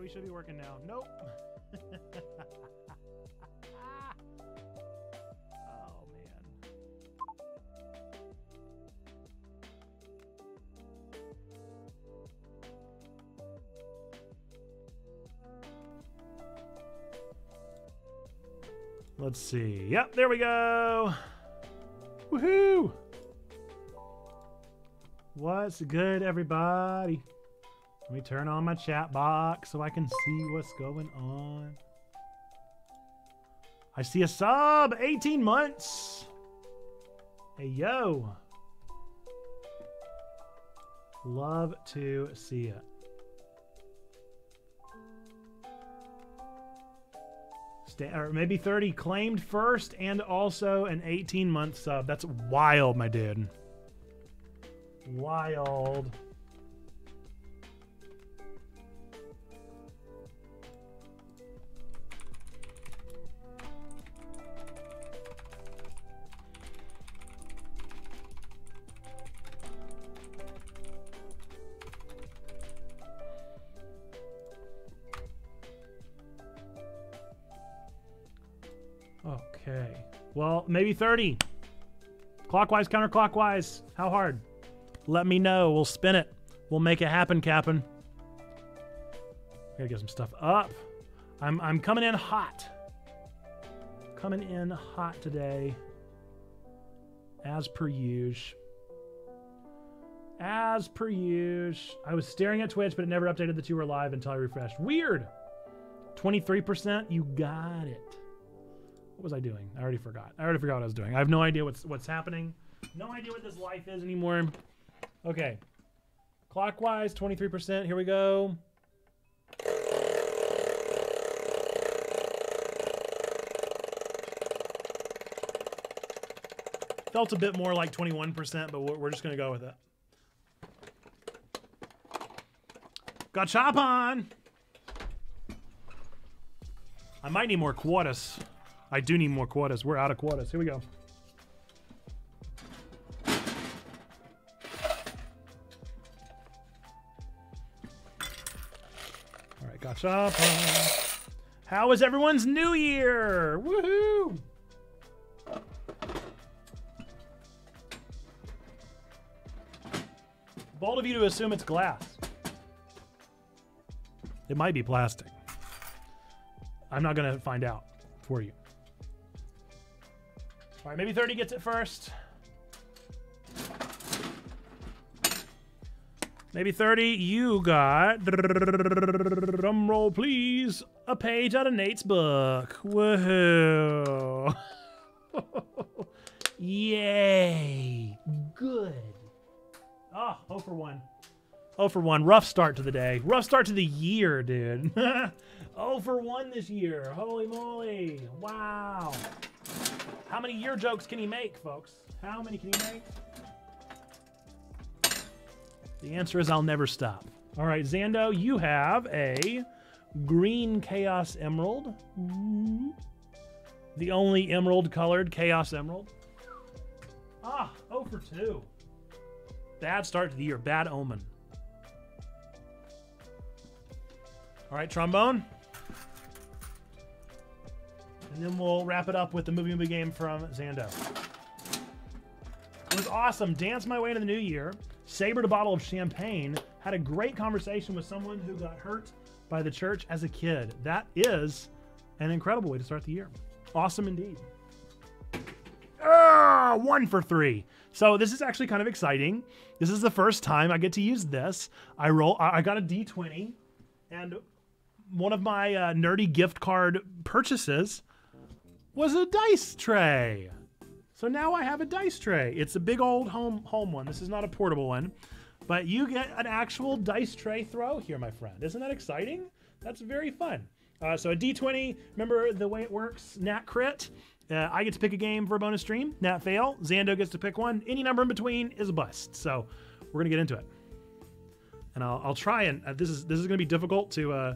we should be working now. Nope. Oh, man. Let's see. Yep, there we go. Woohoo! What's good, everybody? Let me turn on my chat box so I can see what's going on. I see a sub, 18 months. Hey, yo. Love to see it. Or maybe 30 claimed first and also an 18-month sub. That's wild, my dude. Wild. Okay. Well, maybe 30. Clockwise, counterclockwise. How hard? Let me know. We'll spin it. We'll make it happen, Cap'n. Gotta get some stuff up. I'm coming in hot. Coming in hot today. As per usual. As per usual. I was staring at Twitch, but it never updated that you were live until I refreshed. Weird. 23%. You got it. What was I doing? I already forgot. I already forgot what I was doing. I have no idea what's happening. No idea what this life is anymore. Okay. Clockwise, 23%. Here we go. Felt a bit more like 21%, but we're just going to go with it. Got chop on. I might need more quotas. I do need more quotas. We're out of quotas. Here we go. All right, gotcha. How was everyone's New Year? Woohoo! Bold of you to assume it's glass. It might be plastic. I'm not going to find out for you. All right, maybe 30 gets it first. Maybe 30, you got, drum roll please, a page out of Nate's book. Woohoo. Yay. Good. Oh, 0 for 1. 0 for 1. Rough start to the day. Rough start to the year, dude. 0 for 1 this year. Holy moly. Wow. How many year jokes can he make, folks? How many can he make? The answer is I'll never stop. All right, Zando, you have a green Chaos Emerald. The only emerald-colored Chaos Emerald. Ah, 0 for 2. Bad start to the year. Bad omen. All right, trombone. And then we'll wrap it up with the movie game from Zando. It was awesome. Danced my way into the new year. Sabered a bottle of champagne. Had a great conversation with someone who got hurt by the church as a kid. That is an incredible way to start the year. Awesome indeed. 1 for 3. So this is actually kind of exciting. This is the first time I get to use this. I got a D20, and one of my nerdy gift card purchases was a dice tray. So now I have a dice tray. It's a big old home one. This is not a portable one, but you get an actual dice tray throw here, my friend. Isn't that exciting? That's very fun. So a D20, remember the way it works, Nat crit. I get to pick a game for a bonus stream. Nat fail. Zando gets to pick one. Any number in between is a bust. So we're gonna get into it. And I'll try and this is gonna be difficult to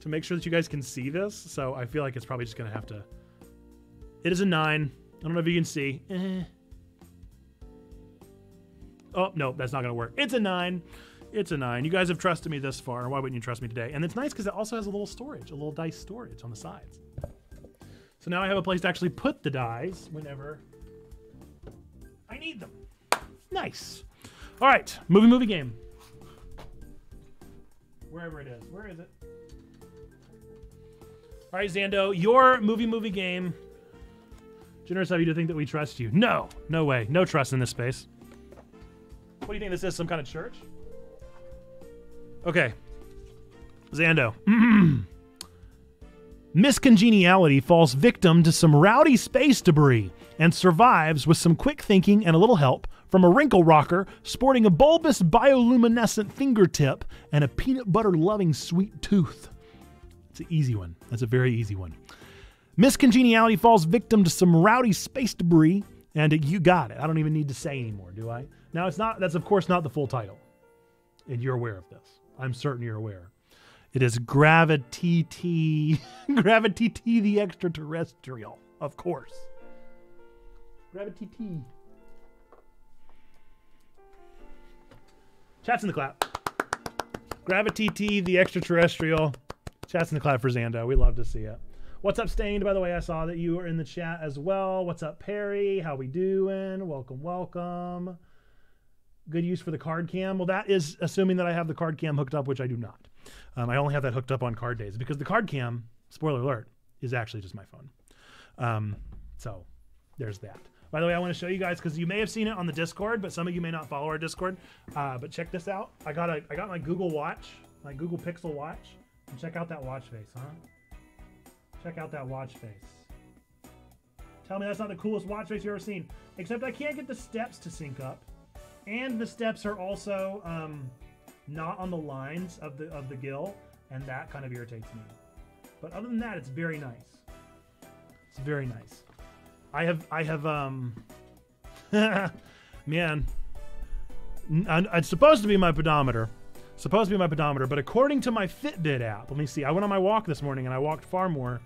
make sure that you guys can see this. So I feel like it's probably just gonna have to. It is a 9. I don't know if you can see. Oh, no, that's not going to work. It's a 9. It's a 9. You guys have trusted me this far. Why wouldn't you trust me today? And it's nice because it also has a little storage, a little dice storage on the sides. So now I have a place to actually put the dice whenever I need them. Nice. All right, movie game. Wherever it is. Where is it? All right, Zando, your movie game. Generous of you to think that we trust you. No, no way. No trust in this space. What do you think this is? Some kind of church? Okay. Zando. Miss Congeniality falls victim to some rowdy space debris and survives with some quick thinking and a little help from a wrinkle rocker sporting a bulbous bioluminescent fingertip and a peanut butter loving sweet tooth. It's an easy one. That's a very easy one. Miss Congeniality falls victim to some rowdy space debris, and you got it. I don't even need to say anymore, do I? Now, that's of course not the full title, and you're aware of this. I'm certain you're aware. It is Gravity the Extraterrestrial, of course. Gravity T. Chats in the clap. Gravity T the Extraterrestrial. Chats in the clap for Zando. We love to see it. What's up, Stained? By the way, I saw that you were in the chat as well. What's up, Perry? How we doing? Welcome, welcome. Good use for the card cam. Well, that is assuming that I have the card cam hooked up, which I do not. I only have that hooked up on card days because the card cam, spoiler alert, is actually just my phone. So there's that. By the way, I want to show you guys because you may have seen it on the Discord, but some of you may not follow our Discord. But check this out. I got my Google Watch, my Google Pixel Watch, and check out that watch face, huh? Check out that watch face. Tell me that's not the coolest watch face you've ever seen. Except I can't get the steps to sync up. And the steps are also not on the lines of the gill, and that kind of irritates me. But other than that, it's very nice. It's very nice. I have man, it's supposed to be my pedometer. But according to my Fitbit app, let me see. I went on my walk this morning and I walked far more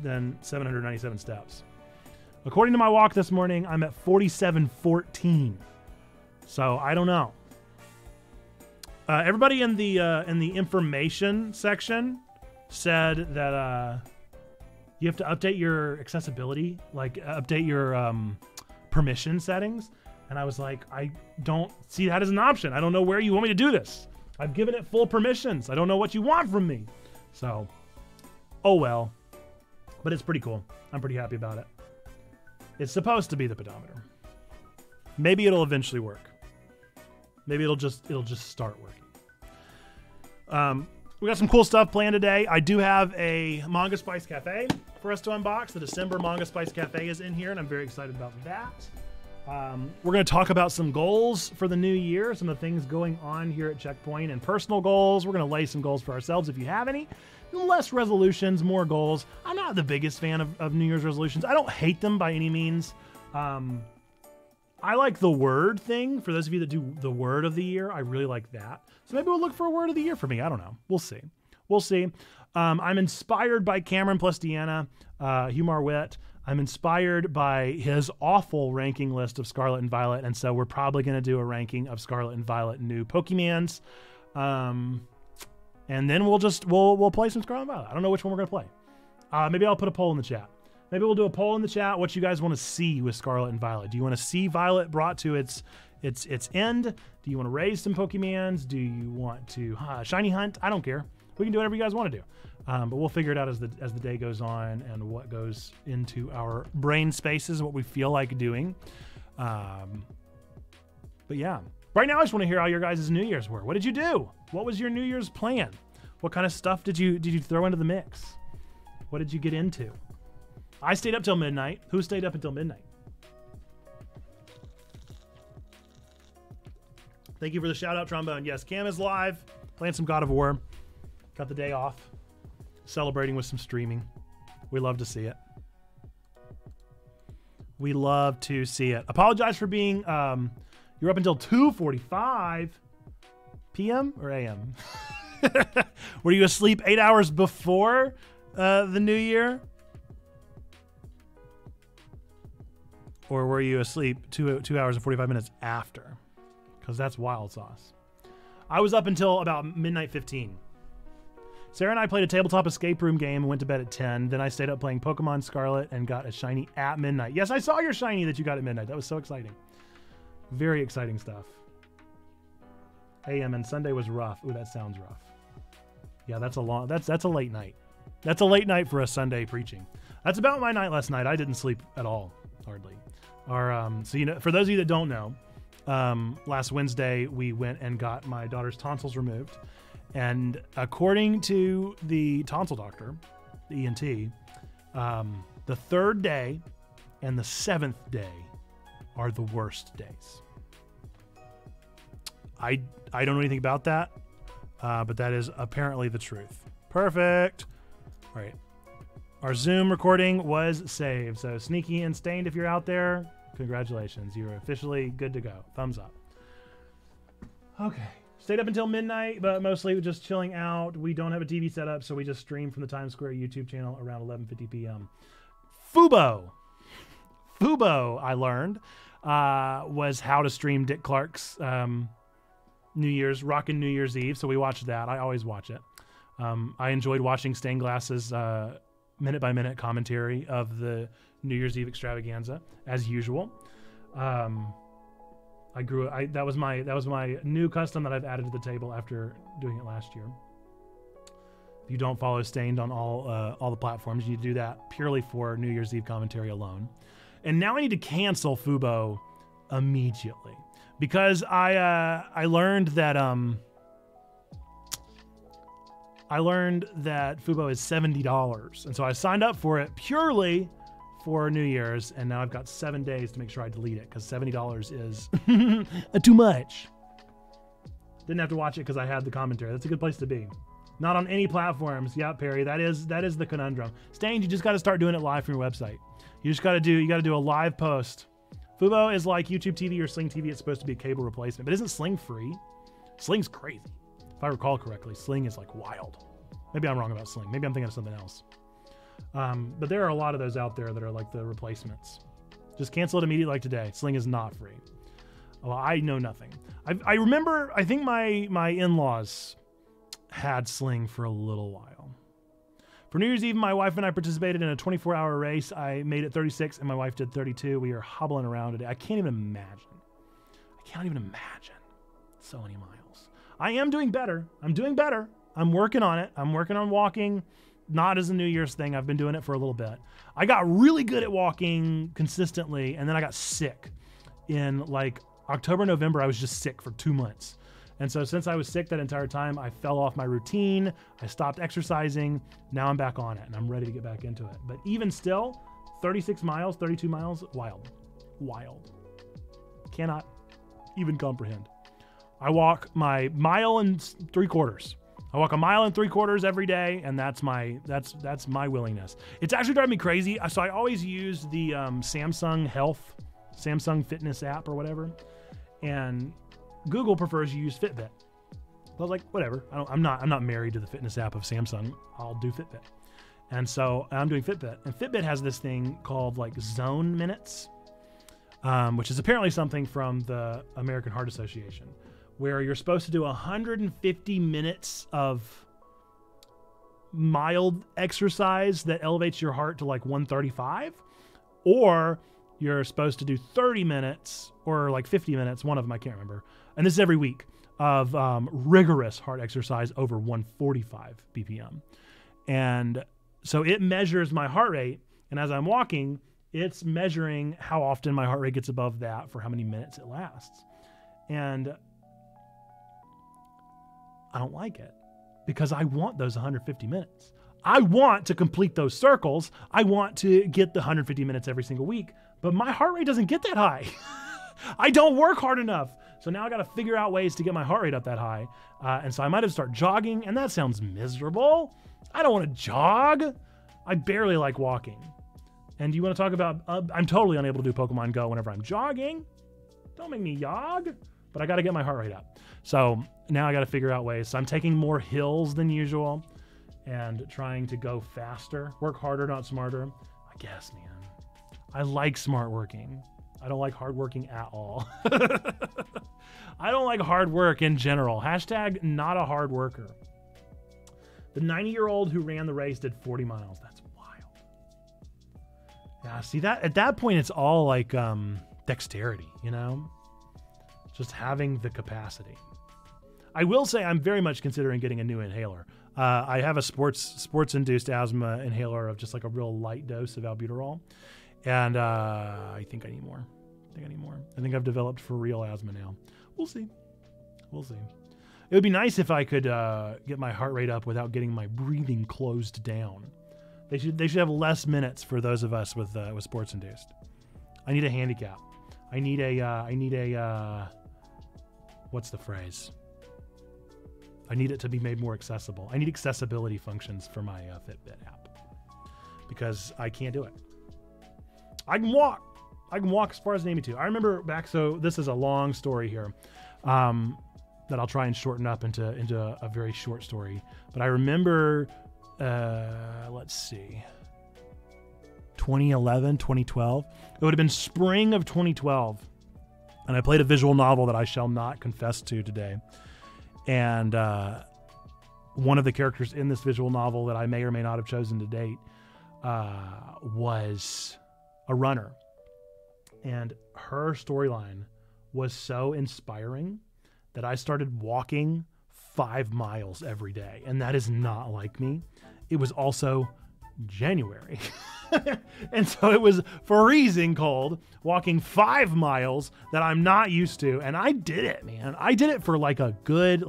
than 797 steps. According to my walk this morning, I'm at 4714. So I don't know. Everybody in the information section said that you have to update your accessibility, like update your permission settings. And I was like, I don't see that as an option. I don't know where you want me to do this. I've given it full permissions. I don't know what you want from me. So, oh well. But it's pretty cool. I'm pretty happy about it. It's supposed to be the pedometer. Maybe it'll eventually work. Maybe it'll just start working. We got some cool stuff planned today. I do have a Manga Spice Cafe for us to unbox. The December Manga Spice Cafe is in here, and I'm very excited about that. We're going to talk about some goals for the new year, some of the things going on here at Checkpoint, and personal goals. We're going to lay some goals for ourselves if you have any. Less resolutions, more goals. I'm not the biggest fan of New Year's resolutions. I don't hate them by any means. I like the word thing. For those of you that do the word of the year, I really like that. So maybe we'll look for a word of the year for me. I don't know. We'll see. We'll see. I'm inspired by Cameron plus Deanna, Humar Witt. I'm inspired by his awful ranking list of Scarlet and Violet, and so we're probably going to do a ranking of Scarlet and Violet new PokeMondays. And then we'll play some Scarlet and Violet. I don't know which one we're going to play. Maybe I'll put a poll in the chat. Maybe we'll do a poll in the chat what you guys want to see with Scarlet and Violet. Do you want to see Violet brought to its end? Do you want to raise some Pokemons? Do you want to shiny hunt? I don't care. We can do whatever you guys want to do. But we'll figure it out as the day goes on and what goes into our brain spaces, what we feel like doing. But yeah, right now I just want to hear how your guys' New Year's were. What did you do? What was your New Year's plan? What kind of stuff did you throw into the mix? What did you get into? I stayed up till midnight. Who stayed up until midnight? Thank you for the shout out, Trombone. Yes, Cam is live, playing some God of War. Got the day off, celebrating with some streaming. We love to see it. We love to see it. Apologize for being, you're up until 2:45 p.m. or a.m. Were you asleep 8 hours before the new year? Or were you asleep 2 hours and 45 minutes after? Because that's wild sauce. I was up until about midnight 15. Sarah and I played a tabletop escape room game and went to bed at 10. Then I stayed up playing Pokemon Scarlet and got a shiny at midnight. Yes, I saw your shiny that you got at midnight. That was so exciting. Very exciting stuff. AM and Sunday was rough. Ooh, that sounds rough. Yeah, that's a late night. That's a late night for a Sunday preaching. That's about my night last night. I didn't sleep at all, hardly. So, you know, for those of you that don't know, last Wednesday we went and got my daughter's tonsils removed. And according to the tonsil doctor, the ENT, the 3rd day and the 7th day are the worst days. I don't know anything about that, but that is apparently the truth. Perfect. All right. Our Zoom recording was saved. So Sneaky and Stained, if you're out there, congratulations. You're officially good to go. Thumbs up. Okay. Stayed up until midnight, but mostly just chilling out. We don't have a TV set up, so we just stream from the Times Square YouTube channel around 11:50 p.m. Fubo, I learned, was how to stream Dick Clark's Rockin' New Year's Eve, so we watched that. I always watch it. I enjoyed watching Stained Glass's minute-by-minute commentary of the New Year's Eve extravaganza, as usual. That was my new custom that I've added to the table after doing it last year. If you don't follow Stained on all the platforms, you need to do that purely for New Year's Eve commentary alone. And now I need to cancel Fubo immediately because I learned that Fubo is $70, and so I signed up for it purely for New Year's, and now I've got 7 days to make sure I delete it because $70 is too much. Didn't have to watch it because I had the commentary. That's a good place to be. Not on any platforms. Yeah, Perry, that is the conundrum. Stained, you just got to start doing it live from your website. You got to do a live post. Fubo is like YouTube TV or Sling TV. It's supposed to be a cable replacement, but isn't Sling free? Sling's crazy. If I recall correctly, Sling is like wild. Maybe I'm wrong about Sling. Maybe I'm thinking of something else. But there are a lot of those out there that are like the replacements. Just cancel it immediately like today. Sling is not free. Well, I know nothing. I remember, I think my in-laws had Sling for a little while. For New Year's Eve, my wife and I participated in a 24-hour race. I made it 36 and my wife did 32. We are hobbling around today. I can't even imagine. So many miles. I am doing better. I'm doing better. I'm working on it. I'm working on walking. Not as a New Year's thing. I've been doing it for a little bit. I got really good at walking consistently, and then I got sick. In like October, November, I was just sick for 2 months. And so since I was sick that entire time, I fell off my routine. I stopped exercising. Now I'm back on it, and I'm ready to get back into it. But even still, 36 miles, 32 miles, wild. Cannot even comprehend. I walk my 1.75 miles. I walk 1.75 miles every day, and that's my willingness. It's actually driving me crazy. So I always use the Samsung Fitness app or whatever, and Google prefers you use Fitbit. I was like, whatever. I'm not married to the fitness app of Samsung. I'll do Fitbit, and so I'm doing Fitbit. And Fitbit has this thing called like Zone Minutes, which is apparently something from the American Heart Association, where you're supposed to do 150 minutes of mild exercise that elevates your heart to like 135, or you're supposed to do 30 minutes or like 50 minutes, one of them, I can't remember. And this is every week of rigorous heart exercise over 145 BPM. And so it measures my heart rate. And as I'm walking, it's measuring how often my heart rate gets above that for how many minutes it lasts. And I don't like it because I want those 150 minutes. I want to complete those circles. I want to get the 150 minutes every single week, but my heart rate doesn't get that high. I don't work hard enough. So now I got to figure out ways to get my heart rate up that high. And so I might have to start jogging, and that sounds miserable. I don't want to jog. I barely like walking. And you want to talk about, I'm totally unable to do Pokemon Go whenever I'm jogging. Don't make me jog. But I got to get my heart rate up. So now I got to figure out ways. So I'm taking more hills than usual and trying to go faster, work harder, not smarter. I guess, man. I like smart working. I don't like hard working at all. I don't like hard work in general. Hashtag not a hard worker. The 90-year-old who ran the race did 40 miles. That's wild. Yeah, see that at that point, it's all like dexterity, you know? Just having the capacity. I will say I'm very much considering getting a new inhaler. I have a sports-induced asthma inhaler of just like a real light dose of albuterol. And I think I need more. I think I've developed for real asthma now. We'll see. It would be nice if I could get my heart rate up without getting my breathing closed down. They should have less minutes for those of us with sports induced. I need a handicap. I need a what's the phrase? I need it to be made more accessible. I need accessibility functions for my Fitbit app because I can't do it. I can walk as far as they need me to. I remember back, so this is a long story here that I'll try and shorten up into a very short story. But I remember, let's see, 2011, 2012. It would have been spring of 2012. And I played a visual novel that I shall not confess to today. And one of the characters in this visual novel that I may or may not have chosen to date was a runner. And her storyline was so inspiring that I started walking 5 miles every day. And that is not like me. It was also January. And so it was freezing cold, walking 5 miles that I'm not used to. And I did it, man. I did it for like a good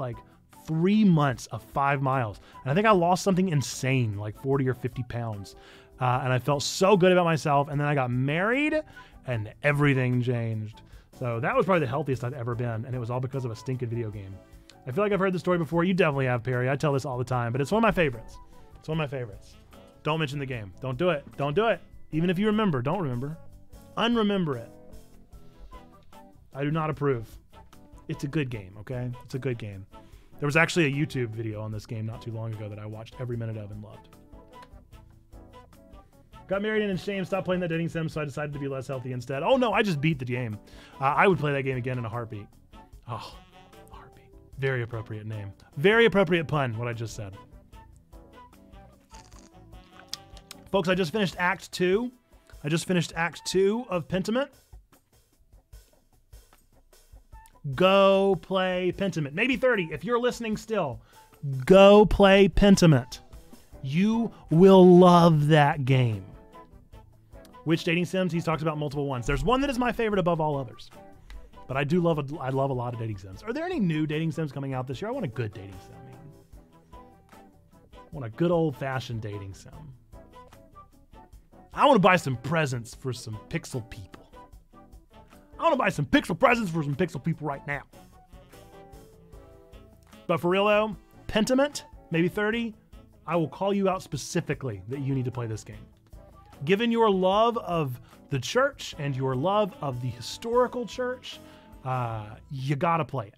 3 months of 5 miles. And I think I lost something insane, like 40 or 50 pounds. And I felt so good about myself. And then I got married and everything changed. So that was probably the healthiest I've ever been. And it was all because of a stinking video game. I feel like I've heard the story before. You definitely have, Perry. I tell this all the time, but it's one of my favorites. It's one of my favorites. Don't mention the game. Don't do it. Don't do it. Even if you remember, don't remember. Unremember it. I do not approve. It's a good game, okay? It's a good game. There was actually a YouTube video on this game not too long ago that I watched every minute of and loved. Got married and in shame, stopped playing that dating sim, so I decided to be less healthy instead. Oh no, I just beat the game. I would play that game again in a heartbeat. Oh, a heartbeat. Very appropriate name. Very appropriate pun, what I just said. Folks, I just finished Act 2. I just finished Act 2 of Pentiment. Go play Pentiment. Maybe 30, if you're listening still. Go play Pentiment. You will love that game. Which dating sims? He's talked about multiple ones. There's one that is my favorite above all others. But I love a lot of dating sims. Are there any new dating sims coming out this year? I want a good dating sim, man. I want a good old-fashioned dating sim. I want to buy some presents for some pixel people. I want to buy some pixel presents for some pixel people right now. But for real though, Pentiment, maybe 30, I will call you out specifically that you need to play this game. Given your love of the church and your love of the historical church, you gotta play it.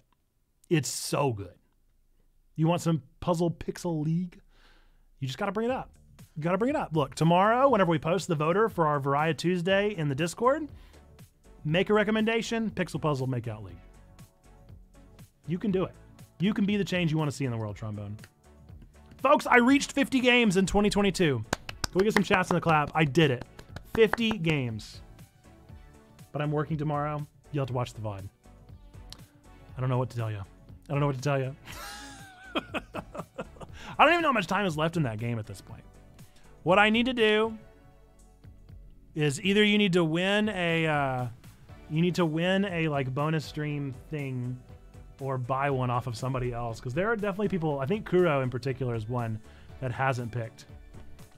It's so good. You want some Puzzle Pixel League? You just gotta bring it up. You gotta bring it up. Look, tomorrow, whenever we post the voter for our Variety Tuesday in the Discord, make a recommendation, Pixel Puzzle Makeout League. You can do it. You can be the change you want to see in the world, Trombone. Folks, I reached 50 games in 2022. Can we get some chats in the clap? I did it. 50 games. But I'm working tomorrow. You'll have to watch the VOD. I don't know what to tell you. I don't know what to tell you. I don't even know how much time is left in that game at this point. What I need to do is either you need to win a like bonus stream thing or buy one off of somebody else, because there are definitely people, I think Kuro in particular is one that hasn't picked.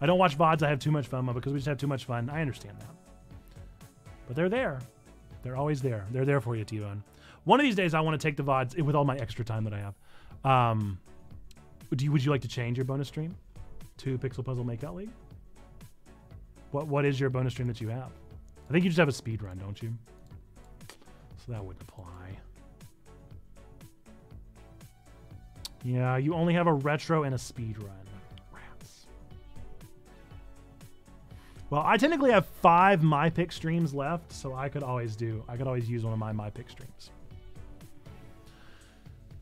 I don't watch VODs, I have too much FOMO because we just have too much fun. I understand that. But they're there. They're always there. They're there for you, T-Bone. One of these days I want to take the VODs with all my extra time that I have. Would you like to change your bonus stream to Pixel Puzzle Makeout League? What is your bonus stream that you have? I think you just have a speed run, don't you? So that wouldn't apply. Yeah, you only have a retro and a speed run. Rats. Well, I technically have 5 My Pick streams left, so I could always use one of my Pick streams.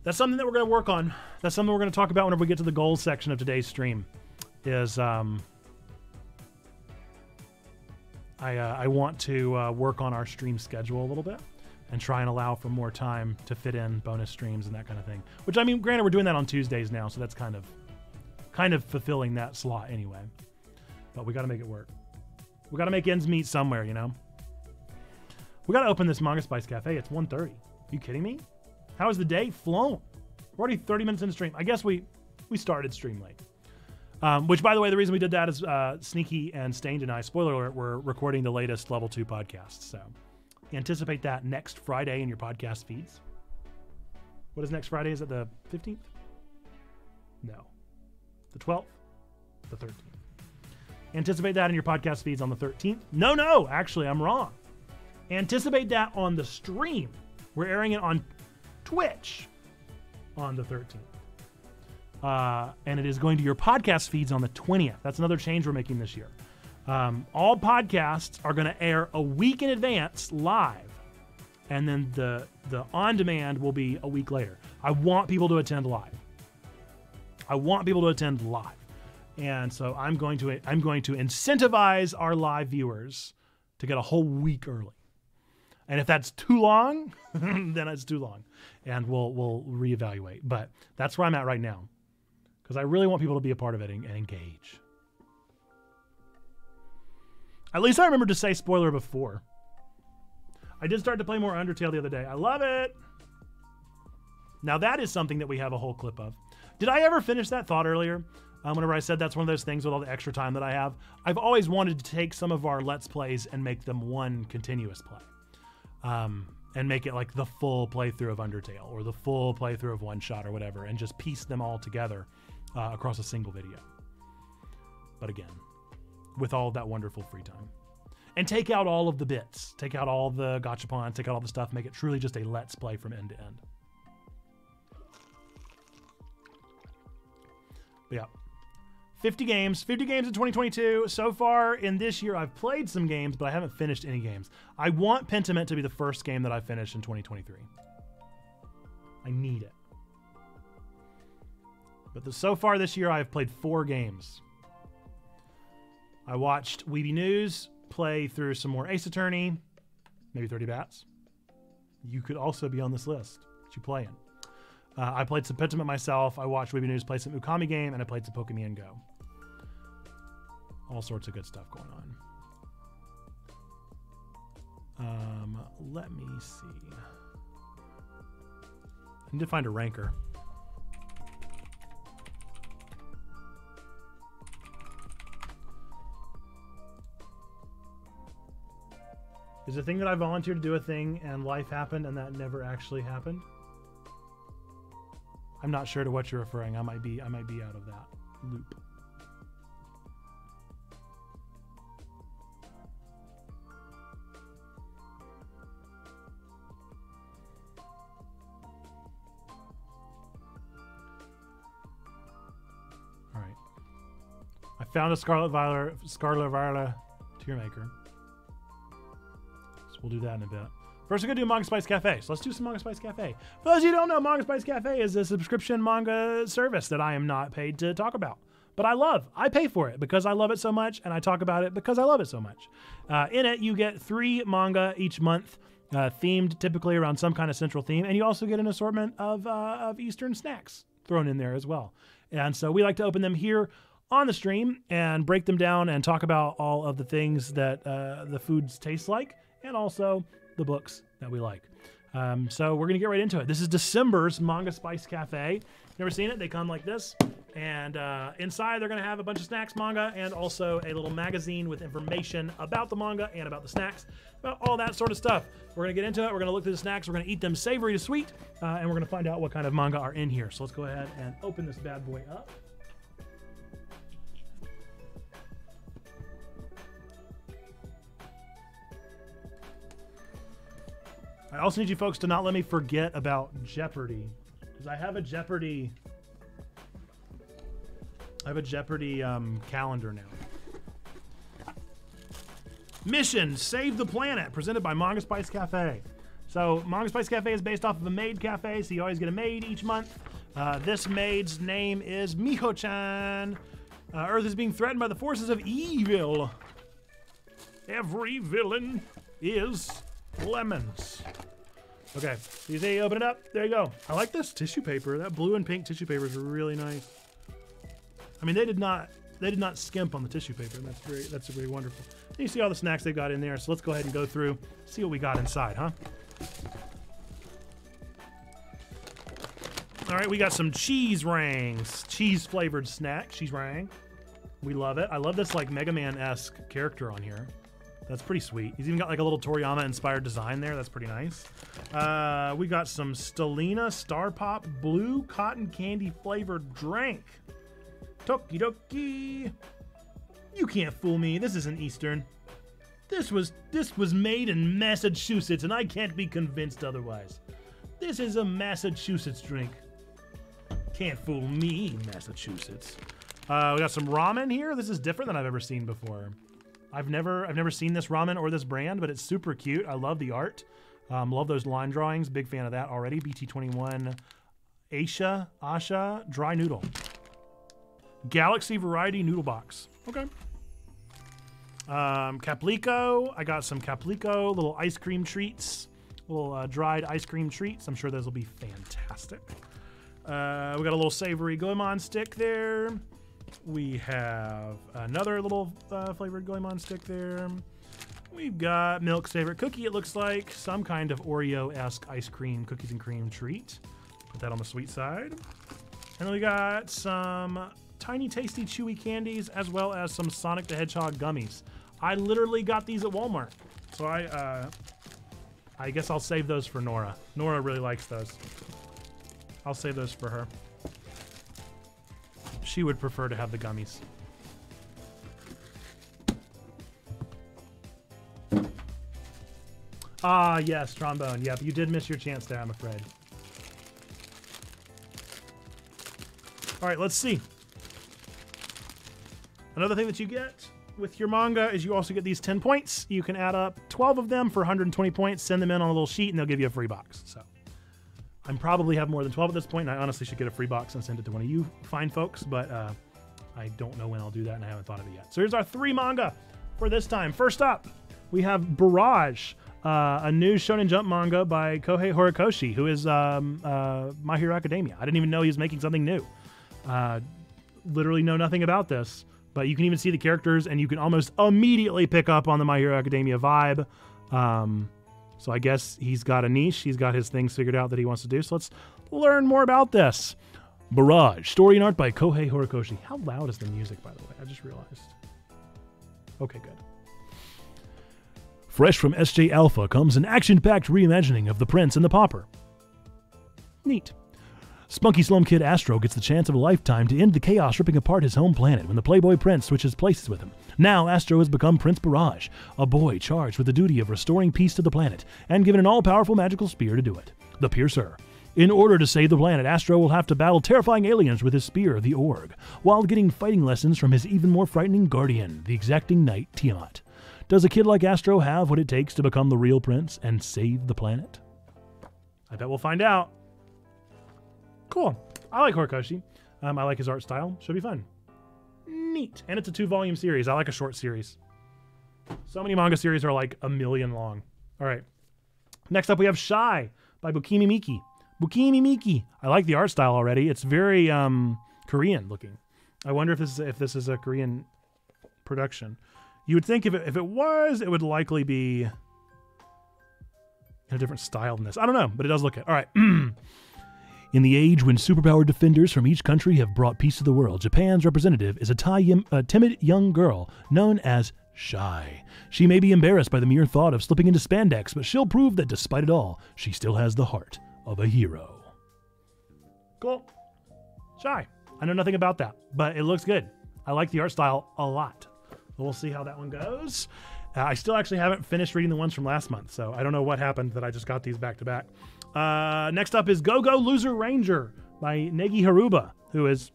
that's something that we're going to work on. That's something we're going to talk about whenever we get to the goals section of today's stream. Is I want to work on our stream schedule a little bit and try and allow for more time to fit in bonus streams and that kind of thing. Which, I mean, granted, we're doing that on Tuesdays now, so that's kind of fulfilling that slot anyway. But we got to make it work. We got to make ends meet somewhere, you know? We got to open this Manga Spice Cafe. It's 1:30. Are you kidding me? How has the day flown? We're already 30 minutes into stream. I guess we started stream late. Which, by the way, the reason we did that is Sneaky and Stained and I, spoiler alert, we're recording the latest Level 2 podcast. So anticipate that next Friday in your podcast feeds. What is next Friday? Is it the 15th? No. The 12th? The 13th. Anticipate that in your podcast feeds on the 13th. No, actually, I'm wrong. Anticipate that on the stream. We're airing it on Twitch on the 13th. And it is going to your podcast feeds on the 20th. That's another change we're making this year. All podcasts are going to air a week in advance live. And then the on-demand will be a week later. I want people to attend live. And so I'm going to incentivize our live viewers to get a whole week early. And if that's too long, then it's too long. And we'll reevaluate. But that's where I'm at right now. Because I really want people to be a part of it and engage. At least I remember to say spoiler before. I did start to play more Undertale the other day. I love it. Now that is something that we have a whole clip of. Did I ever finish that thought earlier? Whenever I said that's one of those things with all the extra time that I have. I've always wanted to take some of our Let's Plays and make them one continuous play. And make it like the full playthrough of Undertale or the full playthrough of One Shot or whatever, and just piece them all together across a single video. But again, with all of that wonderful free time. And take out all of the bits. Take out all the gachapons, take out all the stuff, make it truly just a Let's Play from end to end. But yeah. 50 games in 2022. So far in this year, I've played some games, but I haven't finished any games. I want Pentiment to be the first game that I finish in 2023. I need it. But so far this year, I've played 4 games. I watched Weeby News play through some more Ace Attorney, maybe 30 Bats. You could also be on this list. What you playing? I played some Pentiment myself. I watched Weeby News play some Ukami game, and I played some Pokemon Go. All sorts of good stuff going on. Let me see. I need to find a ranker. Is the thing that I volunteered to do a thing and life happened and that never actually happened? I'm not sure to what you're referring. I might be out of that loop. All right. I found a Scarlet Viola tier maker. So we'll do that in a bit. First, we're going to do Manga Spice Cafe. So let's do some Manga Spice Cafe. For those of you who don't know, Manga Spice Cafe is a subscription manga service that I am not paid to talk about. But I love. I pay for it because I love it so much, and I talk about it because I love it so much. In it, you get 3 manga each month, themed typically around some kind of central theme, and you also get an assortment of Eastern snacks thrown in there as well. And so we like to open them here on the stream and break them down and talk about all of the things that the foods taste like, and also the books that we like. So we're gonna get right into it. This is December's Manga Spice Cafe. Never seen it? They come like this, and inside they're gonna have a bunch of snacks, manga, and also a little magazine with information about the manga and about the snacks, about all that sort of stuff. We're gonna get into it. We're gonna look through the snacks. We're gonna eat them savory to sweet, and we're gonna find out what kind of manga are in here. So let's go ahead and open this bad boy up. I also need you folks to not let me forget about Jeopardy, because I have a Jeopardy calendar now. Mission: Save the Planet, presented by Manga Spice Cafe. So Manga Spice Cafe is based off of a maid cafe, so you always get a maid each month. This maid's name is Miho-chan. Earth is being threatened by the forces of evil. Every villain is lemons. Okay, so you see, open it up. There you go. I like this tissue paper. That blue and pink tissue paper is really nice. I mean, they did not skimp on the tissue paper. That's very wonderful. And you see all the snacks they got in there. So let's go ahead and go through, see what we got inside, huh? All right, we got some cheese rings, cheese flavored snack, cheese ring. We love it. I love this like Mega Man-esque character on here. That's pretty sweet. He's even got like a little Toriyama-inspired design there. That's pretty nice. We got some Stellina Star Pop Blue Cotton Candy flavored drink. Toki doki. You can't fool me. This isn't Eastern. This was made in Massachusetts, and I can't be convinced otherwise. This is a Massachusetts drink. Can't fool me, Massachusetts. We got some ramen here. This is different than I've ever seen before. I've never seen this ramen or this brand, but it's super cute. I love the art. Love those line drawings. Big fan of that already. BT21 Asha dry noodle. Galaxy variety noodle box. Okay. Caplico. I got some Caplico little ice cream treats. Little dried ice cream treats. I'm sure those will be fantastic. We got a little savory Goemon stick there. We have another little flavored Goemon stick there. We've got Milk's favorite cookie, it looks like. Some kind of Oreo-esque ice cream, cookies and cream treat. Put that on the sweet side. And then we got some tiny, tasty, chewy candies, as well as some Sonic the Hedgehog gummies. I literally got these at Walmart. So I guess I'll save those for Nora. Nora really likes those. I'll save those for her. She would prefer to have the gummies. Ah, yes, trombone. Yep, you did miss your chance there, I'm afraid. All right, let's see. Another thing that you get with your manga is you also get these 10 points. You can add up 12 of them for 120 points, send them in on a little sheet, and they'll give you a free box. So I'm probably have more than 12 at this point, and I honestly should get a free box and send it to one of you fine folks, but I don't know when I'll do that, and I haven't thought of it yet. So here's our 3 manga for this time. First up, we have Barrage, a new Shonen Jump manga by Kohei Horikoshi, who is My Hero Academia. I didn't even know he was making something new. Literally know nothing about this, but you can even see the characters, and you can almost immediately pick up on the My Hero Academia vibe. So I guess he's got a niche. He's got his things figured out that he wants to do. So let's learn more about this. Barrage, story and art by Kohei Horikoshi. How loud is the music, by the way? I just realized. Okay, good. Fresh from SJ Alpha comes an action-packed reimagining of The Prince and the Pauper. Neat. Spunky Slum Kid Astro gets the chance of a lifetime to end the chaos ripping apart his home planet when the Playboy Prince switches places with him. Now Astro has become Prince Barrage, a boy charged with the duty of restoring peace to the planet, and given an all-powerful magical spear to do it, the Piercer. In order to save the planet, Astro will have to battle terrifying aliens with his spear, the Org, while getting fighting lessons from his even more frightening guardian, the exacting knight Tiamat. Does a kid like Astro have what it takes to become the real prince and save the planet? I bet we'll find out. Cool. I like Horikoshi. I like his art style. Should be fun. Neat. And it's a 2-volume series. I like a short series. So many manga series are like a million long. All right. Next up we have Shy by Bukimi Miki. Bukimi Miki. I like the art style already. It's very Korean looking. I wonder if this is a Korean production. You would think if it was, it would likely be in a different style than this. I don't know, but it does look it. All right. In the age when superpowered defenders from each country have brought peace to the world, Japan's representative is a timid young girl known as Shy. She may be embarrassed by the mere thought of slipping into spandex, but she'll prove that despite it all, she still has the heart of a hero. Cool. Shy. I know nothing about that, but it looks good. I like the art style a lot. We'll see how that one goes. I still actually haven't finished reading the ones from last month, so I don't know what happened that I just got these back to back. Next up is Go Go Loser Ranger by Negi Haruba, who is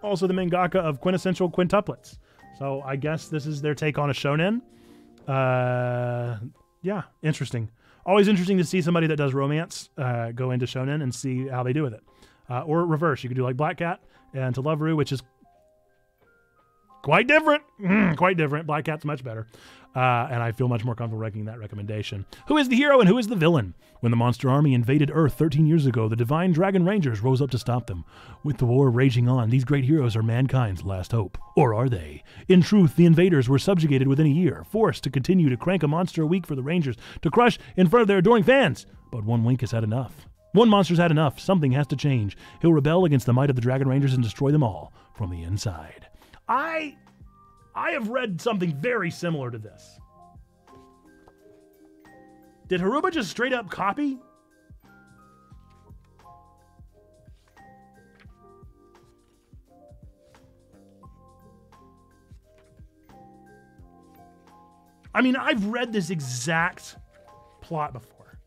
also the mangaka of Quintessential Quintuplets. So I guess this is their take on a shonen. Yeah, interesting. Always interesting to see somebody that does romance go into shonen and see how they do with it. Or reverse, you could do like Black Cat and To Love Ru, which is quite different. Quite different. Black Cat's much better. And I feel much more comfortable ranking that recommendation. Who is the hero and who is the villain? When the monster army invaded Earth 13 years ago, the divine dragon rangers rose up to stop them. With the war raging on, these great heroes are mankind's last hope. Or are they? In truth, the invaders were subjugated within a year, forced to continue to crank a monster a week for the rangers to crush in front of their adoring fans. But one wink has had enough. One monster's had enough. Something has to change. He'll rebel against the might of the dragon rangers and destroy them all from the inside. I have read something very similar to this. Did Haruba just straight up copy? I mean, I've read this exact plot before.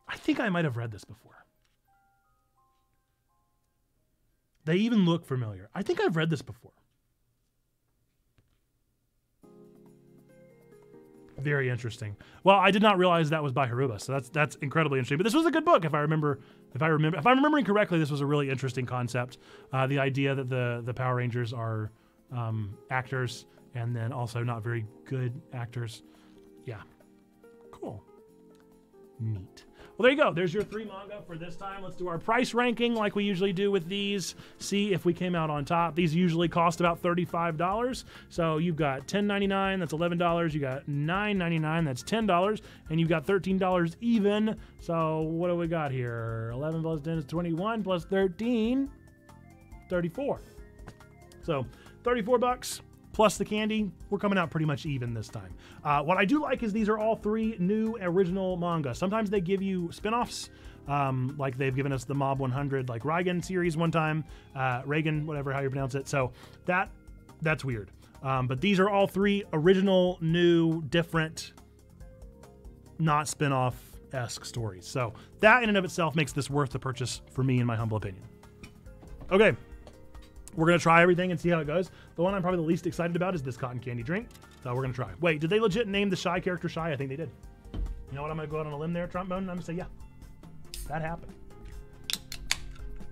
I think I might have read this before. They even look familiar. I think I've read this before. Very interesting. Well, I did not realize that was by Haruba, so that's incredibly interesting. But this was a good book, if I'm remembering correctly. This was a really interesting concept. The idea that the Power Rangers are actors and then also not very good actors. Yeah, cool, neat. Well, there you go. There's your 3 manga for this time. Let's do our price ranking like we usually do with these. See if we came out on top. These usually cost about $35. So you've got $10.99, that's $11. You got $9.99, that's $10. And you've got $13 even. So what do we got here? 11 plus 10 is 21 plus 13, 34. So 34 bucks. Plus the candy, we're coming out pretty much even this time. What I do like is these are all 3 new original manga. Sometimes they give you spin-offs, like they've given us the Mob 100, like Reigen series one time, Reagan, whatever, how you pronounce it. So that's weird. But these are all 3 original, new, different, not spin-off-esque stories. So that in and of itself makes this worth the purchase for me, in my humble opinion. Okay. We're going to try everything and see how it goes. The one I'm probably the least excited about is this cotton candy drink. So we're going to try. Wait, did they legit name the Shy character Shy? I think they did. You know what? I'm going to go out on a limb there, Trombone, and I'm going to say, yeah, that happened.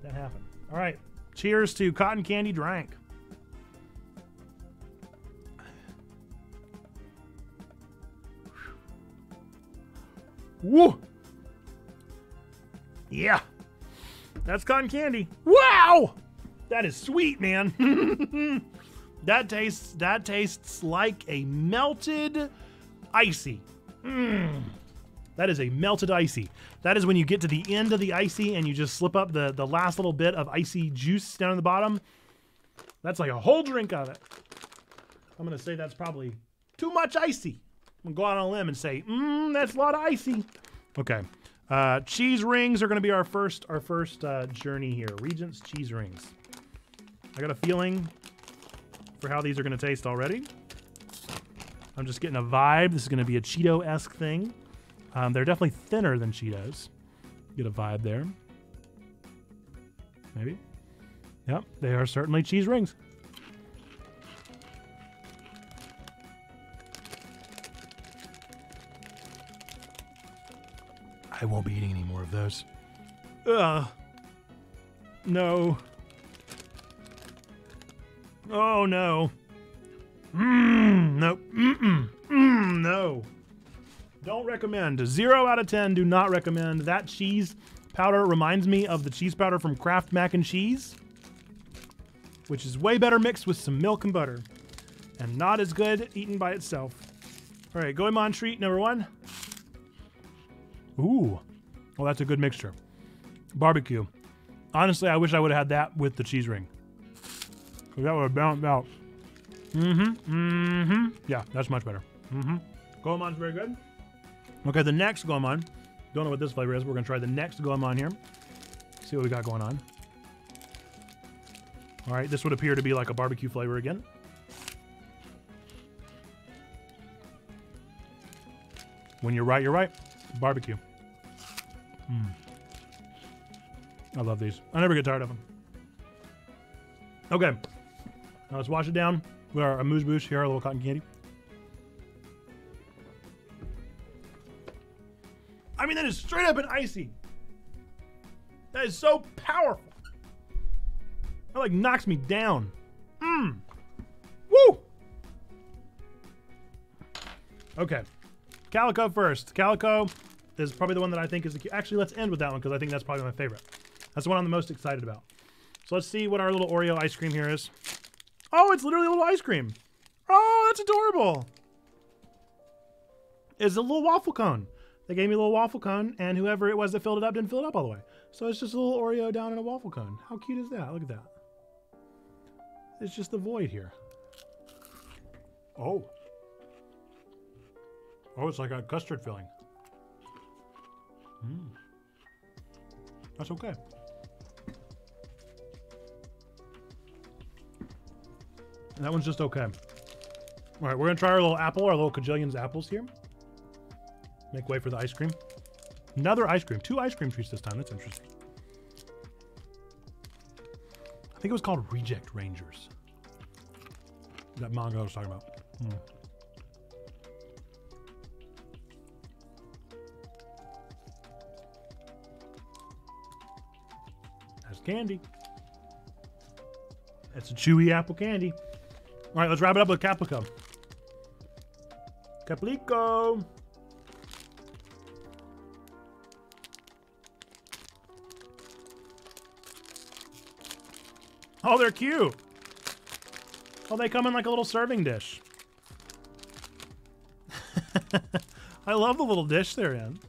That happened. All right. Cheers to cotton candy drink. Woo! Yeah. That's cotton candy. Wow! That is sweet, man. That tastes like a melted icy. That is a melted icy. That is when you get to the end of the icy and you just slip up the last little bit of icy juice down at the bottom. That's like a whole drink of it. I'm going to say that's probably too much icy. I'm going to go out on a limb and say, that's a lot of icy. Okay. Cheese rings are going to be our first journey here. Regent's cheese rings. I got a feeling for how these are going to taste already. I'm just getting a vibe. This is going to be a Cheeto-esque thing. They're definitely thinner than Cheetos. Get a vibe there. Maybe. Yep, they are certainly cheese rings. I won't be eating any more of those. Ugh. No. Oh, no. Nope. No. Don't recommend. 0 out of 10. Do not recommend. That cheese powder reminds me of the cheese powder from Kraft Mac and Cheese, which is way better mixed with some milk and butter and not as good eaten by itself. All right, Goemon treat number 1. Ooh. Well, that's a good mixture. Barbecue. Honestly, I wish I would have had that with the cheese ring. That would have balanced out. Yeah, that's much better. Goemon's very good. Okay, the next Goemon. Don't know what this flavor is. We're going to try the next Goemon here. See what we got going on. All right, this would appear to be like a barbecue flavor again. When you're right, you're right. Barbecue. I love these. I never get tired of them. Okay. Now let's wash it down. We are a Moose Boosh here, a little cotton candy. I mean, that is straight up and icy. That is so powerful. That like knocks me down. Mmm. Woo! Okay. Calico first. Calico is probably the one that I think is the... Actually, let's end with that one because I think that's probably my favorite. That's the one I'm the most excited about. So let's see what our little Oreo ice cream here is. Oh, it's literally a little ice cream. Oh, that's adorable. It's a little waffle cone. They gave me a little waffle cone, and whoever it was that filled it up didn't fill it up all the way. So it's just a little Oreo down in a waffle cone. How cute is that? Look at that. It's just the void here. Oh. Oh, it's like a custard filling. Mm. That's okay. And that one's just okay. All right, we're gonna try our little apple, our little Kajillions apples here. Make way for the ice cream. Another ice cream. 2 ice cream treats this time. That's interesting. I think it was called Reject Rangers. That manga I was talking about. Mm. That's candy. It's a chewy apple candy. All right, let's wrap it up with Caplico. Caplico. Oh, they're cute. Oh, they come in like a little serving dish. I love the little dish they're in.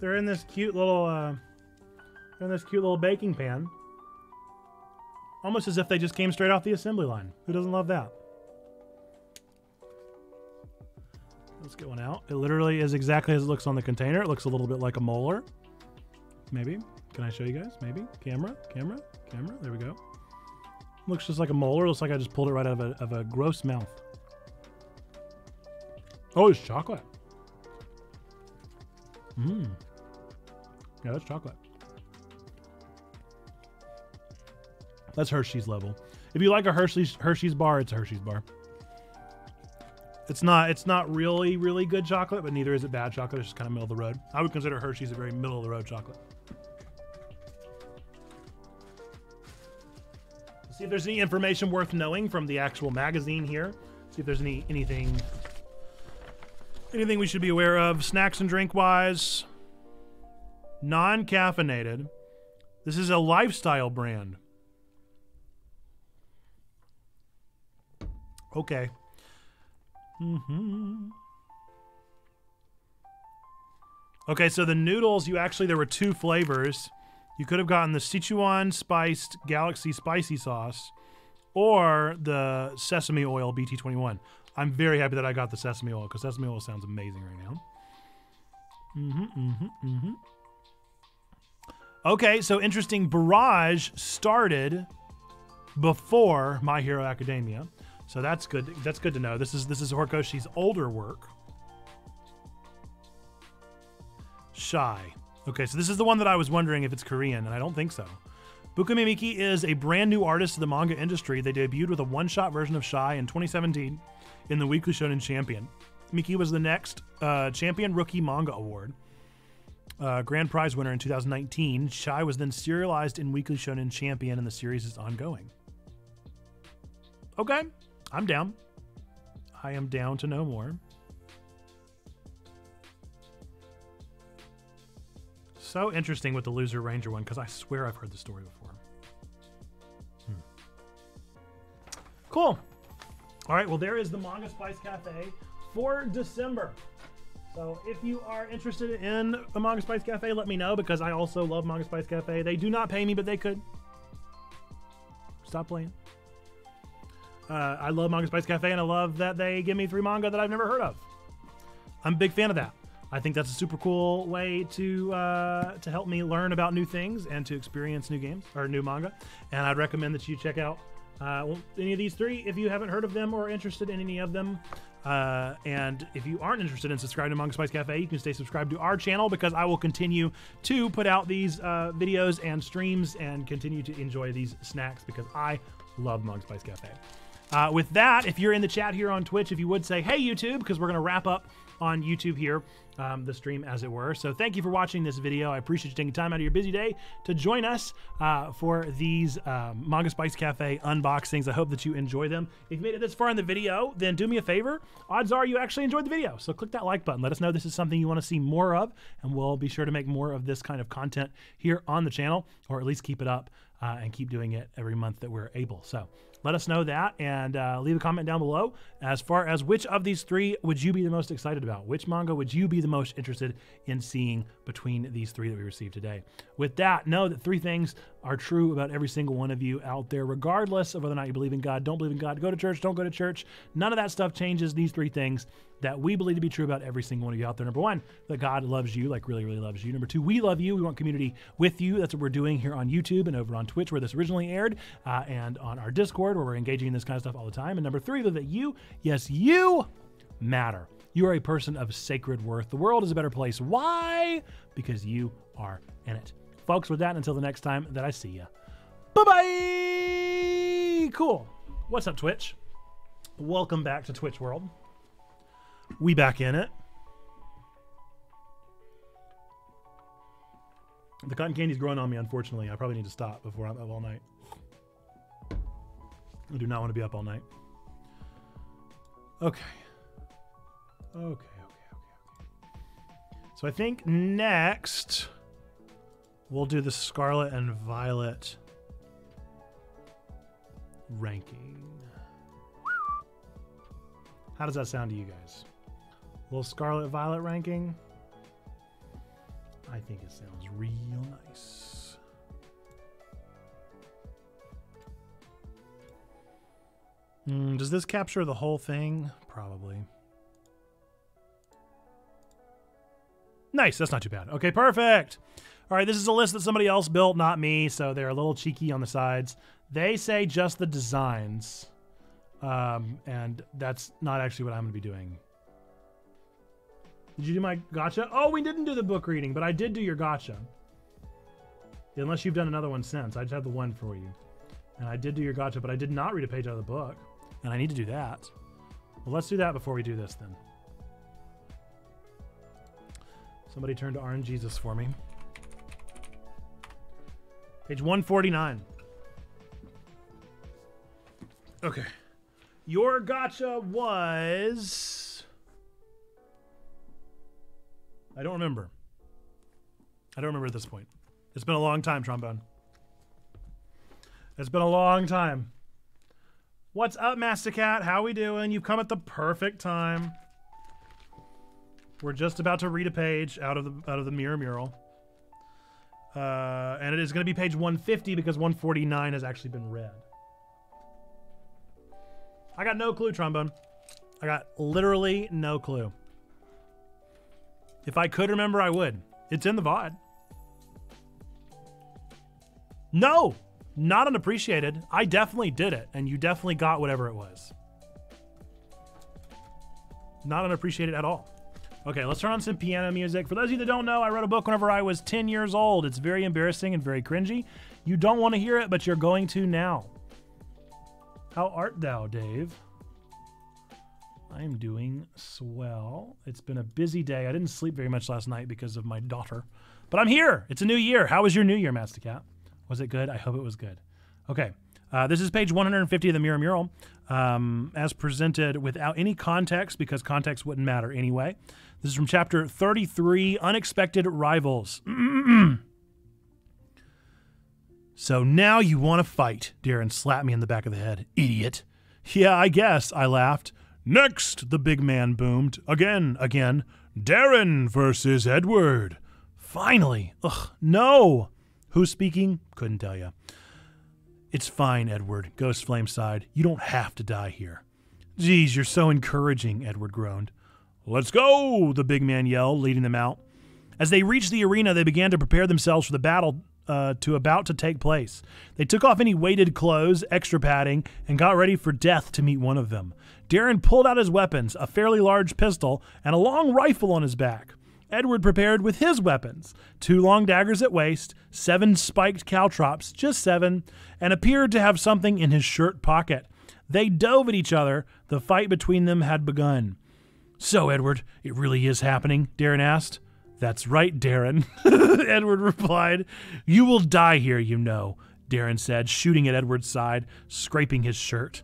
They're in this cute little, baking pan. Almost as if they just came straight off the assembly line. Who doesn't love that? Let's get one out. It literally is exactly as it looks on the container. It looks a little bit like a molar. Maybe. Can I show you guys? Maybe. Camera. There we go. Looks just like a molar. Looks like I just pulled it right out of a gross mouth. Oh, it's chocolate. Mmm. Yeah, that's chocolate. That's Hershey's level. If you like a Hershey's bar, it's a Hershey's bar. It's not really, really good chocolate, but neither is it bad chocolate. It's just kind of middle of the road. I would consider Hershey's a very middle of the road chocolate. Let's see if there's any information worth knowing from the actual magazine here. See if there's anything we should be aware of. Snacks and drink wise. Non-caffeinated. This is a lifestyle brand. Okay. Okay, so the noodles, there were 2 flavors. You could have gotten the Sichuan spiced Galaxy spicy sauce or the sesame oil BT21. I'm very happy that I got the sesame oil because sesame oil sounds amazing right now. Okay, so interesting. Barrage started before My Hero Academia. So that's good. That's good to know. This is Horikoshi's older work. Shy. Okay, so this is the one that I was wondering if it's Korean, and I don't think so. Bukumi Miki is a brand new artist to the manga industry. They debuted with a one-shot version of Shy in 2017 in the Weekly Shonen Champion. Miki was the next Champion Rookie Manga Award. Grand Prize winner in 2019. Shy was then serialized in Weekly Shonen Champion, and the series is ongoing. Okay, I'm down. I am down to know more. So interesting with the Loser Ranger one, because I swear I've heard the story before. Cool. All right, well, there is the Manga Spice Cafe for December. So if you are interested in a Manga Spice Cafe, let me know, because I also love Manga Spice Cafe. They do not pay me, but they could. Stop playing. I love Manga Spice Cafe, and I love that they give me 3 manga that I've never heard of. I'm a big fan of that. I think that's a super cool way to help me learn about new things and to experience new games or new manga. And I'd recommend that you check out any of these 3 if you haven't heard of them or are interested in any of them. And if you aren't interested in subscribing to Manga Spice Cafe, you can stay subscribed to our channel because I will continue to put out these videos and streams and continue to enjoy these snacks because I love Manga Spice Cafe. With that, if you're in the chat here on Twitch, if you would say, hey, YouTube, because we're going to wrap up on YouTube here, the stream as it were. So thank you for watching this video. I appreciate you taking time out of your busy day to join us for these Manga Spice Cafe unboxings. I hope that you enjoy them. If you made it this far in the video, then do me a favor. Odds are you actually enjoyed the video. So click that like button. Let us know this is something you want to see more of, and we'll be sure to make more of this kind of content here on the channel, or at least keep it up and keep doing it every month that we're able. So let us know that, and leave a comment down below as far as which of these three would you be the most excited about? Which manga would you be the most interested in seeing between these three that we received today? With that, know that three things are true about every single one of you out there, regardless of whether or not you believe in God, don't believe in God, go to church, don't go to church. None of that stuff changes these three things that we believe to be true about every single one of you out there. Number one, that God loves you, like really, really loves you. Number two, we love you. We want community with you. That's what we're doing here on YouTube and over on Twitch, where this originally aired, and on our Discord, where we're engaging in this kind of stuff all the time. And number three, that you, yes, you matter. You are a person of sacred worth. The world is a better place. Why? Because you are in it. Folks, with that, until the next time that I see you. Bye-bye! Cool. What's up, Twitch? Welcome back to Twitch World. We back in it. The cotton candy's growing on me, unfortunately. I probably need to stop before I'm up all night. I do not want to be up all night. Okay. Okay. So I think next we'll do the Scarlet and Violet ranking. How does that sound to you guys? A little Scarlet Violet ranking? I think it sounds real nice. Does this capture the whole thing? Probably. Nice, that's not too bad. Okay, perfect. All right, this is a list that somebody else built, not me, so they're a little cheeky on the sides. They say just the designs, and that's not actually what I'm going to be doing. Did you do my gotcha? Oh, we didn't do the book reading, but I did do your gotcha. Unless you've done another one since. I just had the one for you. And I did do your gotcha, but I did not read a page out of the book. And I need to do that. Well, let's do that before we do this then. Somebody turn to RNGesus for me. Page 149. Okay. Your gotcha was... I don't remember. I don't remember at this point. It's been a long time, Trombone. It's been a long time. What's up, Mastercat? How we doing? You've come at the perfect time. We're just about to read a page out of the mirror mural. And it is going to be page 150 because 149 has actually been read. I got no clue, Trombone. I got literally no clue. If I could remember, I would. It's in the VOD. No, not unappreciated. I definitely did it, and you definitely got whatever it was. Not unappreciated at all. Okay, let's turn on some piano music. For those of you that don't know, I wrote a book whenever I was 10 years old. It's very embarrassing and very cringy. You don't want to hear it, but you're going to now. How art thou, Dave? I am doing swell. It's been a busy day. I didn't sleep very much last night because of my daughter. But I'm here. It's a new year. How was your new year, Mastercat? Was it good? I hope it was good. Okay. This is page 150 of the Mirror Mural, as presented without any context, because context wouldn't matter anyway. This is from chapter 33, Unexpected Rivals. So now you want to fight, Darren slapped me in the back of the head. Idiot. Yeah, I guess, I laughed. Next, the big man boomed. Again. Darren versus Edward. Finally. Ugh, no. Who's speaking? Couldn't tell you. It's fine, Edward, Ghost Flame sighed. You don't have to die here. Geez, you're so encouraging, Edward groaned. Let's go, the big man yelled, leading them out. As they reached the arena, they began to prepare themselves for the battle about to take place. They took off any weighted clothes, extra padding, and got ready for death to meet one of them. Darren pulled out his weapons, a fairly large pistol, and a long rifle on his back. Edward prepared with his weapons, 2 long daggers at waist, 7 spiked caltrops, just 7, and appeared to have something in his shirt pocket. They dove at each other. The fight between them had begun. "So, Edward, it really is happening?" Darren asked. "That's right, Darren," Edward replied. "You will die here, you know," Darren said, shooting at Edward's side, scraping his shirt.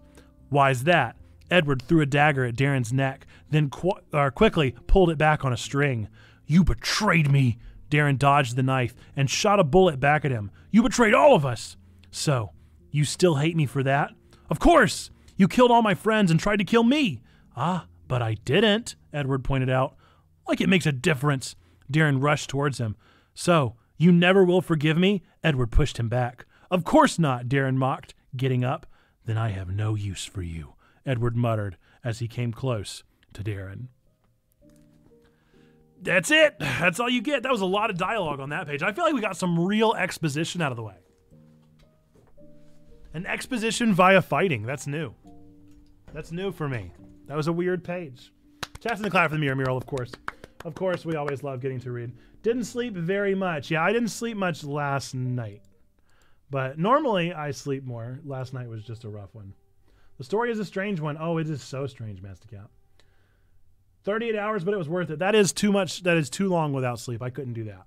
"Why's that?" Edward threw a dagger at Darren's neck, then quickly pulled it back on a string. "You betrayed me." Darren dodged the knife and shot a bullet back at him. "You betrayed all of us." "So, you still hate me for that?" "Of course! You killed all my friends and tried to kill me." "Ah, but I didn't," Edward pointed out. "Like it makes a difference." Darren rushed towards him. "So, you never will forgive me?" Edward pushed him back. "Of course not," Darren mocked, getting up. "Then I have no use for you," Edward muttered as he came close to Darren. That's it. That's all you get. That was a lot of dialogue on that page. I feel like we got some real exposition out of the way. An exposition via fighting. That's new. That's new for me. That was a weird page. Chats in the cloud for the mirror mural, of course. Of course, we always love getting to read. Didn't sleep very much. Yeah, I didn't sleep much last night. But normally I sleep more. Last night was just a rough one. The story is a strange one. Oh, it is so strange, Master Cat. 38 hours, but it was worth it. That is too much. That is too long without sleep. I couldn't do that.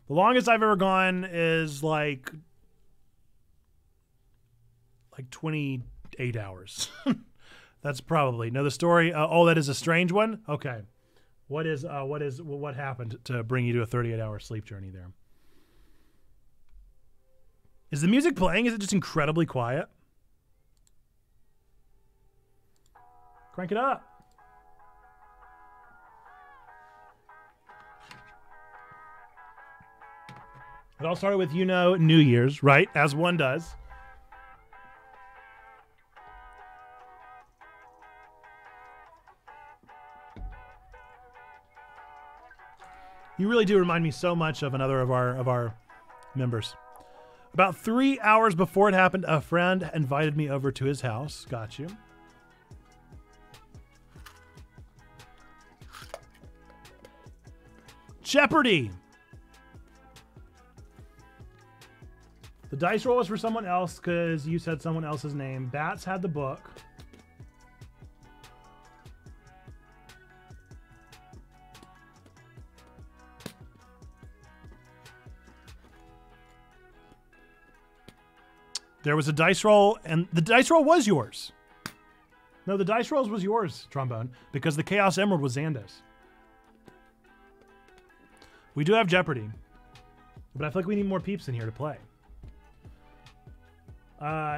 The longest I've ever gone is like 28 hours. That's probably. No, the story. Oh, that is a strange one. Okay. What happened to bring you to a 38-hour sleep journey there? Is the music playing? Is it just incredibly quiet? Crank it up. It all started with, New Year's, right? As one does. You really do remind me so much of another of our members. About 3 hours before it happened, a friend invited me over to his house. Got you. Jeopardy! The dice roll was for someone else because you said someone else's name. Bats had the book. There was a dice roll, and the dice roll was yours. No, the dice rolls was yours, Trombone, because the Chaos Emerald was Xando's. We do have Jeopardy, but I feel like we need more peeps in here to play.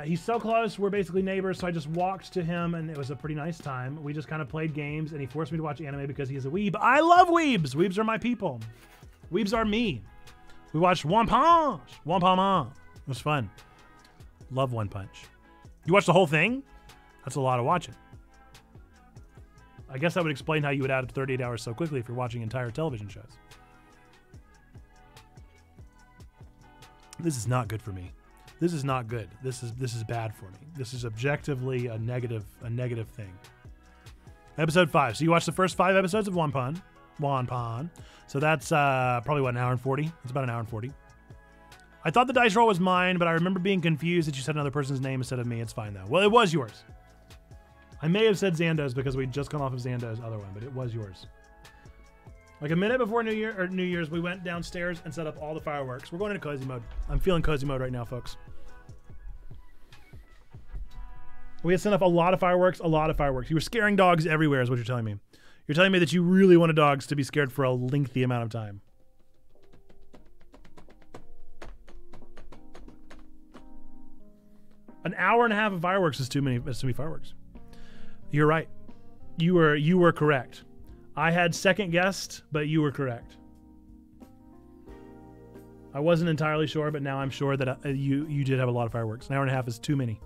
He's so close, we're basically neighbors, so I just walked to him, and it was a pretty nice time. We just kind of played games, and he forced me to watch anime because he's a weeb. I love weebs! Weebs are my people. Weebs are me. We watched One Punch. One Punch. It was fun. Love One Punch. You watched the whole thing? That's a lot of watching. I guess that would explain how you would add up 38 hours so quickly if you're watching entire television shows. This is not good for me. This is not good. This is bad for me. This is objectively a negative thing. Episode 5. So you watched the first 5 episodes of One Punch. So that's probably what, an hour and 40? It's about an hour and 40. I thought the dice roll was mine, but I remember being confused that you said another person's name instead of me. It's fine though. Well, it was yours. I may have said Xando's because we'd just come off of Xando's other one, but it was yours. Like a minute before New Year's, we went downstairs and set up all the fireworks. We're going into cozy mode. I'm feeling cozy mode right now, folks. We had sent up a lot of fireworks, You were scaring dogs everywhere is what you're telling me. You're telling me that you really wanted dogs to be scared for a lengthy amount of time. An hour and a half of fireworks is too many fireworks. You're right. You were correct. I had second guessed, but you were correct. I wasn't entirely sure, but now I'm sure that you did have a lot of fireworks. An hour and a half is too many.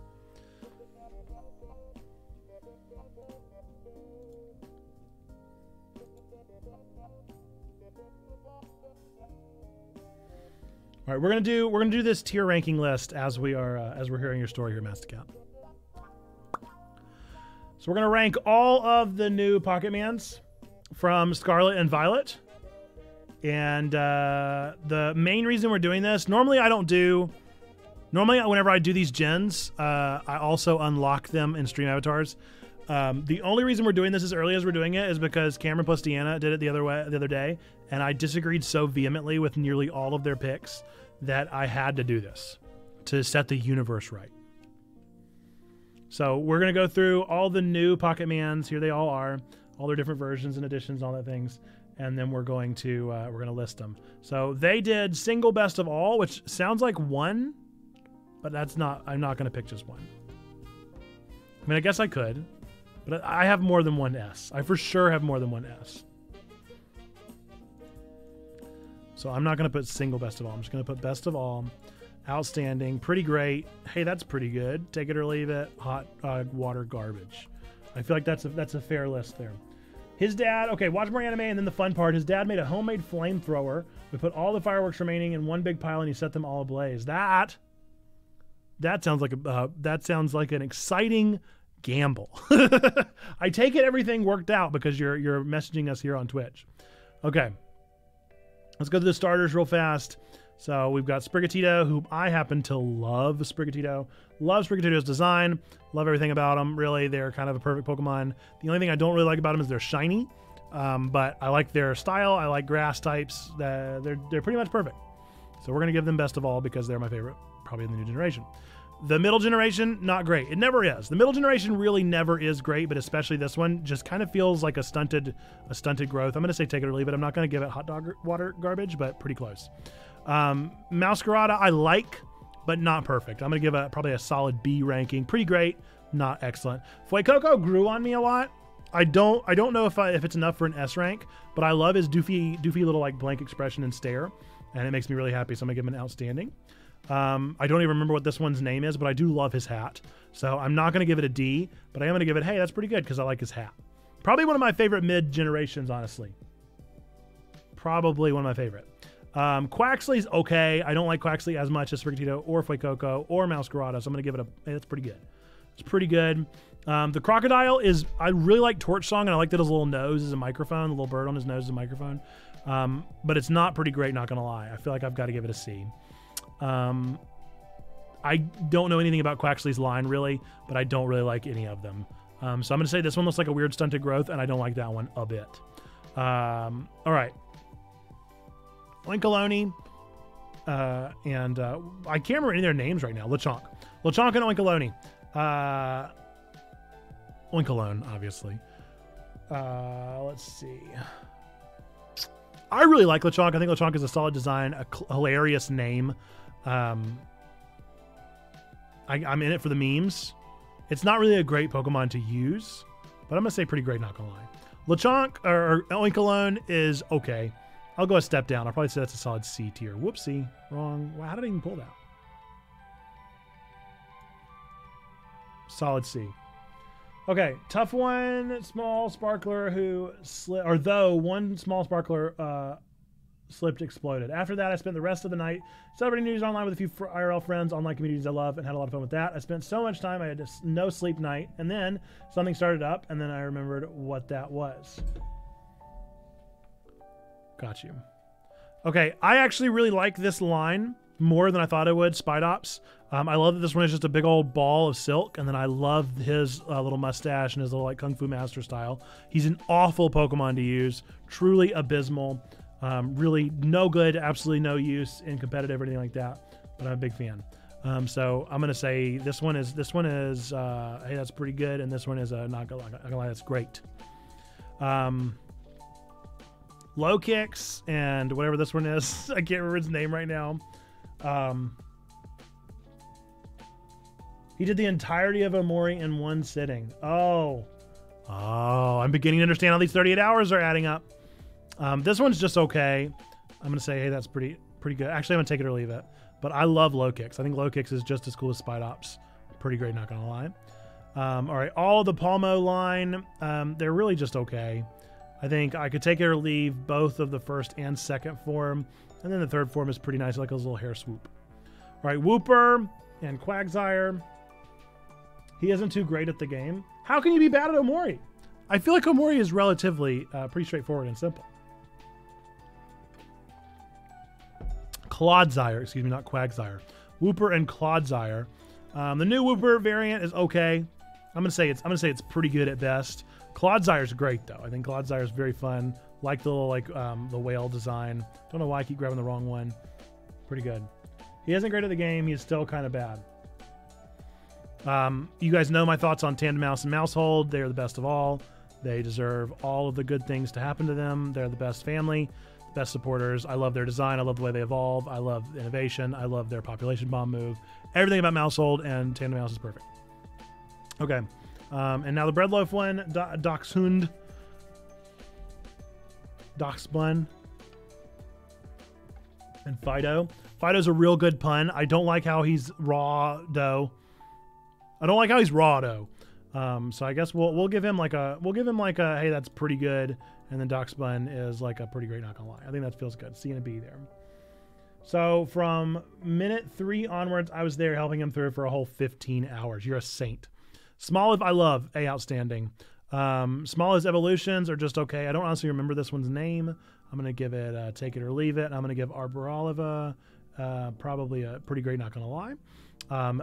All right, we're gonna do this tier ranking list as we're hearing your story here, Master Cat. So we're gonna rank all of the new PokeMondays from Scarlet and Violet. And the main reason we're doing this, normally whenever I do these gens, I also unlock them in stream avatars. The only reason we're doing this as early as we're doing it is because Cameron plus Deanna did it the other day, and I disagreed so vehemently with nearly all of their picks that I had to do this to set the universe right. So we're gonna go through all the new PokeMondays. Here they all are, all their different versions and additions, all that things, and then we're gonna list them. So they did single best of all, which sounds like one, but that's not. I'm not gonna pick just one. I mean, I guess I could. But I have more than one S. I for sure have more than one S. So I'm not going to put single best of all. I'm just going to put best of all, outstanding, pretty great. Hey, that's pretty good. Take it or leave it. Hot water garbage. I feel like that's a fair list there. His dad, okay, watch more anime, and then the fun part. His dad made a homemade flamethrower. We put all the fireworks remaining in one big pile, and he set them all ablaze. That sounds like an exciting gamble. I take it everything worked out because you're messaging us here on Twitch. Okay, let's go to the starters real fast. So we've got Sprigatito, who I happen to love. Sprigatito, love Sprigatito's design, love everything about them. Really, they're kind of a perfect Pokemon. The only thing I don't really like about them is they're shiny, but I like their style. I like grass types. They're pretty much perfect. So we're gonna give them best of all because they're my favorite, probably in the new generation. The middle generation, not great. It never is. The middle generation really never is great, but especially this one just kind of feels like a stunted growth. I'm going to say take it or leave it. I'm not going to give it hot dog water garbage, but pretty close. Masquerada, I like, but not perfect. I'm going to give it probably a solid B ranking. Pretty great, not excellent. Fuecoco grew on me a lot. I don't know if it's enough for an S rank, but I love his doofy little like blank expression and stare, and it makes me really happy. So I'm going to give him an outstanding. I don't even remember what this one's name is, but I do love his hat. So I'm not going to give it a D, but I am going to give it, hey, that's pretty good because I like his hat. Probably one of my favorite mid-generations, honestly. Probably one of my favorite. Quaxly's okay. I don't like Quaxly as much as Sprigatito or Fuecoco or Masquerada, so I'm going to give it a, hey, that's pretty good. It's pretty good. The Crocodile is, I really like Torch Song, and I like that his little nose is a microphone. The little bird on his nose is a microphone. But it's not pretty great, not going to lie. I feel like I've got to give it a C. I don't know anything about Quaxly's line really, but I don't really like any of them. So I'm going to say this one looks like a weird stunted growth, and I don't like that one a bit. All right. Oinkaloni, and I can't remember any of their names right now. Lechonk and Oinkaloni. Oinkalone, obviously. Let's see. I really like Lechonk. I think Lechonk is a solid design, a hilarious name. I'm in it for the memes. It's not really a great Pokemon to use, but I'm going to say pretty great, not going to lie. Lechonk, or Oinkalone, is okay. I'll go a step down. I'll probably say that's a solid C tier. Whoopsie. Wrong. Wow, how did I even pull that? Solid C. Okay, tough one. Small sparkler who slipped, or though one small sparkler slipped, exploded. After that, I spent the rest of the night celebrating news online with a few IRL friends, online communities I love, and had a lot of fun with that. I spent so much time, I had no sleep night, and then something started up, and then I remembered what that was. Got you. Okay, I actually really like this line more than I thought I would, Spidops. I love that this one is just a big old ball of silk, and then I love his little mustache and his little like Kung Fu Master style. He's an awful Pokemon to use, truly abysmal. Really no good, absolutely no use in competitive or anything like that, but I'm a big fan. So I'm gonna say this one is hey, that's pretty good, and this one is not gonna lie, that's great. Low kicks and whatever this one is, I can't remember its name right now. He did the entirety of Omori in one sitting. Oh, I'm beginning to understand how these 38 hours are adding up. This one's just okay. I'm gonna say, hey, that's pretty good. Actually, I'm gonna take it or leave it. But I love low kicks. I think low kicks is just as cool as Spidops. Pretty great, not gonna lie. All right, all of the Palmo line, they're really just okay. I think I could take it or leave both of the first and second form. And then the third form is pretty nice, like a little hair swoop. All right, Wooper and Quagsire. He isn't too great at the game. How can you be bad at Omori? I feel like Omori is relatively pretty straightforward and simple. Clodsire, excuse me, not Quagsire. Wooper and Clodsire. The new Wooper variant is okay. I'm gonna say it's pretty good at best. Clodsire's great though. I think Clodsire's very fun. Like the little the whale design. Don't know why I keep grabbing the wrong one. Pretty good. He isn't great at the game. He's still kind of bad. You guys know my thoughts on Tandem Mouse and Mousehold. They are the best of all. They deserve all of the good things to happen to them. They're the best family, best supporters. I love their design. I love the way they evolve. I love innovation. I love their population bomb move. Everything about Mousehold and Tandem Mouse is perfect. Okay. And now the Breadloaf one, Dachshund. Dachsbun. And Fido. Fido's a real good pun. I don't like how he's raw dough. I don't like how he's raw dough. So I guess we'll give him like a hey, that's pretty good. And then Dachsbun is like a pretty great, not gonna lie. I think that feels good. C and a B there. So from minute 3 onwards, I was there helping him through for a whole 15 hours. You're a saint. Smoliv, I love. A, outstanding. Smoliv's evolutions are just okay. I don't honestly remember this one's name. I'm going to give it take it or leave it. I'm going to give Arboroliva probably a pretty great, not going to lie.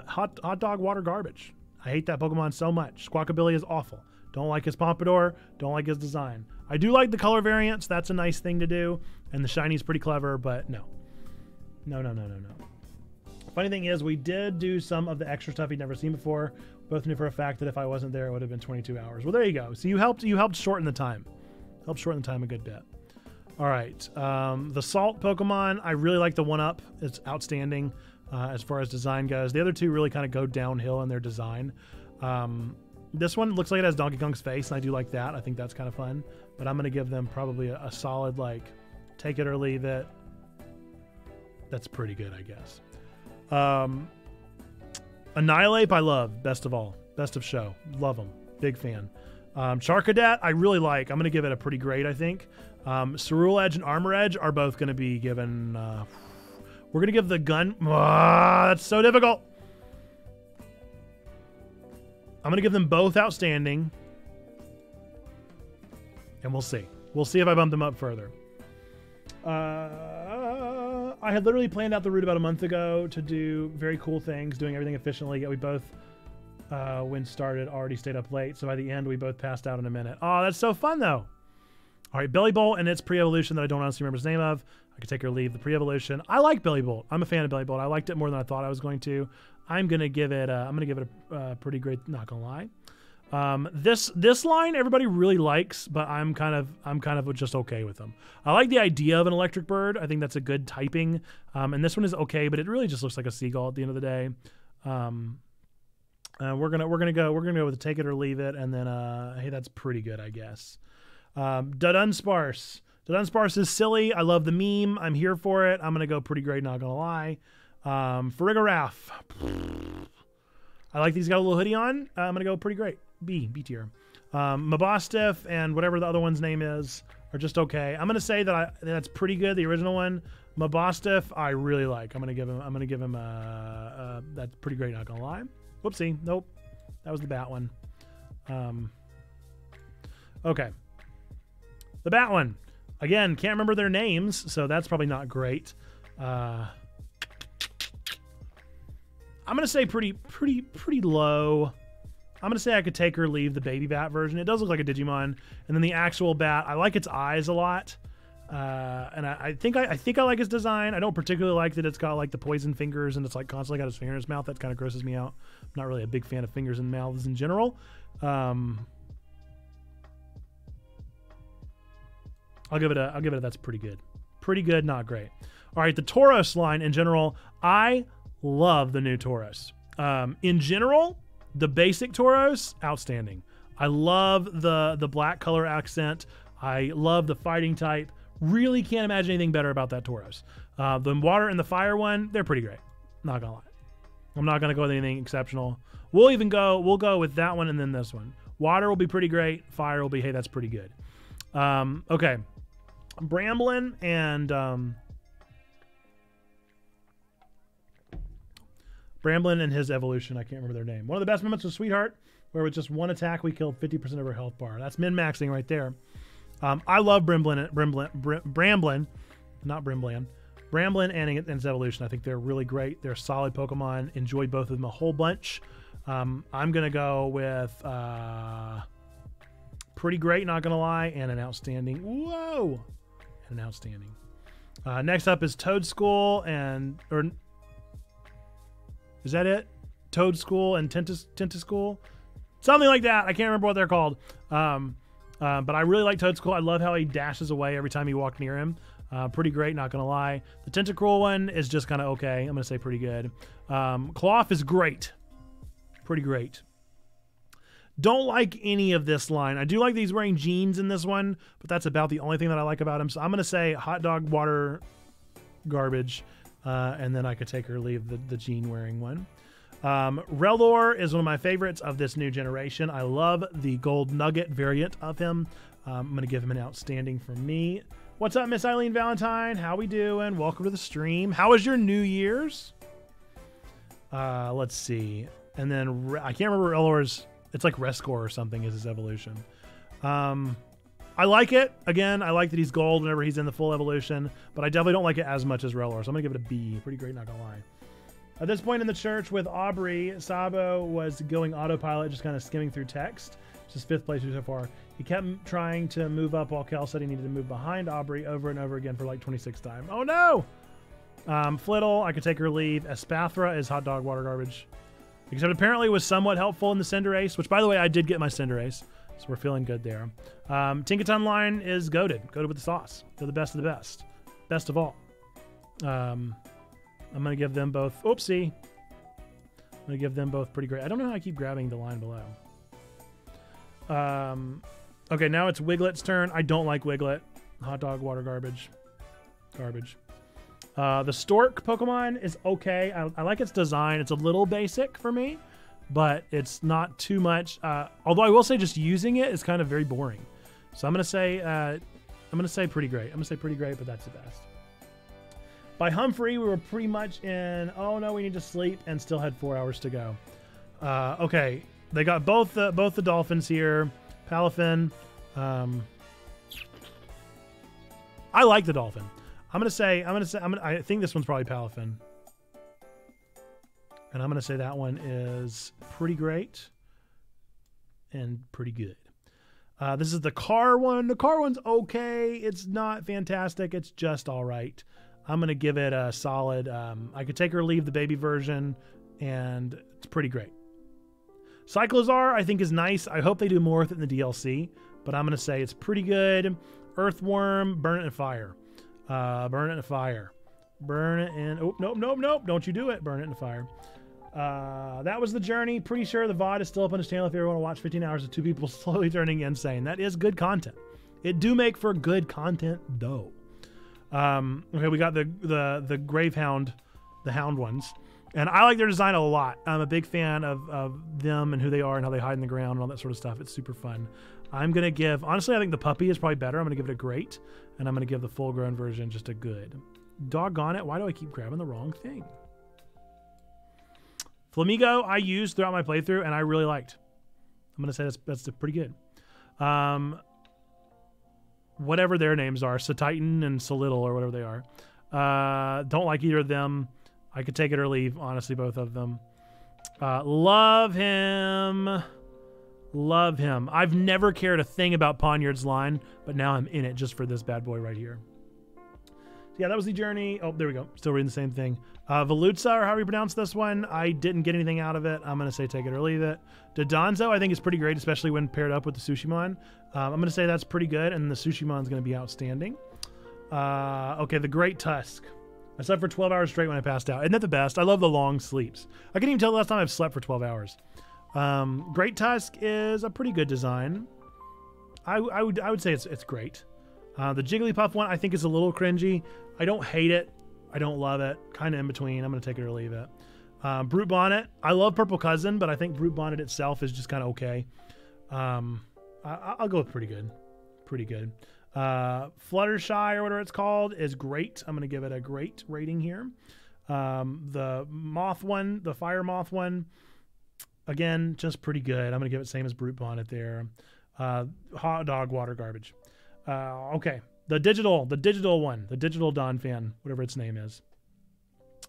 Hot Dog Water Garbage. I hate that Pokemon so much. Squawkabilly is awful. Don't like his Pompadour. Don't like his design. I do like the color variants. That's a nice thing to do. And the Shiny's pretty clever, but no. No. Funny thing is, we did do some of the extra stuff he'd never seen before. Both knew for a fact that if I wasn't there, it would have been 22 hours. Well, there you go. So you helped shorten the time. Helped shorten the time a good bit. All right. The Salt Pokemon, I really like the 1-Up. It's outstanding as far as design goes. The other two really kind of go downhill in their design. This one looks like it has Donkey Kong's face, and I do like that. I think that's kind of fun. But I'm going to give them probably a solid, like, take it or leave it. That's pretty good, I guess. Annihilate, I love. Best of all. Best of show. Love them. Big fan. Charcadet, I really like. I'm going to give it a pretty great, I think. Cerule Edge and Armor Edge are both going to be given... we're going to give the gun... that's so difficult. I'm going to give them both outstanding. And we'll see. We'll see if I bump them up further. I had literally planned out the route about a month ago to do very cool things, doing everything efficiently, yet we both, when started, already stayed up late. So by the end, we both passed out in a minute. Oh, that's so fun, though. All right, Billy Bolt and its pre-evolution that I don't honestly remember the name of. I could take or leave the pre-evolution. I like Billy Bolt. I'm a fan of Billy Bolt. I liked it more than I thought I was going to. I'm gonna give it a pretty great, not gonna lie. This line everybody really likes, but I'm kind of just okay with them. I like the idea of an electric bird. I think that's a good typing. And this one is okay, but it really just looks like a seagull at the end of the day. We're gonna go with the take it or leave it, and then hey, that's pretty good, I guess. Dudunsparce. Dudunsparce is silly. I love the meme. I'm here for it. I'm gonna go pretty great, not gonna lie. Farigiraf. I like these got a little hoodie on. I'm gonna go pretty great. B tier. Mabostiff and whatever the other one's name is are just okay. I'm gonna say that that's pretty good. The original one, Mabostiff, I really like. I'm gonna give him that's pretty great. Not gonna lie. Whoopsie. Nope. That was the bat one. Okay. The bat one. Again, can't remember their names, so that's probably not great. I'm gonna say pretty low. I'm going to say I could take or leave the baby bat version. It does look like a Digimon. And then the actual bat, I like its eyes a lot. And I think I like its design. I don't particularly like that it's got like the poison fingers and it's like constantly got his finger in his mouth. That kind of grosses me out. I'm not really a big fan of fingers in mouths in general. I'll give it a that's pretty good. Pretty good, not great. All right, the Tauros line in general, I love the new Tauros. In general, the basic Tauros, outstanding. I love the black color accent. I love the fighting type. Really can't imagine anything better about that Tauros. The water and the fire one, they're pretty great. Not gonna lie. I'm not gonna go with anything exceptional. We'll go with that one and then this one. Water will be pretty great. Fire will be, hey, that's pretty good. Okay. Bramblin and Bramblin and his evolution. I can't remember their name. One of the best moments was Sweetheart, where with just one attack we killed 50% of her health bar. That's min-maxing right there. I love Bramblin, not Brimblan. Bramblin and its evolution. I think they're really great. They're solid Pokemon. Enjoyed both of them a whole bunch. I'm gonna go with pretty great, not gonna lie, and an outstanding. Whoa, and an outstanding. Next up is Toadschool or is that it? Toadschool and Tentaschool, something like that. I can't remember what they're called. But I really like Toadschool. I love how he dashes away every time you walk near him. Pretty great, not gonna lie. The Tentacruel one is just kind of okay. I'm gonna say pretty good. Cloth is great, pretty great. Don't like any of this line. I do like that he's wearing jeans in this one, but that's about the only thing that I like about him. So I'm gonna say hot dog water garbage, and then I could take or leave the jean wearing one. Rellor is one of my favorites of this new generation. I love the gold nugget variant of him. I'm going to give him an outstanding from me. What's up, Miss Eileen Valentine? How we doing? Welcome to the stream. How was your New Year's? Let's see. And then I can't remember Rellor's. It's like Rescore or something is his evolution. I like it. Again, I like that he's gold whenever he's in the full evolution, but I definitely don't like it as much as Rellor. So I'm going to give it a B. Pretty great, not going to lie. At this point in the church with Aubrey, Sabo was going autopilot, just kind of skimming through text. It's his 5th place so far. He kept trying to move up while Kel said he needed to move behind Aubrey over and over again for like 26 times. Oh no! Flittle, I could take or leave. Espathra is hot dog water garbage. Except apparently was somewhat helpful in the Cinderace, which by the way, I did get my Cinderace. So we're feeling good there. Tinkaton line is goated. Goated with the sauce. They're the best of the best. Best of all. I'm going to give them both... Oopsie. I'm going to give them both pretty great. I don't know how I keep grabbing the line below. Okay, now it's Wiglet's turn. I don't like Wiglet. Hot dog, water garbage. Garbage. The Stork Pokemon is okay. I like its design. It's a little basic for me, but it's not too much. Although I will say just using it is kind of very boring. So I'm going to say pretty great. I'm going to say pretty great, but that's the best. By Humphrey, we were pretty much in, oh no, we need to sleep, and still had 4 hours to go. Okay, they got both the dolphins here. Palafin. I like the dolphin. I think this one's probably Palafin. And I'm going to say that one is pretty great and pretty good. This is the car one. The car one's okay. It's not fantastic. It's just all right. I'm going to give it a solid, I could take or leave the baby version, and it's pretty great. Cyclozar, I think, is nice. I hope they do more with it in the DLC, but I'm going to say it's pretty good. Earthworm, burn it in fire. Burn it in fire. Burn it in... Oh, nope. Don't you do it. Burn it in fire. That was the journey. Pretty sure the VOD is still up on his channel if you ever want to watch 15 hours of 2 people slowly turning insane. That is good content. It do make for good content, though. Okay, we got the Gravehound, the Hound ones. And I like their design a lot. I'm a big fan of them and who they are and how they hide in the ground and all that sort of stuff. It's super fun. I'm going to give... Honestly, I think the puppy is probably better. I'm going to give it a great. And I'm going to give the full-grown version just a good. Doggone it. Why do I keep grabbing the wrong thing? Flamigo I used throughout my playthrough, and I really liked. I'm going to say that's pretty good. Whatever their names are, Satitan and Solidal or whatever they are. Don't like either of them. I could take it or leave, honestly, both of them. Love him. Love him. I've never cared a thing about Poniard's line, but now I'm in it just for this bad boy right here. So yeah, that was the journey. Oh, there we go. Still reading the same thing. Veluza, or however you pronounce this one, I didn't get anything out of it. I'm going to say take it or leave it. Dodonzo, I think, is pretty great, especially when paired up with the Sushimon. I'm going to say that's pretty good, and the Sushimon's going to be outstanding. Okay, the Great Tusk. I slept for 12 hours straight when I passed out. Isn't that the best? I love the long sleeps. I couldn't even tell the last time I've slept for 12 hours. Great Tusk is a pretty good design. I would say it's great. The Jigglypuff one I think is a little cringy. I don't hate it. I don't love it. Kind of in between. I'm going to take it or leave it. Brute Bonnet. I love Purple Cousin, but I think Brute Bonnet itself is just kind of okay. I'll go with pretty good. Pretty good. Fluttershy or whatever it's called is great. I'm going to give it a great rating here. The moth one, the fire moth one, again, just pretty good. I'm going to give it same as Brute Bonnet there. Hot dog water garbage. Okay. The digital one, the digital Dawn fan, whatever its name is.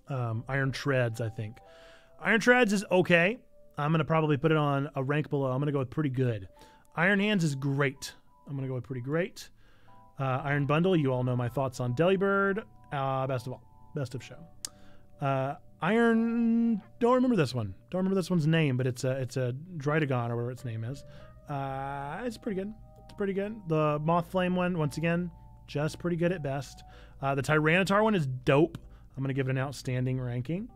Iron Treads, I think. Iron Treads is okay. I'm going to probably put it on a rank below. I'm going to go with pretty good. Iron Hands is great. I'm going to go with pretty great. Iron Bundle, you all know my thoughts on Delibird. Best of all. Best of show. Iron, don't remember this one. Don't remember this one's name, but it's a Drydagon or whatever its name is. It's pretty good. It's pretty good. The Moth Flame one, once again, just pretty good at best. The Tyranitar one is dope. I'm going to give it an outstanding ranking.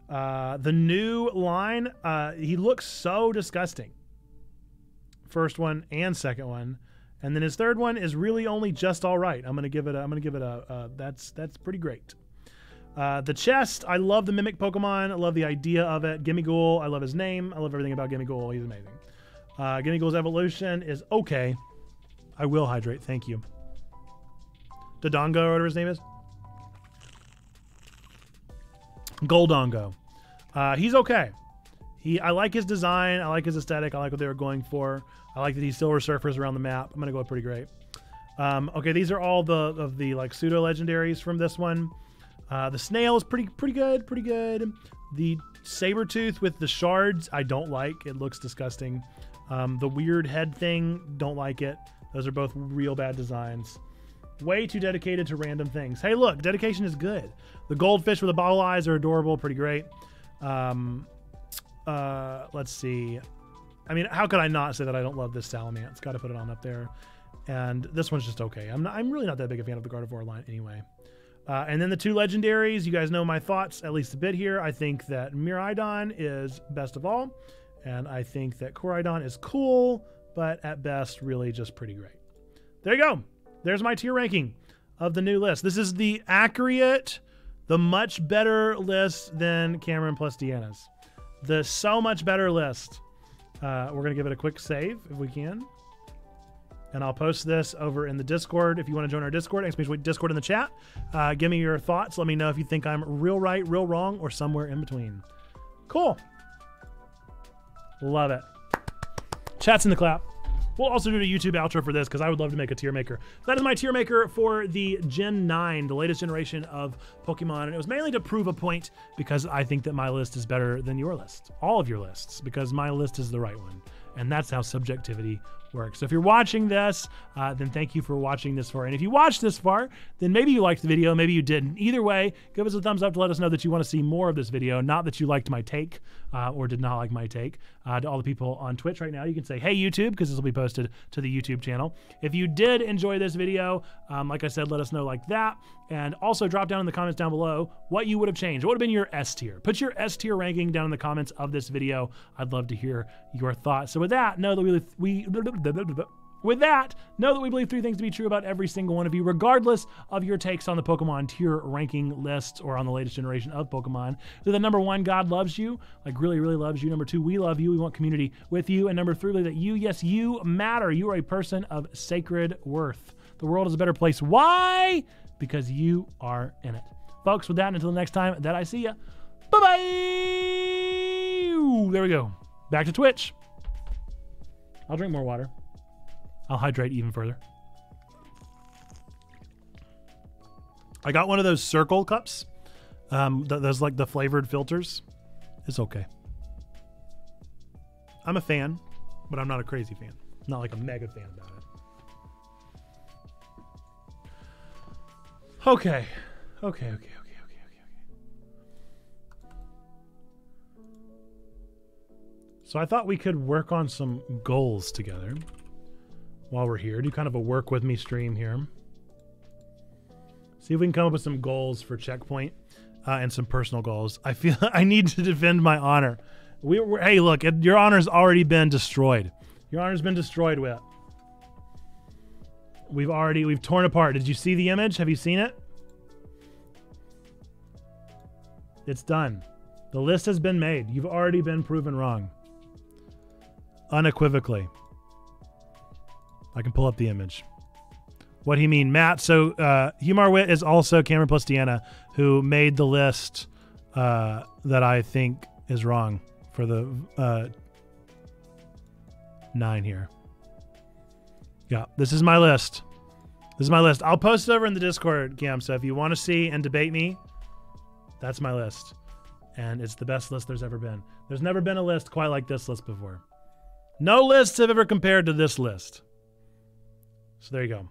The new line, he looks so disgusting. First one and second one. And then his third one is really only just all right. I'm going to give it a that's pretty great. The chest, I love the Mimic Pokemon. I love the idea of it. Gimmighoul, I love his name. I love everything about Gimmighoul. He's amazing. Gimmighoul's evolution is okay. I will hydrate. Thank you. Dodongo, or whatever his name is. Goldongo. He's okay. I like his design. I like his aesthetic. I like what they were going for. I like that he Silver Surfers around the map. I'm going to go with pretty great. Okay, these are all the like pseudo legendaries from this one. The snail is pretty good. Pretty good. The Sabertooth with the shards, I don't like. It looks disgusting. The weird head thing, don't like it. Those are both real bad designs. Way too dedicated to random things. Hey, look, dedication is good. The goldfish with the bottle eyes are adorable. Pretty great. Let's see. I mean, how could I not say that I don't love this Salamence? Got to put it on up there. And this one's just okay. I'm really not that big a fan of the Gardevoir line anyway. And then the two legendaries, you guys know my thoughts at least a bit here. I think that Miraidon is best of all. And I think that Koraidon is cool, but at best, really just pretty great. There you go. There's my tier ranking of the new list. This is the accurate, the much better list than Cameron plus Deanna's. The so much better list. We're going to give it a quick save if we can. And I'll post this over in the Discord. If you want to join our Discord, exclamation Discord in the chat. Give me your thoughts. Let me know if you think I'm real right, real wrong, or somewhere in between. Cool. Love it. Chat's in the clap. We'll also do a YouTube outro for this because I would love to make a tier maker. That is my tier maker for the Gen 9, the latest generation of Pokemon. And it was mainly to prove a point because I think that my list is better than your list. All of your lists, because my list is the right one. And that's how subjectivity works. So if you're watching this, then thank you for watching this far. And if you watched this far, then maybe you liked the video, maybe you didn't. Either way, give us a thumbs up to let us know that you want to see more of this video, not that you liked my take or did not like my take. To all the people on Twitch right now, you can say, hey, YouTube, because this will be posted to the YouTube channel. If you did enjoy this video, like I said, let us know like that. And also drop down in the comments down below what you would have changed. What would have been your S tier? Put your S tier ranking down in the comments of this video. I'd love to hear your thoughts. So with that, know that we believe three things to be true about every single one of you, regardless of your takes on the Pokemon tier ranking lists or on the latest generation of Pokemon. So that number one, God loves you, like really, really loves you. Number two, we love you. We want community with you. And number three, that you, yes, you matter. You are a person of sacred worth. The world is a better place. Why? Because you are in it. Folks, with that, until the next time that I see ya, bye-bye! There we go. Back to Twitch. I'll drink more water. I'll hydrate even further. I got one of those circle cups. Those like the flavored filters. It's okay. I'm a fan, but I'm not a crazy fan. Not like a mega fan about it. Okay. So I thought we could work on some goals together while we're here. Do kind of a work with me stream here. See if we can come up with some goals for Checkpoint and some personal goals. I feel I need to defend my honor. Hey, look, your honor's already been destroyed. Your honor's been destroyed, Whip. We've torn apart. Did you see the image? Have you seen it? It's done. The list has been made. You've already been proven wrong. Unequivocally. I can pull up the image. what he mean, Matt. So Humar Wit is also Cameron plus Deanna, who made the list that I think is wrong for the 9 here. Yeah, this is my list. This is my list. I'll post it over in the Discord, Cam. So if you want to see and debate me, that's my list. And it's the best list there's ever been. There's never been a list quite like this list before. No lists have ever compared to this list. So there you go.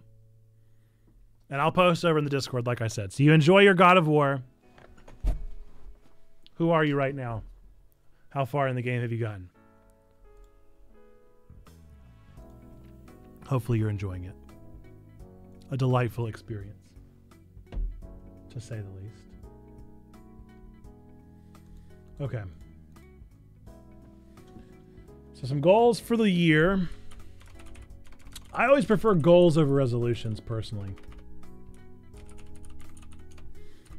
And I'll post over in the Discord, like I said. So you enjoy your God of War. Who are you right now? How far in the game have you gotten? Hopefully you're enjoying it. A delightful experience, to say the least. Okay. So some goals for the year. I always prefer goals over resolutions, personally.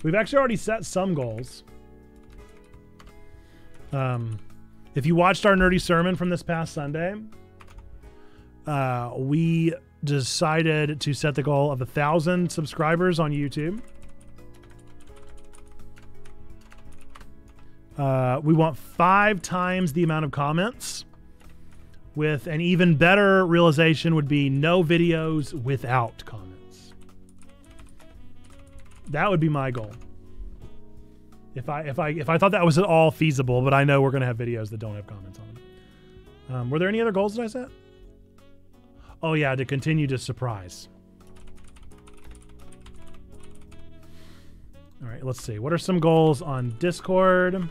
We've actually already set some goals. If you watched our nerdy sermon from this past Sunday, we decided to set the goal of 1,000 subscribers on YouTube. We want 5 times the amount of comments, with an even better realization would be no videos without comments. That would be my goal. If I thought that was at all feasible, but I know we're going to have videos that don't have comments on them. Were there any other goals that I set? Oh yeah, to continue to surprise. All right, let's see. What are some goals on Discord?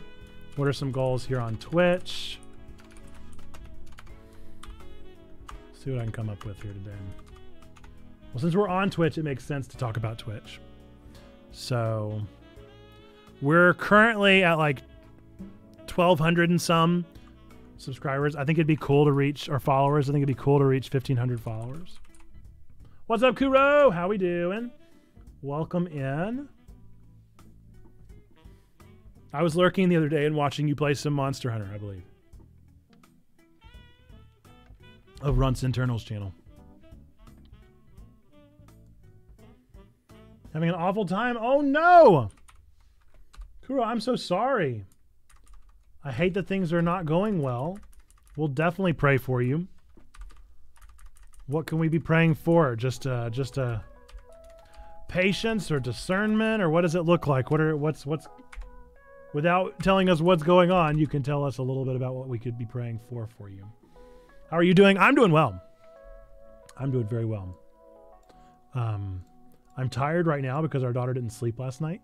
What are some goals here on Twitch? Let's see what I can come up with here today. Well, since we're on Twitch, it makes sense to talk about Twitch. So we're currently at like 1,200 and some subscribers. I think it'd be cool to reach, our followers, I think it'd be cool to reach 1,500 followers. What's up, Kuro? How we doing? Welcome in. I was lurking the other day and watching you play some Monster Hunter, I believe. Of Runt's Internals channel. Having an awful time? Oh no! Kuro, I'm so sorry. I hate that things are not going well. We'll definitely pray for you. What can we be praying for? Just patience or discernment, or what does it look like? What's without telling us what's going on, you can tell us a little bit about what we could be praying for you. How are you doing? I'm doing well. I'm doing very well. I'm tired right now because our daughter didn't sleep last night,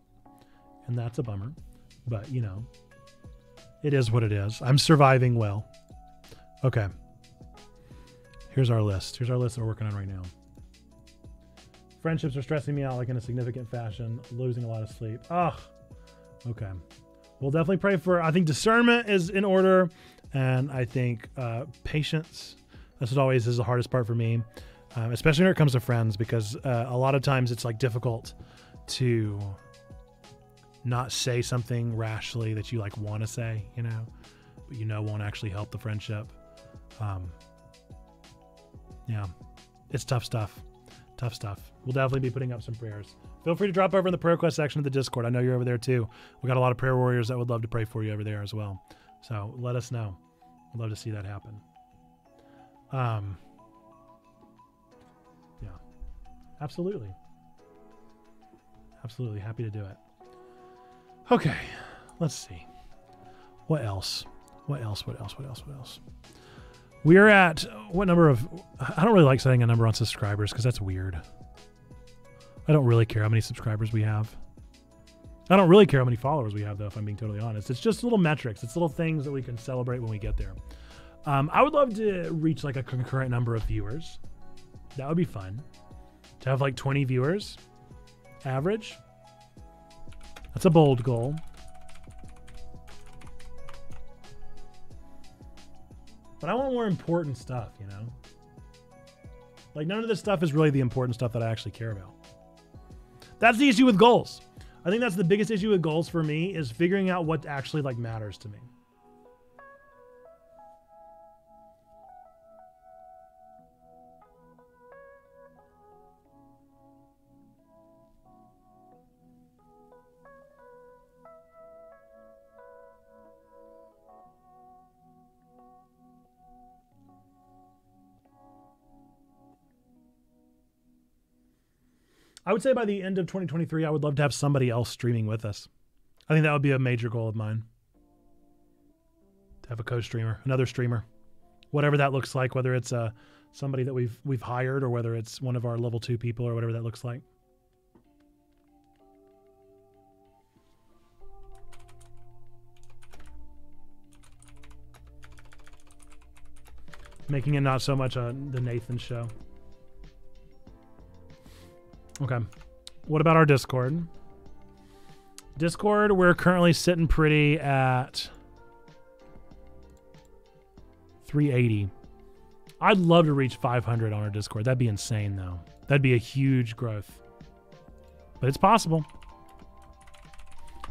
and that's a bummer. But, you know, it is what it is. I'm surviving well. Okay. Here's our list. Here's our list that we're working on right now. Friendships are stressing me out like in a significant fashion. Losing a lot of sleep. Ugh. Okay. We'll definitely pray for, I think discernment is in order. And I think patience. That's what always is the hardest part for me. Especially when it comes to friends, because a lot of times it's like difficult to not say something rashly that you like want to say, you know, but you know won't actually help the friendship. Yeah, it's tough stuff. Tough stuff. We'll definitely be putting up some prayers. Feel free to drop over in the prayer request section of the Discord. I know you're over there too. We got a lot of prayer warriors that would love to pray for you over there as well. So let us know. I'd love to see that happen. Yeah, absolutely. Absolutely. Happy to do it. Okay, let's see. What else? What else? We're at what number of... I don't really like setting a number on subscribers because that's weird. I don't really care how many subscribers we have. I don't really care how many followers we have, though, if I'm being totally honest. It's just little metrics. It's little things that we can celebrate when we get there. I would love to reach like a concurrent number of viewers. That would be fun. To have like 20 viewers average. That's a bold goal. But I want more important stuff, you know? Like none of this stuff is really the important stuff that I actually care about. That's the issue with goals. I think that's the biggest issue with goals for me, is figuring out what actually like matters to me. I would say by the end of 2023, I would love to have somebody else streaming with us. I think that would be a major goal of mine. To have a co-streamer, another streamer, whatever that looks like, whether it's somebody that we've hired or whether it's one of our level 2 people or whatever that looks like. Making it not so much the Nathan show. Okay. What about our Discord? Discord, we're currently sitting pretty at 380. I'd love to reach 500 on our Discord. That'd be insane, though. That'd be a huge growth. But it's possible.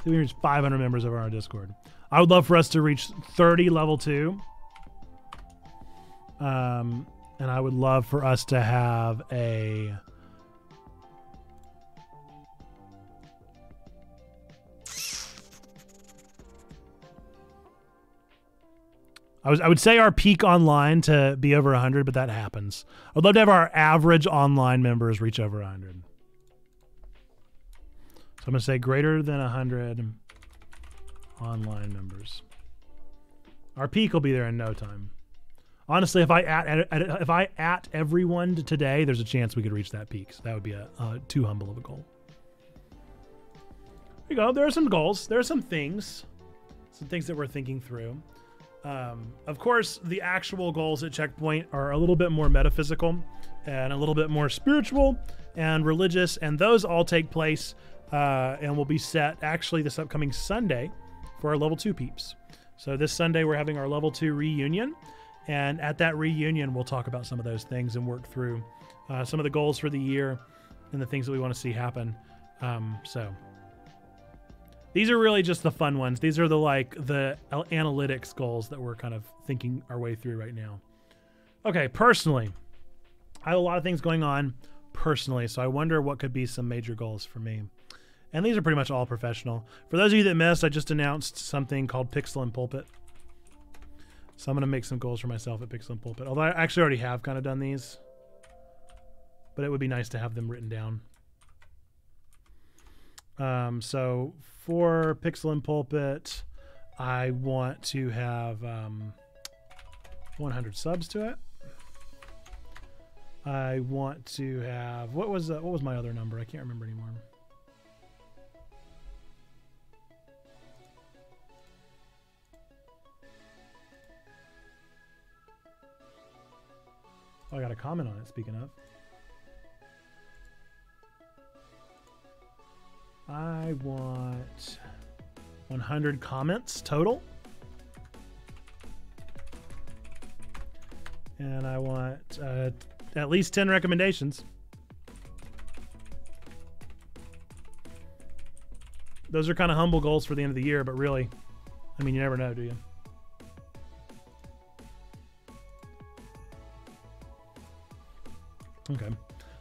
So we reach 500 members over our Discord. I would love for us to reach 30 level 2. And I would love for us to have a... I would say our peak online to be over 100, but that happens. I'd love to have our average online members reach over 100. So I'm going to say greater than 100 online members. Our peak will be there in no time. Honestly, if I at everyone today, there's a chance we could reach that peak. So that would be a too humble of a goal. There you go. There are some goals. There are some things that we're thinking through. Of course, the actual goals at Checkpoint are a little bit more metaphysical and a little bit more spiritual and religious, and those all take place and will be set actually this upcoming Sunday for our level 2 peeps. So this Sunday we're having our level 2 reunion, and at that reunion we'll talk about some of those things and work through some of the goals for the year and the things that we want to see happen. So these are really just the fun ones. These are the analytics goals that we're kind of thinking our way through right now. Okay, personally, I have a lot of things going on personally, so I wonder what could be some major goals for me. And these are pretty much all professional. For those of you that missed, I just announced something called Pixel and Pulpit. So I'm going to make some goals for myself at Pixel and Pulpit. Although I actually already have kind of done these. But it would be nice to have them written down. So for Pixel and Pulpit, I want to have 100 subs to it. I want to have what was my other number? I can't remember anymore. Oh, I got a comment on it, speaking of. I want 100 comments total. And I want at least 10 recommendations. Those are kind of humble goals for the end of the year, but really, I mean, you never know, do you? Okay.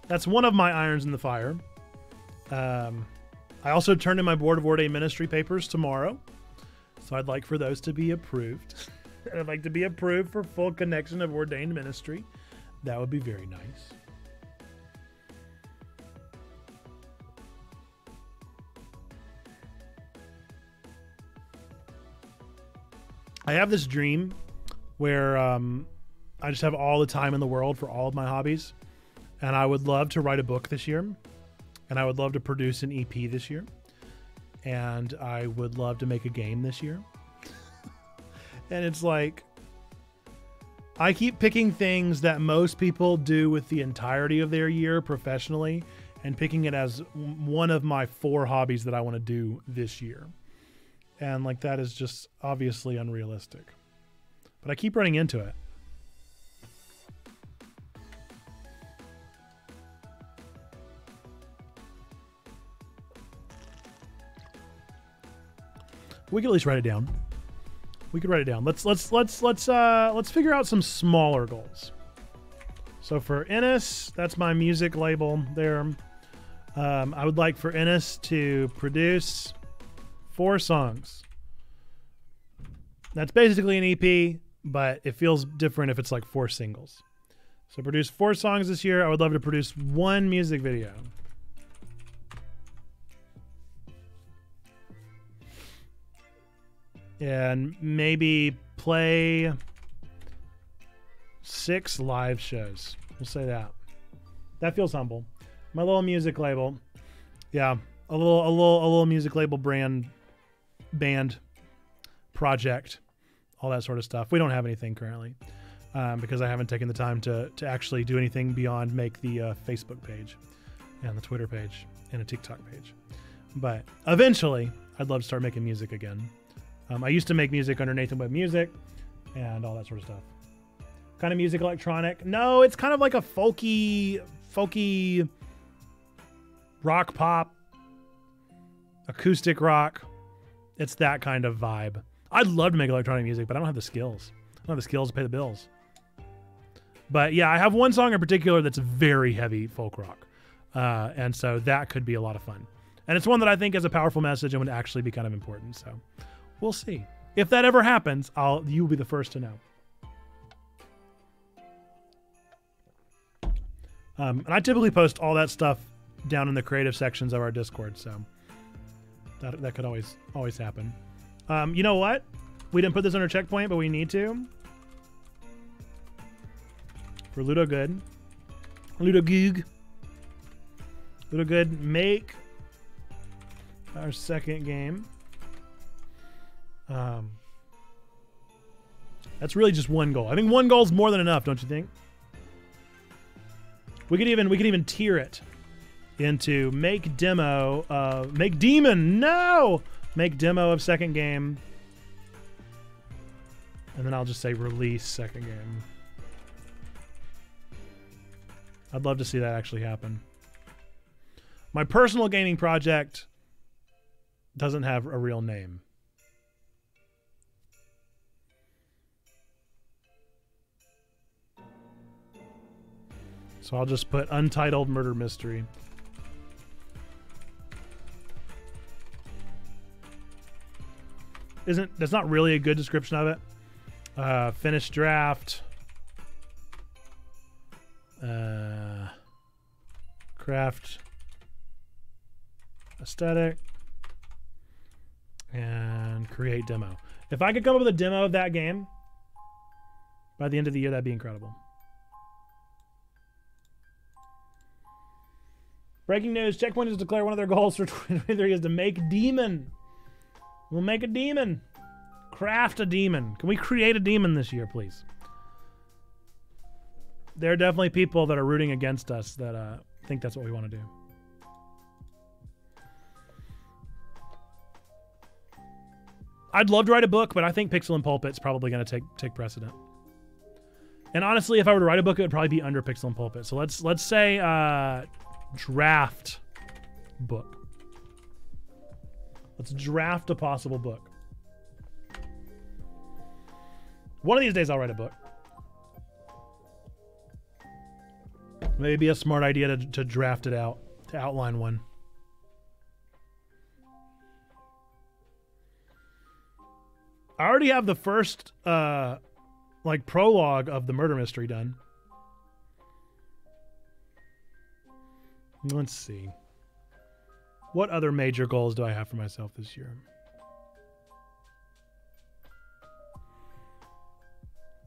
That's one of my irons in the fire. I also turned in my Board of Ordained Ministry papers tomorrow. So I'd like for those to be approved. I'd like to be approved for full connection of ordained ministry. That would be very nice. I have this dream where I just have all the time in the world for all of my hobbies. And I would love to write a book this year. And I would love to produce an EP this year. And I would love to make a game this year. And it's like, I keep picking things that most people do with the entirety of their year professionally and picking it as one of my 4 hobbies that I want to do this year. And like, that is just obviously unrealistic. But I keep running into it. We could at least write it down. We could write it down. Let's figure out some smaller goals. So for Ennis, that's my music label there. I would like for Ennis to produce 4 songs. That's basically an EP, but it feels different if it's like 4 singles. So produce 4 songs this year. I would love to produce 1 music video. and maybe play 6 live shows. We'll say that. That feels humble. My little music label. Yeah, a little music label band project, all that sort of stuff. We don't have anything currently because I haven't taken the time to actually do anything beyond make the Facebook page and the Twitter page and a TikTok page. But eventually, I'd love to start making music again. I used to make music under Nathan Webb Music and all that sort of stuff. Kind of music, electronic? No, it's kind of like a folky rock pop, acoustic rock. It's that kind of vibe. I'd love to make electronic music, but I don't have the skills. I don't have the skills to pay the bills. But yeah, I have one song in particular that's very heavy folk rock. And so that could be a lot of fun. And it's one that I think has a powerful message and would actually be kind of important. So we'll see. If that ever happens, you'll be the first to know. And I typically post all that stuff down in the creative sections of our Discord. So that could always happen. You know what? We didn't put this under checkpoint, but we need to. For Ludo Good. Ludo Goog. Ludo Good, make our second game. That's really just one goal. I think one goal is more than enough, don't you think? We could even tier it into make demo of make demon. No! Make demo of second game. And then I'll just say release second game. I'd love to see that actually happen. My personal gaming project doesn't have a real name. So I'll just put Untitled Murder Mystery. That's not really a good description of it. Finished draft. Craft aesthetic. And create demo. If I could come up with a demo of that game by the end of the year, that'd be incredible. Breaking news, Checkpoint has declared one of their goals for 2023 is to make demon. We'll make a demon. Craft a demon. Can we create a demon this year, please? There are definitely people that are rooting against us that think that's what we want to do. I'd love to write a book, but I think Pixel and Pulpit's probably going to take precedent. And honestly, if I were to write a book, it would probably be under Pixel and Pulpit. So let's say draft book. Let's draft a possible book. One of these days I'll write a book. Maybe a smart idea to draft it out, to outline one. I already have the first prologue of the murder mystery done. Let's see. What other major goals do I have for myself this year?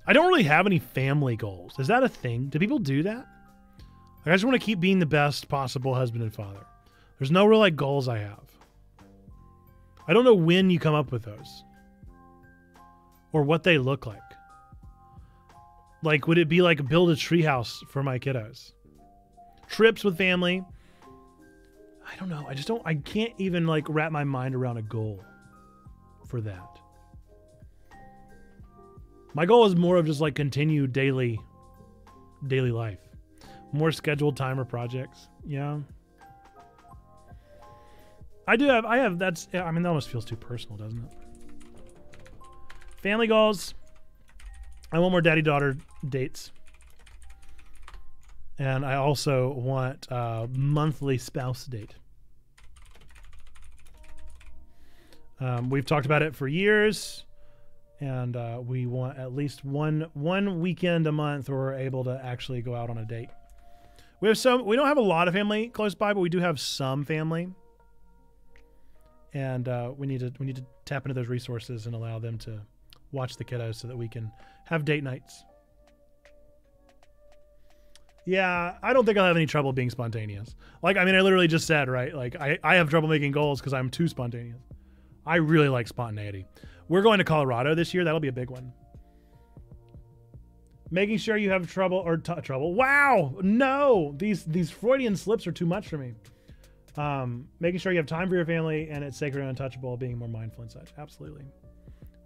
I don't really have any family goals. Is that a thing? Do people do that? Like, I just want to keep being the best possible husband and father. There's no real goals I have. I don't know when you come up with those. Or what they look like. Like, would it be like build a treehouse for my kiddos? Trips with family. I don't know. I can't even wrap my mind around a goal for that. My goal is more of just continue daily life. More scheduled time or projects. Yeah. I have, that almost feels too personal, doesn't it? Family goals. I want more daddy-daughter dates. And I also want a monthly spouse date. We've talked about it for years. And we want at least one weekend a month where we're able to actually go out on a date. We don't have a lot of family close by, but we do have some family. and we need to tap into those resources and allow them to watch the kiddos so that we can have date nights. Yeah, I don't think I'll have any trouble being spontaneous. Like, I mean, I literally just said, right? Like, I have trouble making goals because I'm too spontaneous. I really like spontaneity. We're going to Colorado this year. That'll be a big one. Making sure you have trouble or trouble. Wow, no, these Freudian slips are too much for me. Making sure you have time for your family and it's sacred and untouchable, being more mindful and such. Absolutely.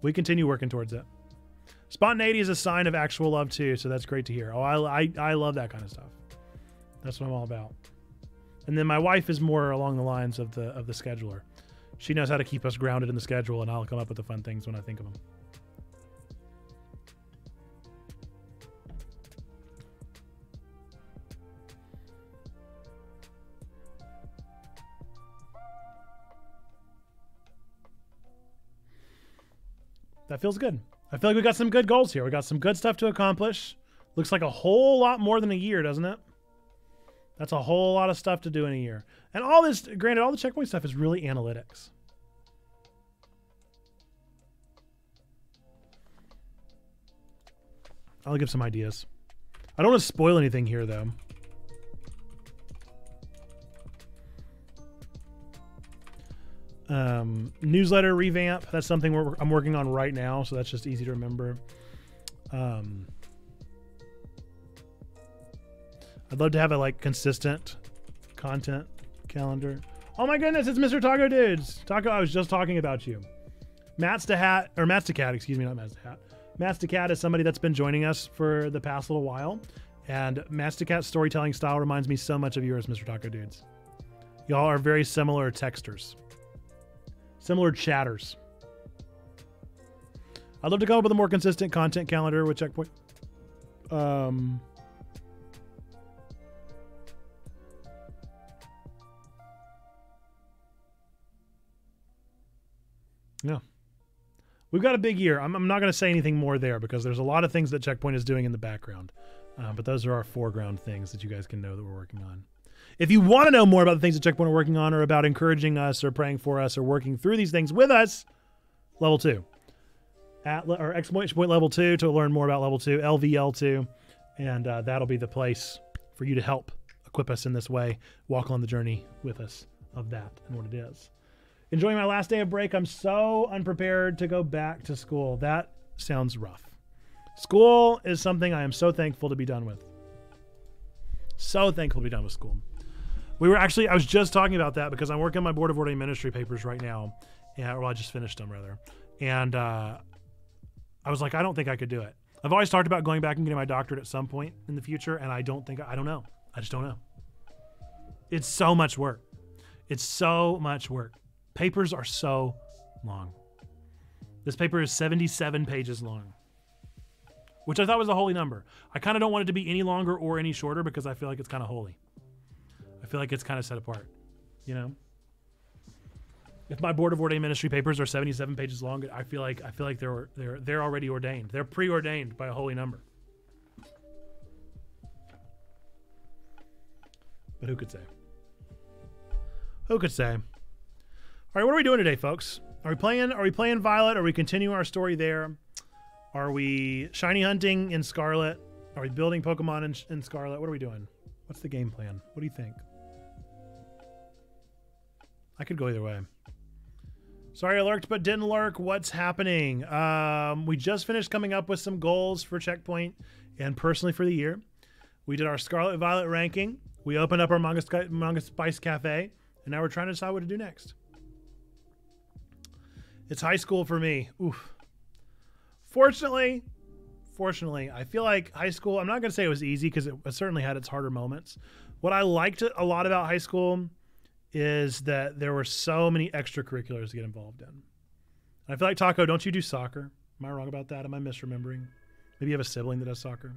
We continue working towards it. Spontaneity is a sign of actual love too, so that's great to hear. Oh, I love that kind of stuff. That's what I'm all about. And then my wife is more along the lines of the scheduler. She knows how to keep us grounded in the schedule, and I'll come up with the fun things when I think of them. That feels good. I feel like we got some good goals here. We got some good stuff to accomplish. Looks like a whole lot more than a year, doesn't it? That's a whole lot of stuff to do in a year. And all this, granted, all the checkpoint stuff is really analytics. I'll give some ideas. I don't want to spoil anything here, though. Newsletter revamp. That's something I'm working on right now, so that's just easy to remember. I'd love to have a consistent content calendar. Oh my goodness, it's Mr. Taco Dudes. Taco, I was just talking about you. Matt's the Cat, excuse me, not Matt's the Hat. Matt's the Cat is somebody that's been joining us for the past little while, and Matt's the Cat's storytelling style reminds me so much of yours, Mr. Taco Dudes. Y'all are very similar texters. Similar chatters. I'd love to come up with a more consistent content calendar with checkpoint. Yeah. We've got a big year. I'm not going to say anything more there because there's a lot of things that Checkpoint is doing in the background. But those are our foreground things that you guys can know that we're working on. If you want to know more about the things that Checkpoint are working on or about encouraging us or praying for us or working through these things with us, level 2. Or Exploit level 2 to learn more about level 2, LVL2. And that'll be the place for you to help equip us in this way. Walk on the journey with us of that and what it is. Enjoying my last day of break. I'm so unprepared to go back to school. That sounds rough. School is something I am so thankful to be done with. So thankful to be done with school. I was just talking about that because I'm working on my Board of Ordaining Ministry papers right now. Well, I just finished them rather. And I was like, I don't think I could do it. I've always talked about going back and getting my doctorate at some point in the future. And I don't know. I just don't know. It's so much work. It's so much work. Papers are so long. This paper is 77 pages long, which I thought was a holy number. I kind of don't want it to be any longer or any shorter because I feel like it's kind of holy. I feel like it's kind of set apart, you know? If my Board of Ordaining Ministry papers are 77 pages long, I feel like they're already ordained. They're preordained by a holy number. But who could say? Who could say? All right, what are we doing today, folks? Are we playing Violet? Are we continuing our story there? Are we shiny hunting in Scarlet? Are we building Pokemon in Scarlet? What are we doing? What's the game plan? What do you think? I could go either way. Sorry I lurked, but didn't lurk. What's happening? We just finished coming up with some goals for Checkpoint and personally for the year. We did our Scarlet Violet ranking. We opened up our Manga Spice Cafe, and now we're trying to decide what to do next. It's high school for me. Oof. Fortunately, I feel like high school, I'm not going to say it was easy because it certainly had its harder moments. What I liked a lot about high school is that there were so many extracurriculars to get involved in. And I feel like, Taco, don't you do soccer? Am I wrong about that? Am I misremembering? Maybe you have a sibling that does soccer.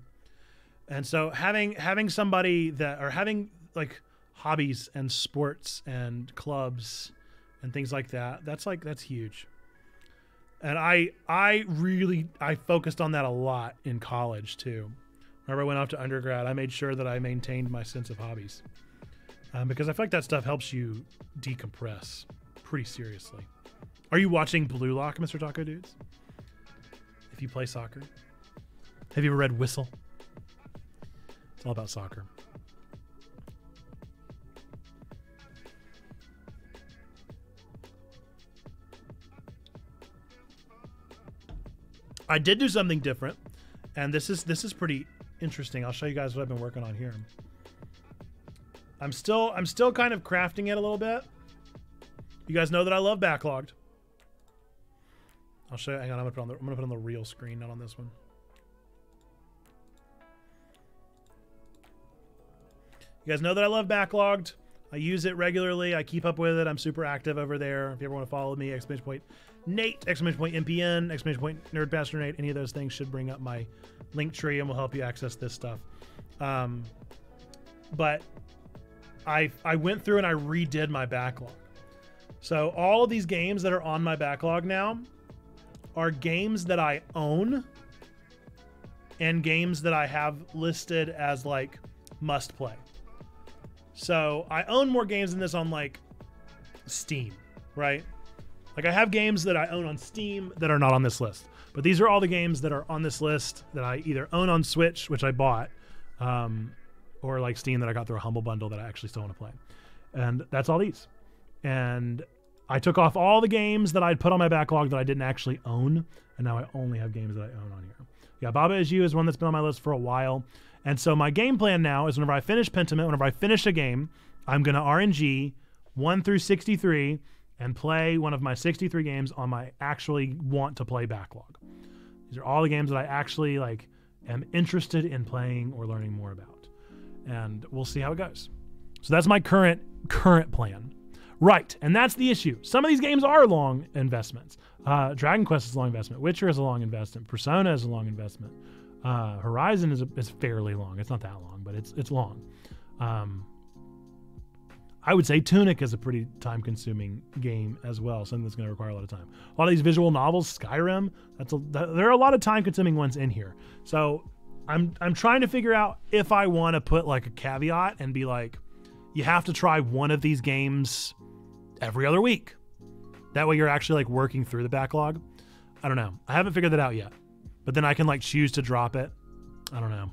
And so having somebody that, or having like hobbies and sports and clubs and things like that, that's huge. And I focused on that a lot in college too. Whenever I went off to undergrad, I made sure that I maintained my sense of hobbies. Because I feel like that stuff helps you decompress pretty seriously. Are you watching Blue Lock, Mr. Taco Dudes? If you play soccer. Have you ever read Whistle? It's all about soccer. I did do something different, and this is pretty interesting. I'll show you guys what I've been working on here. I'm still kind of crafting it a little bit. You guys know that I love backlogged. I'll show you. Hang on, I'm gonna put it on the real screen, not on this one. You guys know that I love backlogged. I use it regularly. I keep up with it. I'm super active over there. If you ever want to follow me, exclamation point Nate, exclamation point MPN, exclamation point Nerdbastard Nate. Any of those things should bring up my link tree and will help you access this stuff. But I went through and I redid my backlog. So all of these games that are on my backlog now are games that I own and games that I have listed as like must play. So I own more games than this on like Steam, right? Like I have games that I own on Steam that are not on this list, but these are all the games that are on this list that I either own on Switch, which I bought, or like Steam that I got through a Humble Bundle that I actually still want to play. And that's all these. And I took off all the games that I'd put on my backlog that I didn't actually own, and now I only have games that I own on here. Yeah, Baba Is You is one that's been on my list for a while. And so my game plan now is whenever I finish Pentiment, whenever I finish a game, I'm going to RNG 1 through 63 and play one of my 63 games on my actually want to play backlog. These are all the games that I actually like am interested in playing or learning more about. And we'll see how it goes. So that's my current plan. Right, and that's the issue. Some of these games are long investments. Dragon Quest is a long investment. Witcher is a long investment. Persona is a long investment. Horizon is fairly long. It's not that long, but it's long. I would say Tunic is a pretty time-consuming game as well, something that's going to require a lot of time. A lot of these visual novels, Skyrim, there are a lot of time-consuming ones in here. So I'm trying to figure out if I want to put like a caveat and be like, you have to try one of these games every other week. That way you're actually like working through the backlog. I don't know. I haven't figured that out yet. But then I can like choose to drop it. I don't know.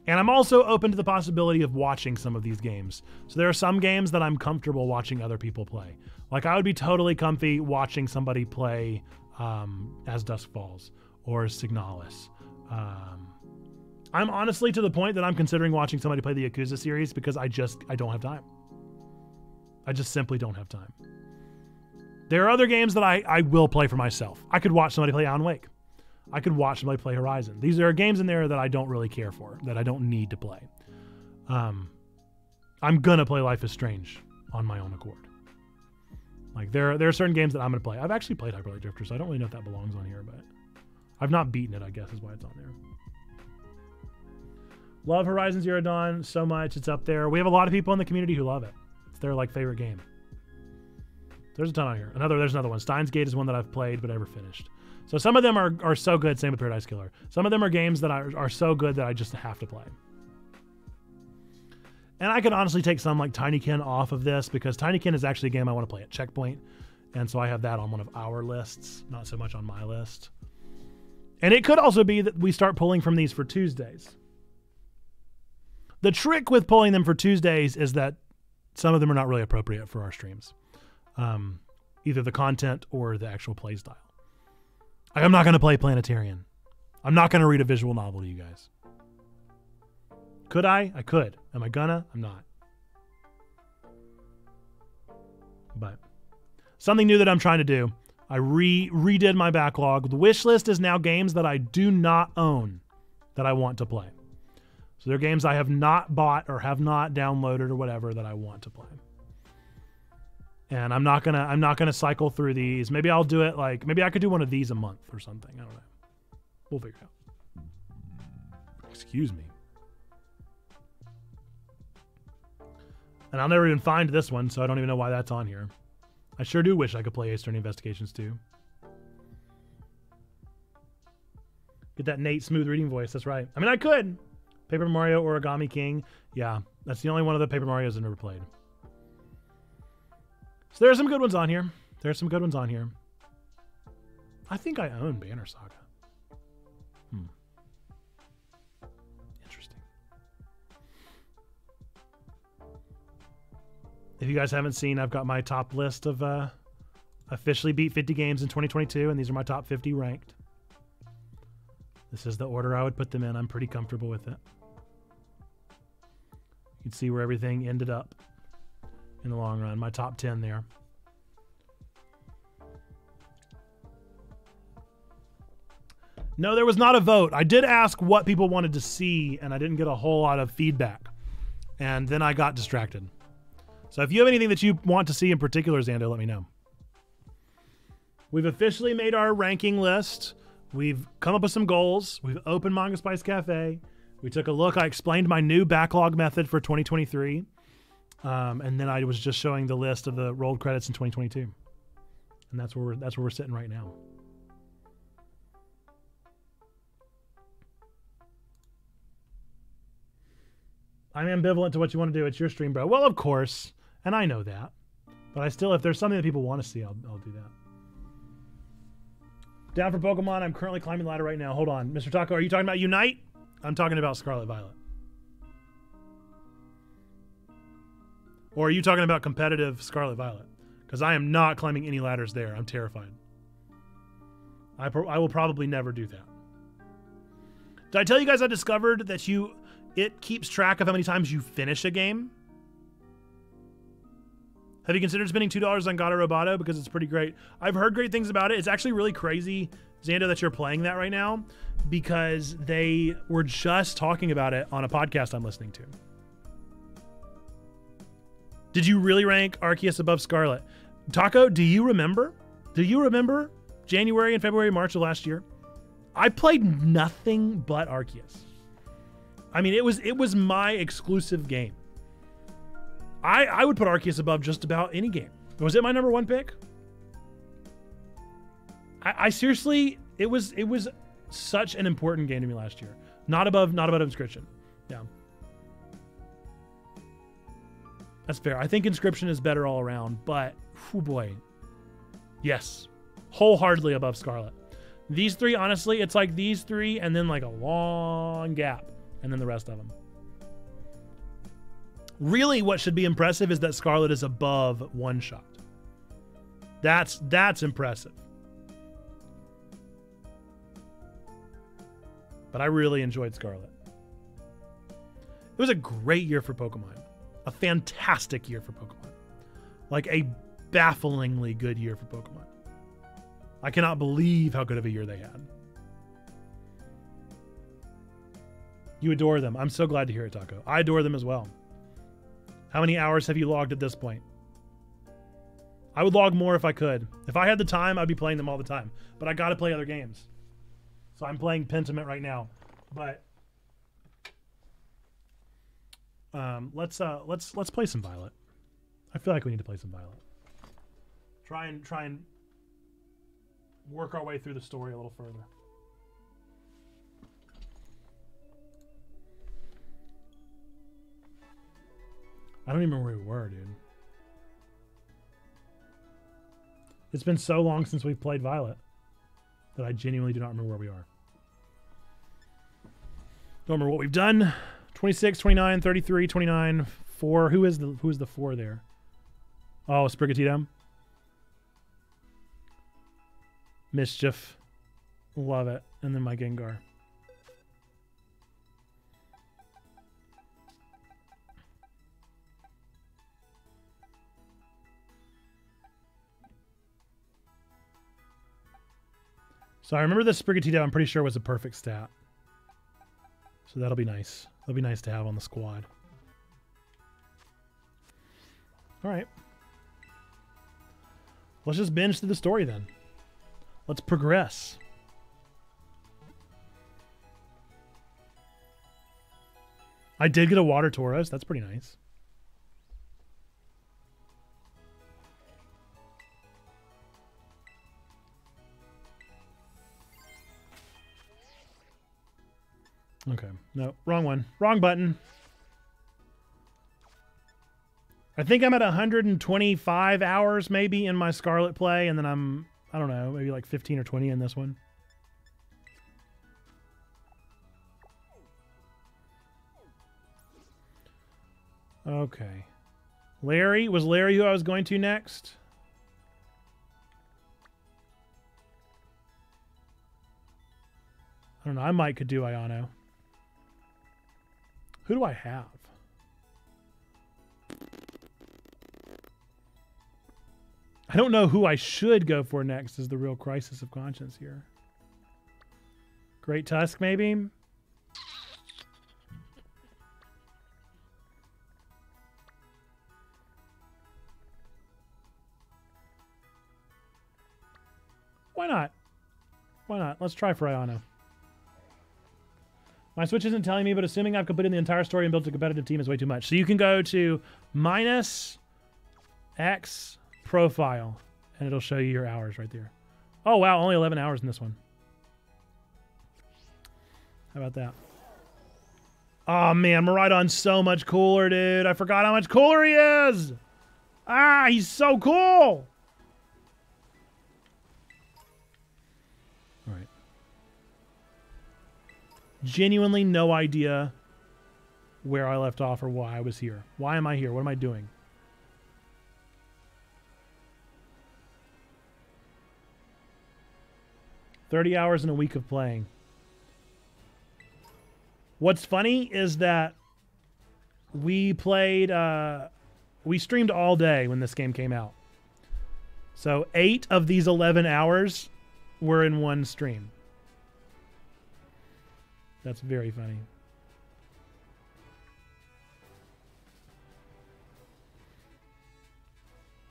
And I'm also open to the possibility of watching some of these games. So there are some games that I'm comfortable watching other people play. Like I would be totally comfy watching somebody play As Dusk Falls or Signalis. I'm honestly to the point that I'm considering watching somebody play the Yakuza series because I don't have time. I just simply don't have time. There are other games that I will play for myself. I could watch somebody play Alan Wake. I could watch somebody play Horizon. These are games in there that I don't really care for, that I don't need to play. I'm gonna play Life is Strange on my own accord. Like there are certain games that I'm gonna play. I've actually played Hyper Light Drifter, so I don't really know if that belongs on here, but I've not beaten it, I guess is why it's on there. Love Horizon Zero Dawn so much. It's up there. We have a lot of people in the community who love it. It's their like favorite game. There's a ton on here. There's another one. Steins Gate is one that I've played but never finished. So some of them are so good. Same with Paradise Killer. Some of them are games that are so good that I just have to play. And I could honestly take some like Tinykin off of this because Tinykin is actually a game I want to play at Checkpoint. And so I have that on one of our lists, not so much on my list. And it could also be that we start pulling from these for Tuesdays. The trick with pulling them for Tuesdays is that some of them are not really appropriate for our streams. Either the content or the actual play style. I'm not going to play Planetarian. I'm not going to read a visual novel to you guys. Could I? I could. Am I gonna? I'm not. But something new that I'm trying to do. I redid my backlog. The wish list is now games that I do not own that I want to play. So they're games I have not bought or have not downloaded or whatever that I want to play. And I'm not gonna cycle through these. Maybe I'll do it like maybe I could do one of these a month or something. I don't know. We'll figure it out. Excuse me. And I'll never even find this one, so I don't even know why that's on here. I sure do wish I could play Ace Attorney Investigations too. Get that Nate smooth reading voice. That's right. I mean, I could. Paper Mario Origami King. Yeah, that's the only one of the Paper Marios I've never played. So there are some good ones on here. There are some good ones on here. I think I own Banner Saga. Interesting. If you guys haven't seen, I've got my top list of officially beat 50 games in 2022, and these are my top 50 ranked. This is the order I would put them in. I'm pretty comfortable with it. You can see where everything ended up in the long run. My top 10 there. No, there was not a vote. I did ask what people wanted to see, and I didn't get a whole lot of feedback. And then I got distracted. So if you have anything that you want to see in particular, Xando, let me know. We've officially made our ranking list. We've come up with some goals. We've opened Manga Spice Cafe. We took a look. I explained my new backlog method for 2023. And then I was just showing the list of the rolled credits in 2022. And that's where we're sitting right now. I'm ambivalent to what you want to do. It's your stream, bro. Well, of course. And I know that. But I still, if there's something that people want to see, I'll do that. Down for Pokemon. I'm currently climbing the ladder right now. Hold on. Mr. Taco, are you talking about Unite? I'm talking about Scarlet Violet. Or are you talking about competitive Scarlet Violet? Because I am not climbing any ladders there. I'm terrified. I will probably never do that. Did I tell you guys I discovered that it keeps track of how many times you finish a game? Have you considered spending $2 on Gato Roboto? Because it's pretty great. I've heard great things about it. It's actually really crazy, Xando, that you're playing that right now, because they were just talking about it on a podcast I'm listening to. Did you really rank Arceus above Scarlet? Taco, do you remember? Do you remember January and February, March of last year? I played nothing but Arceus. I mean, it was my exclusive game. I would put Arceus above just about any game. Was it my number one pick? I seriously, it was such an important game to me last year. Not above Inscription. Yeah. That's fair. I think Inscription is better all around, but oh boy. Yes. Wholeheartedly above Scarlet. These three, honestly, it's like these three and then like a long gap and then the rest of them. Really, what should be impressive is that Scarlet is above One Shot. That's impressive. But I really enjoyed Scarlet. It was a great year for Pokemon. A fantastic year for Pokemon. Like a bafflingly good year for Pokemon. I cannot believe how good of a year they had. You adore them. I'm so glad to hear it, Taco. I adore them as well. How many hours have you logged at this point? I would log more if I could. If I had the time, I'd be playing them all the time. But I gotta play other games. So I'm playing Pentiment right now. But let's play some Violet. I feel like we need to play some Violet. Try and work our way through the story a little further. I don't even remember where we were, dude. It's been so long since we've played Violet that I genuinely do not remember where we are. Don't remember what we've done. 26, 29, 33, 29, 4. Who is the 4 there? Oh, Sprigatito. Mischief. Love it. And then my Gengar. So I remember this Sprigatito, I'm pretty sure was a perfect stat. So that'll be nice. That'll be nice to have on the squad. All right. Let's just binge through the story then. Let's progress. I did get a Water Tauros. That's pretty nice. Okay. No, wrong one. Wrong button. I think I'm at 125 hours maybe in my Scarlet play, and then I don't know, maybe like 15 or 20 in this one. Okay. Larry, was Larry who I was going to next? I don't know, I might could do Ayano. Who do I have? I don't know who I should go for next is the real crisis of conscience here. Great Tusk, maybe? Why not? Why not? Let's try for Ayano. My Switch isn't telling me, but assuming I've completed the entire story and built a competitive team is way too much. So you can go to -X profile, and it'll show you your hours right there. Oh, wow, only 11 hours in this one. How about that? Oh, man, Miraidon's so much cooler, dude. I forgot how much cooler he is. Ah, he's so cool. All right. Genuinely no idea where I left off or why I was here. Why am I here? What am I doing? $30 hours in a week of playing. What's funny is that we played, we streamed all day when this game came out. So 8 of these 11 hours were in one stream. That's very funny.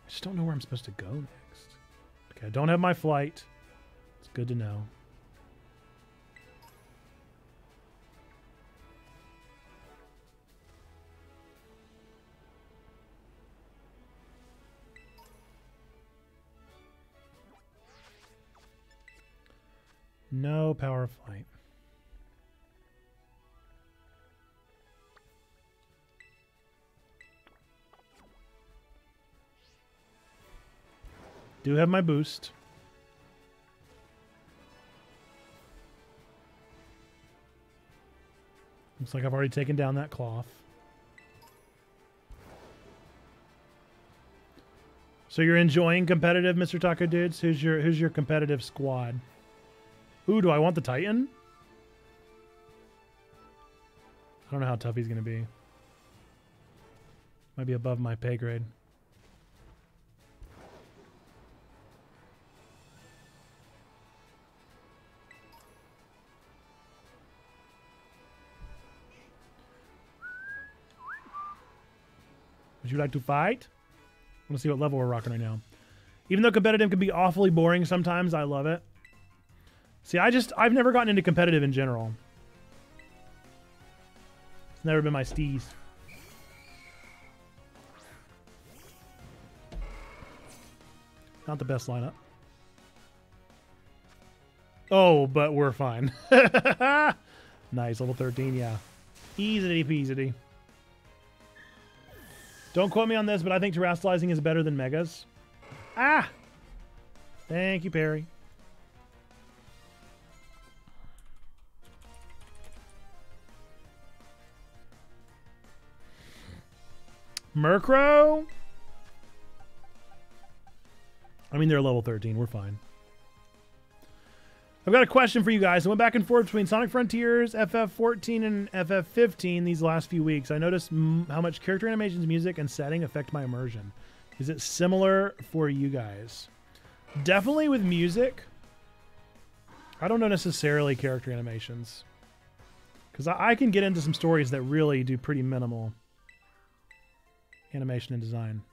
I just don't know where I'm supposed to go next. Okay, I don't have my flight. It's good to know. No power flight. Do have my boost. Looks like I've already taken down that cloth. So you're enjoying competitive, Mr. Taco Dudes? Who's your competitive squad? Ooh, do I want the Titan? I don't know how tough he's gonna be. Might be above my pay grade. Would you like to fight? I want to see what level we're rocking right now. Even though competitive can be awfully boring sometimes, I love it. See, I've never gotten into competitive in general. It's never been my steez. Not the best lineup. Oh, but we're fine. Nice, level 13, yeah. Easy peasy. Don't quote me on this, but I think terrestrializing is better than megas. Ah! Thank you, Perry. Murkrow? I mean, they're level 13. We're fine. I've got a question for you guys. I went back and forth between Sonic Frontiers, FF14, and FF15 these last few weeks. I noticed how much character animations, music, and setting affect my immersion. Is it similar for you guys? Definitely with music. I don't know necessarily character animations. Because I can get into some stories that really do pretty minimal animation and design.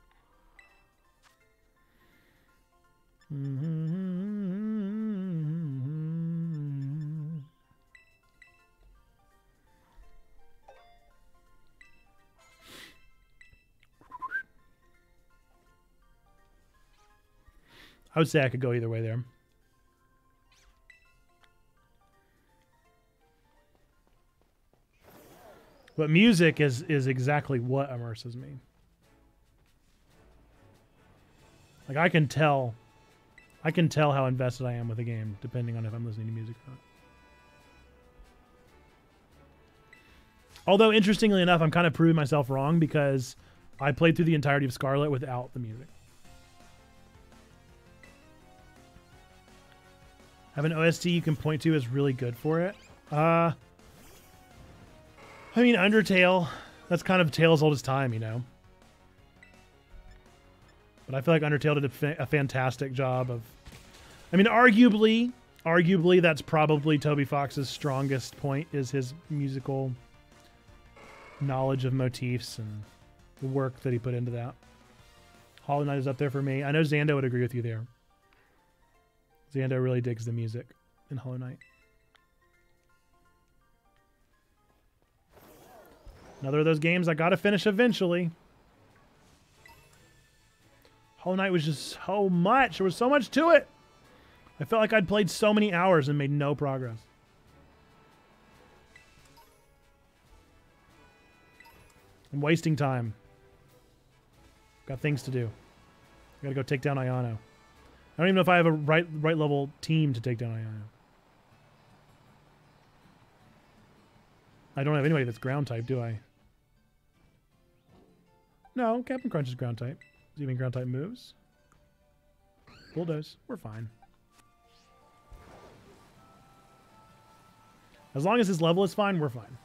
I would say I could go either way there. But music is exactly what immerses me. Like I can tell how invested I am with a game depending on if I'm listening to music or not. Although interestingly enough, I'm kind of proving myself wrong because I played through the entirety of Scarlet without the music. Have an OST you can point to is really good for it. I mean, Undertale, that's kind of Tale as old as time, you know. But I feel like Undertale did a fantastic job of... I mean, arguably, that's probably Toby Fox's strongest point, is his musical knowledge of motifs and the work that he put into that. Hollow Knight is up there for me. I know Xando would agree with you there. Xando really digs the music in Hollow Knight. Another of those games I gotta finish eventually. Hollow Knight was just so much. There was so much to it. I felt like I'd played so many hours and made no progress. I'm wasting time. Got things to do. I gotta go take down Ayano. I don't even know if I have a right level team to take down Ayano. I don't have anybody that's ground type, do I? No, Captain Crunch is ground type. Does he mean ground type moves? Bulldoze. We're fine. As long as his level is fine, we're fine.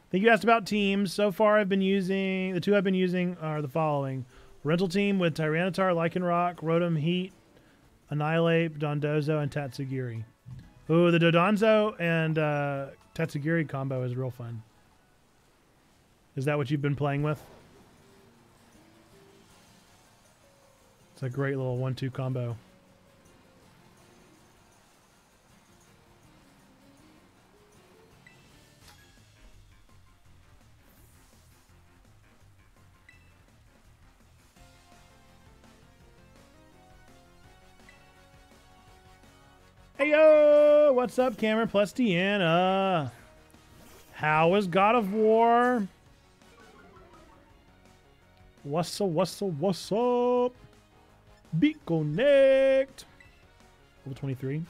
I think you asked about teams. So far, the two I've been using are the following. Rental team with Tyranitar, Lycanroc, Rotom Heat, Annihilate, Dondozo, and Tatsugiri. Ooh, the Dodonzo and Tatsugiri combo is real fun. Is that what you've been playing with? It's a great little 1-2 combo. Hey yo, what's up, Cameron plus Deanna? How is God of War? What's up? Beat Connect. Level 23.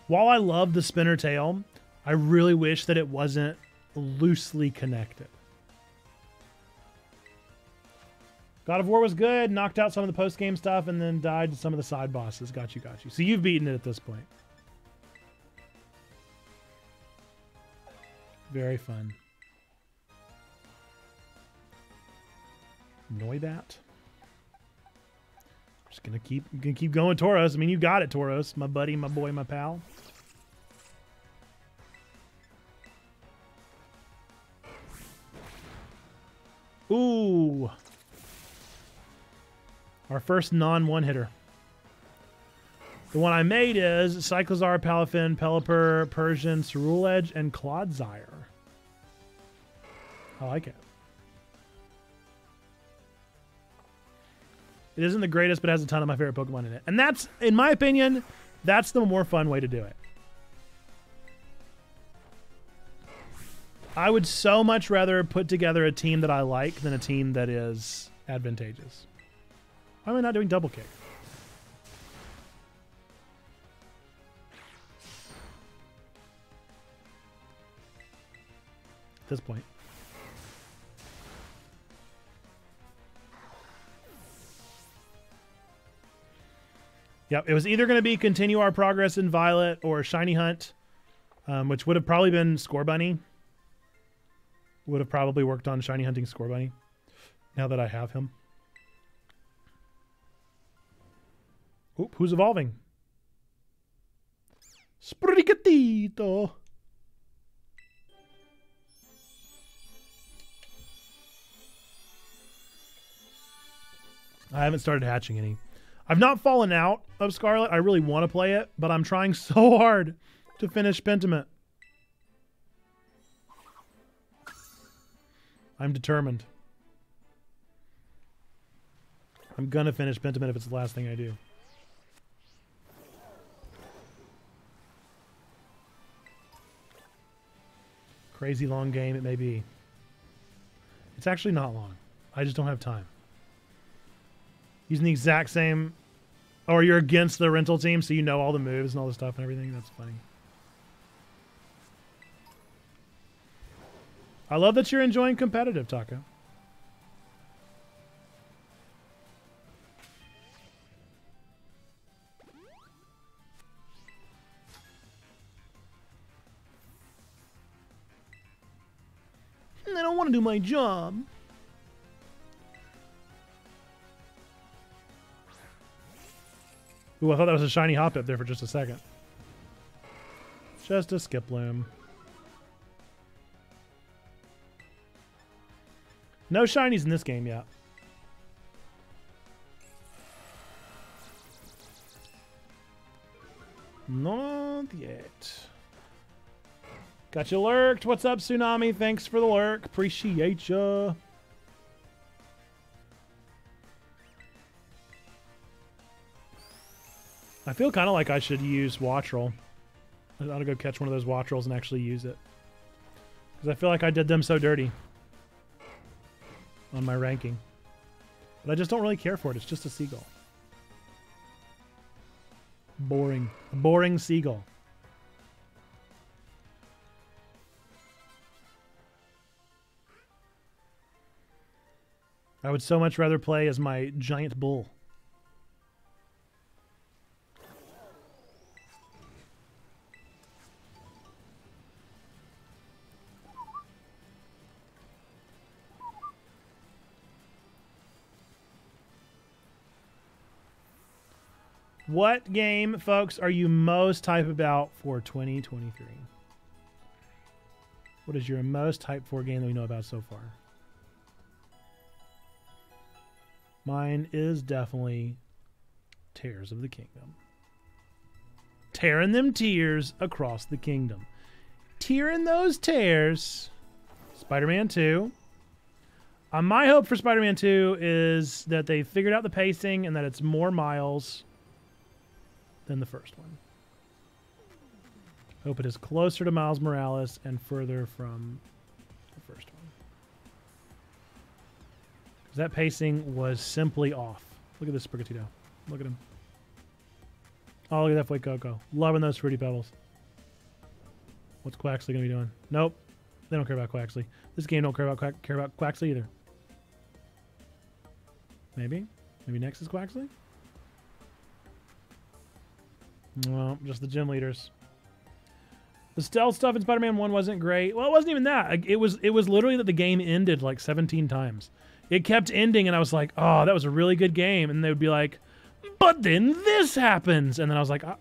While I love the spinner tail, I really wish that it wasn't loosely connected. God of War was good, knocked out some of the post-game stuff, and then died to some of the side bosses. Got you. So you've beaten it at this point. Very fun. Noibat. Just gonna keep going, Tauros. I mean, you got it, Tauros. My buddy, my boy, my pal. Ooh. Our first non-one hitter. The one I made is Cyclizar, Palafin, Pelipper, Persian, Cerule Edge, and Clodsire. I like it. It isn't the greatest, but has a ton of my favorite Pokemon in it. And that's, in my opinion, that's the more fun way to do it. I would so much rather put together a team that I like than a team that is advantageous. Why am I not doing double kick? At this point. Yep, it was either going to be continue our progress in Violet or Shiny Hunt, which would have probably been Score Bunny. Would have probably worked on Shiny Hunting Score Bunny now that I have him. Oop, who's evolving? Sprigatito. I haven't started hatching any. I've not fallen out of Scarlet. I really want to play it, but I'm trying so hard to finish Pentiment. I'm determined. I'm gonna finish Pentiment if it's the last thing I do. Crazy long game it may be. It's actually not long. I just don't have time. Using the exact same... Or you're against the rental team, so you know all the moves and all the stuff and everything. That's funny. I love that you're enjoying competitive, Taco. I don't want to do my job. Ooh, I thought that was a shiny hop up there for just a second. Just a Skiploom. No shinies in this game yet. Not yet. Got you lurked. What's up, Tsunami? Thanks for the lurk. Appreciate ya. I feel kind of like I should use Wattrel. I ought to go catch one of those Wattrels and actually use it. Because I feel like I did them so dirty on my ranking. But I just don't really care for it. It's just a seagull. Boring. Boring seagull. I would so much rather play as my giant bull. What game, folks, are you most hype about for 2023? What is your most hype for game that we know about so far? Mine is definitely Tears of the Kingdom. Tearing them tears across the kingdom. Tearing those tears. Spider-Man 2. My hope for Spider-Man 2 is that they figured out the pacing and that it's more Miles than the first one. Hope it is closer to Miles Morales and further from the first one. Because that pacing was simply off. Look at this Sprigatito. Look at him. Oh, look at that Flake Coco. Loving those Fruity Pebbles. What's Quaxley going to be doing? Nope. They don't care about Quaxley. This game don't care about Quaxley either. Maybe? Maybe next is Quaxley? Well, just the gym leaders. The stealth stuff in Spider-Man 1 wasn't great. Well, it wasn't even that. It was literally that the game ended like 17 times. It kept ending, and I was like, oh, that was a really good game. And they would be like, but then this happens. And then I was like, all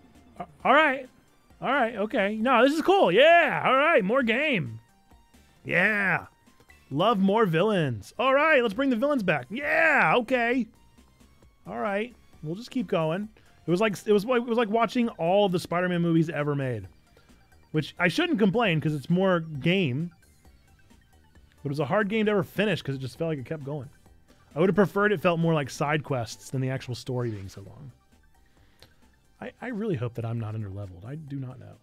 right. All right, okay. No, this is cool. Yeah, all right, more game. Yeah. Love more villains. All right, let's bring the villains back. Yeah, okay. All right, we'll just keep going. It was like watching all of the Spider-Man movies ever made, which I shouldn't complain because it's more game. But it was a hard game to ever finish because it just felt like it kept going. I would have preferred it felt more like side quests than the actual story being so long. I really hope that I'm not underleveled. I do not know.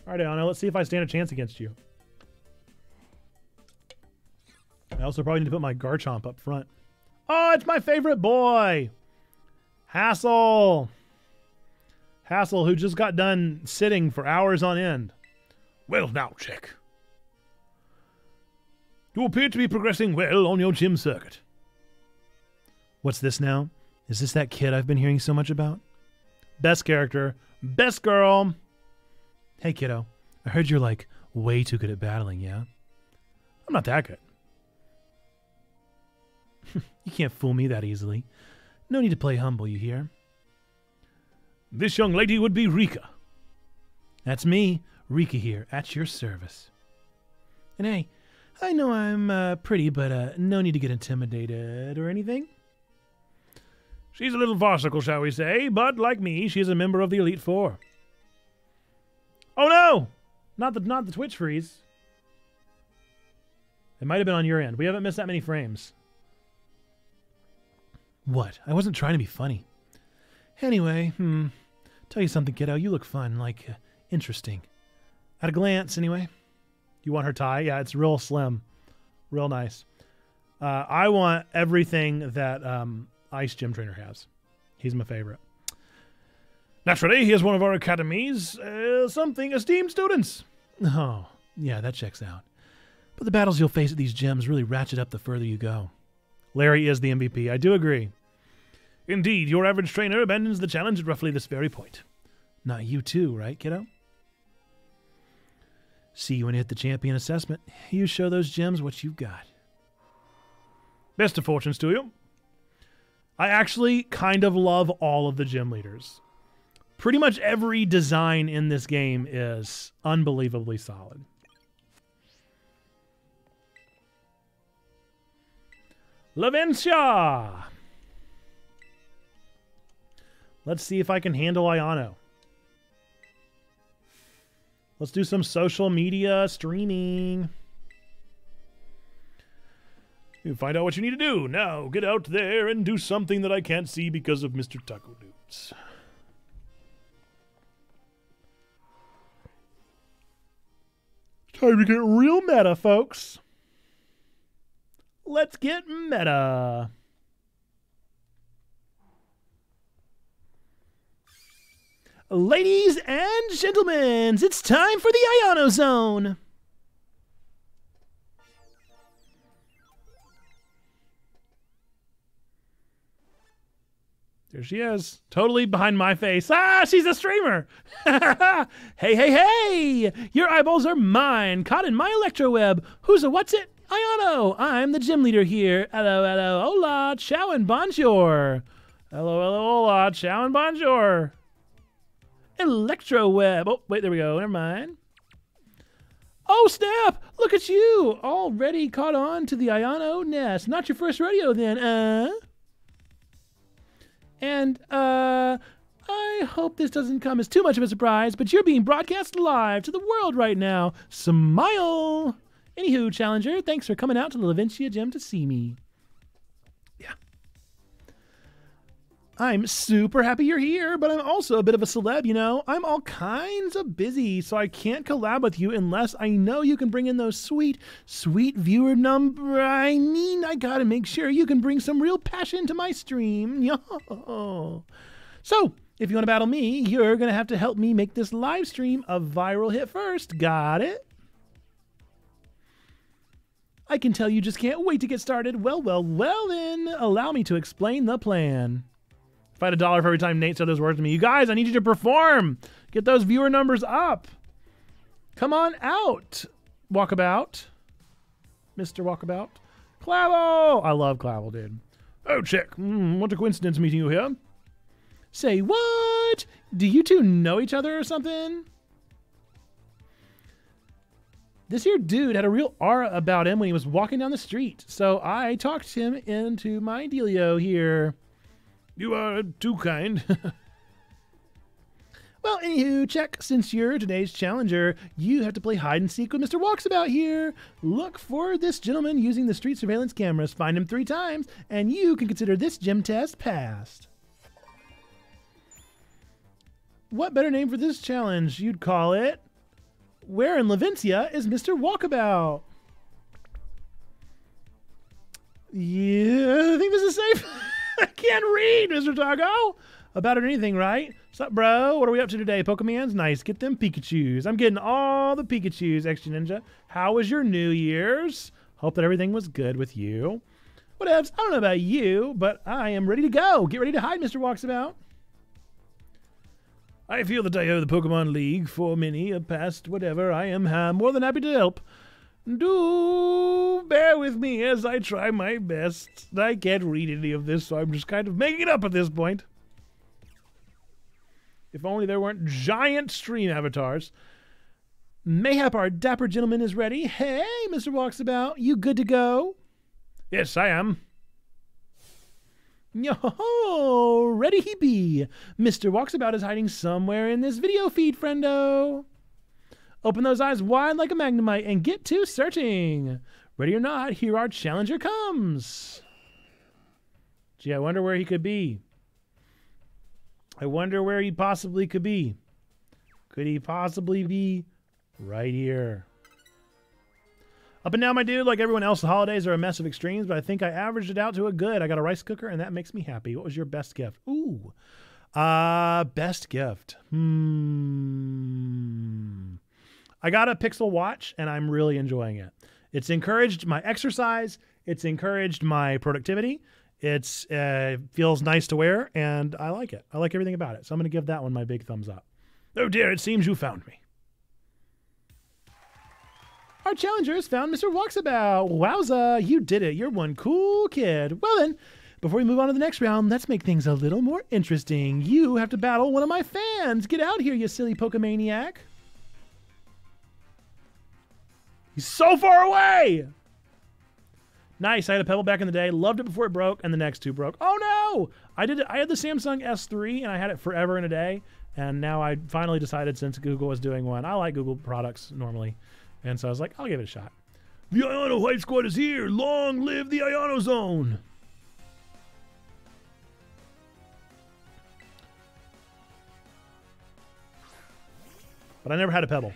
All right, Anna, let's see if I stand a chance against you. I also probably need to put my Garchomp up front. Oh, it's my favorite boy! Hassel! Hassel, who just got done sitting for hours on end. Well now, Chick. You appear to be progressing well on your gym circuit. What's this now? Is this that kid I've been hearing so much about? Best character. Best girl. Hey, kiddo. I heard you're, like, way too good at battling, yeah? I'm not that good. You can't fool me that easily. No need to play humble, you hear? This young lady would be Rika. That's me, Rika here, at your service. And hey, I know I'm pretty, but no need to get intimidated or anything. She's a little farcical, shall we say, but like me, she's a member of the Elite Four. Oh no! Not the Twitch freeze. It might have been on your end. We haven't missed that many frames. What? I wasn't trying to be funny. Anyway, tell you something, kiddo. You look fun, like, interesting. At a glance, anyway. You want her tie? Yeah, it's real slim. Real nice. I want everything that Ice Gym Trainer has. He's my favorite. Naturally, he is one of our academy's something esteemed students. Oh, yeah, that checks out. But the battles you'll face at these gyms really ratchet up the further you go. Larry is the MVP. I do agree. Indeed, your average trainer abandons the challenge at roughly this very point. Not you too, right, kiddo? See you when you hit the champion assessment. You show those gyms what you've got. Best of fortunes to you. I actually kind of love all of the gym leaders. Pretty much every design in this game is unbelievably solid. Lavencia! Let's see if I can handle Ayano. Let's do some social media streaming. You find out what you need to do. Now, get out there and do something that I can't see because of Mr. Taco Dudes. Time to get real meta, folks. Let's get meta. Ladies and gentlemen, it's time for the Ayano Zone. There she is, totally behind my face. Ah, she's a streamer. Hey, hey, hey, your eyeballs are mine, caught in my electro web. Who's a what's it? Ayano, I'm the gym leader here. Hello, hello, hola, ciao and bonjour. Hello, hello, hola, ciao and bonjour. Electro web. Oh, wait, there we go. Never mind. Oh, snap! Look at you! Already caught on to the Ayano nest. Not your first rodeo, then, And, I hope this doesn't come as too much of a surprise, but you're being broadcast live to the world right now. Smile! Anywho, Challenger, thanks for coming out to the Lavencia Gym to see me. Yeah. I'm super happy you're here, but I'm also a bit of a celeb, you know? I'm all kinds of busy, so I can't collab with you unless I know you can bring in those sweet, sweet viewer number. I mean, I gotta make sure you can bring some real passion to my stream. Yo. So, if you want to battle me, you're gonna have to help me make this live stream a viral hit first. Got it? I can tell you just can't wait to get started. Well, well, well then, allow me to explain the plan. If I had $1 for every time Nate said those words to me. You guys, I need you to perform. Get those viewer numbers up. Come on out, Walkabout. Mr. Walkabout. Clavel! I love Clavel, dude. Oh, chick. What a coincidence meeting you here. Say what? Do you two know each other or something? This here dude had a real aura about him when he was walking down the street. So I talked him into my dealio here. You are too kind. Well, anywho, check. Since you're today's challenger, you have to play hide and seek with Mr. Walksabout here. Look for this gentleman using the street surveillance cameras. Find him 3 times, and you can consider this gym test passed. What better name for this challenge? You'd call it, Where in Lavencia is Mr. Walkabout? Yeah, I think this is safe. I can't read, Mr. Taco. About it or anything, right? What's up, bro? What are we up to today? PokeMondays? Nice. Get them Pikachus. I'm getting all the Pikachus, XG Ninja. How was your New Year's? Hope that everything was good with you. Whatevs. I don't know about you, but I am ready to go. Get ready to hide, Mr. Walksabout. I feel that I owe the Pokemon League for many a past whatever. I am more than happy to help. Do bear with me as I try my best. I can't read any of this, so I'm just kind of making it up at this point. If only there weren't giant stream avatars. Mayhap, our dapper gentleman, is ready. Hey, Mr. Walksabout, you good to go? Yes, I am. Yo, ready he be. Mr. Walksabout is hiding somewhere in this video feed, friendo. Open those eyes wide like a magnemite and get to searching. Ready or not, here our challenger comes. Gee, I wonder where he could be. I wonder where he possibly could be. Could he possibly be right here? Up and down, my dude. Like everyone else, the holidays are a mess of extremes, but I think I averaged it out to a good. I got a rice cooker, and that makes me happy. What was your best gift? Ooh. Best gift. I got a Pixel watch, and I'm really enjoying it. It's encouraged my exercise. It's encouraged my productivity. It's feels nice to wear, and I like it. I like everything about it. So I'm going to give that one my big thumbs up. Oh dear, it seems you found me. Our challengers found Mr. Walksabout. Wowza, you did it. You're one cool kid. Well then, before we move on to the next round, let's make things a little more interesting. You have to battle one of my fans. Get out here, you silly Pokemaniac. He's so far away. Nice. I had a Pebble back in the day. Loved it before it broke, and the next two broke. Oh no! I had the Samsung S3, and I had it forever and a day. And now I finally decided, since Google was doing one, I like Google products normally. And so I was like, I'll give it a shot. The Iono Hype Squad is here. Long live the Iono Zone. But I never had a Pebble.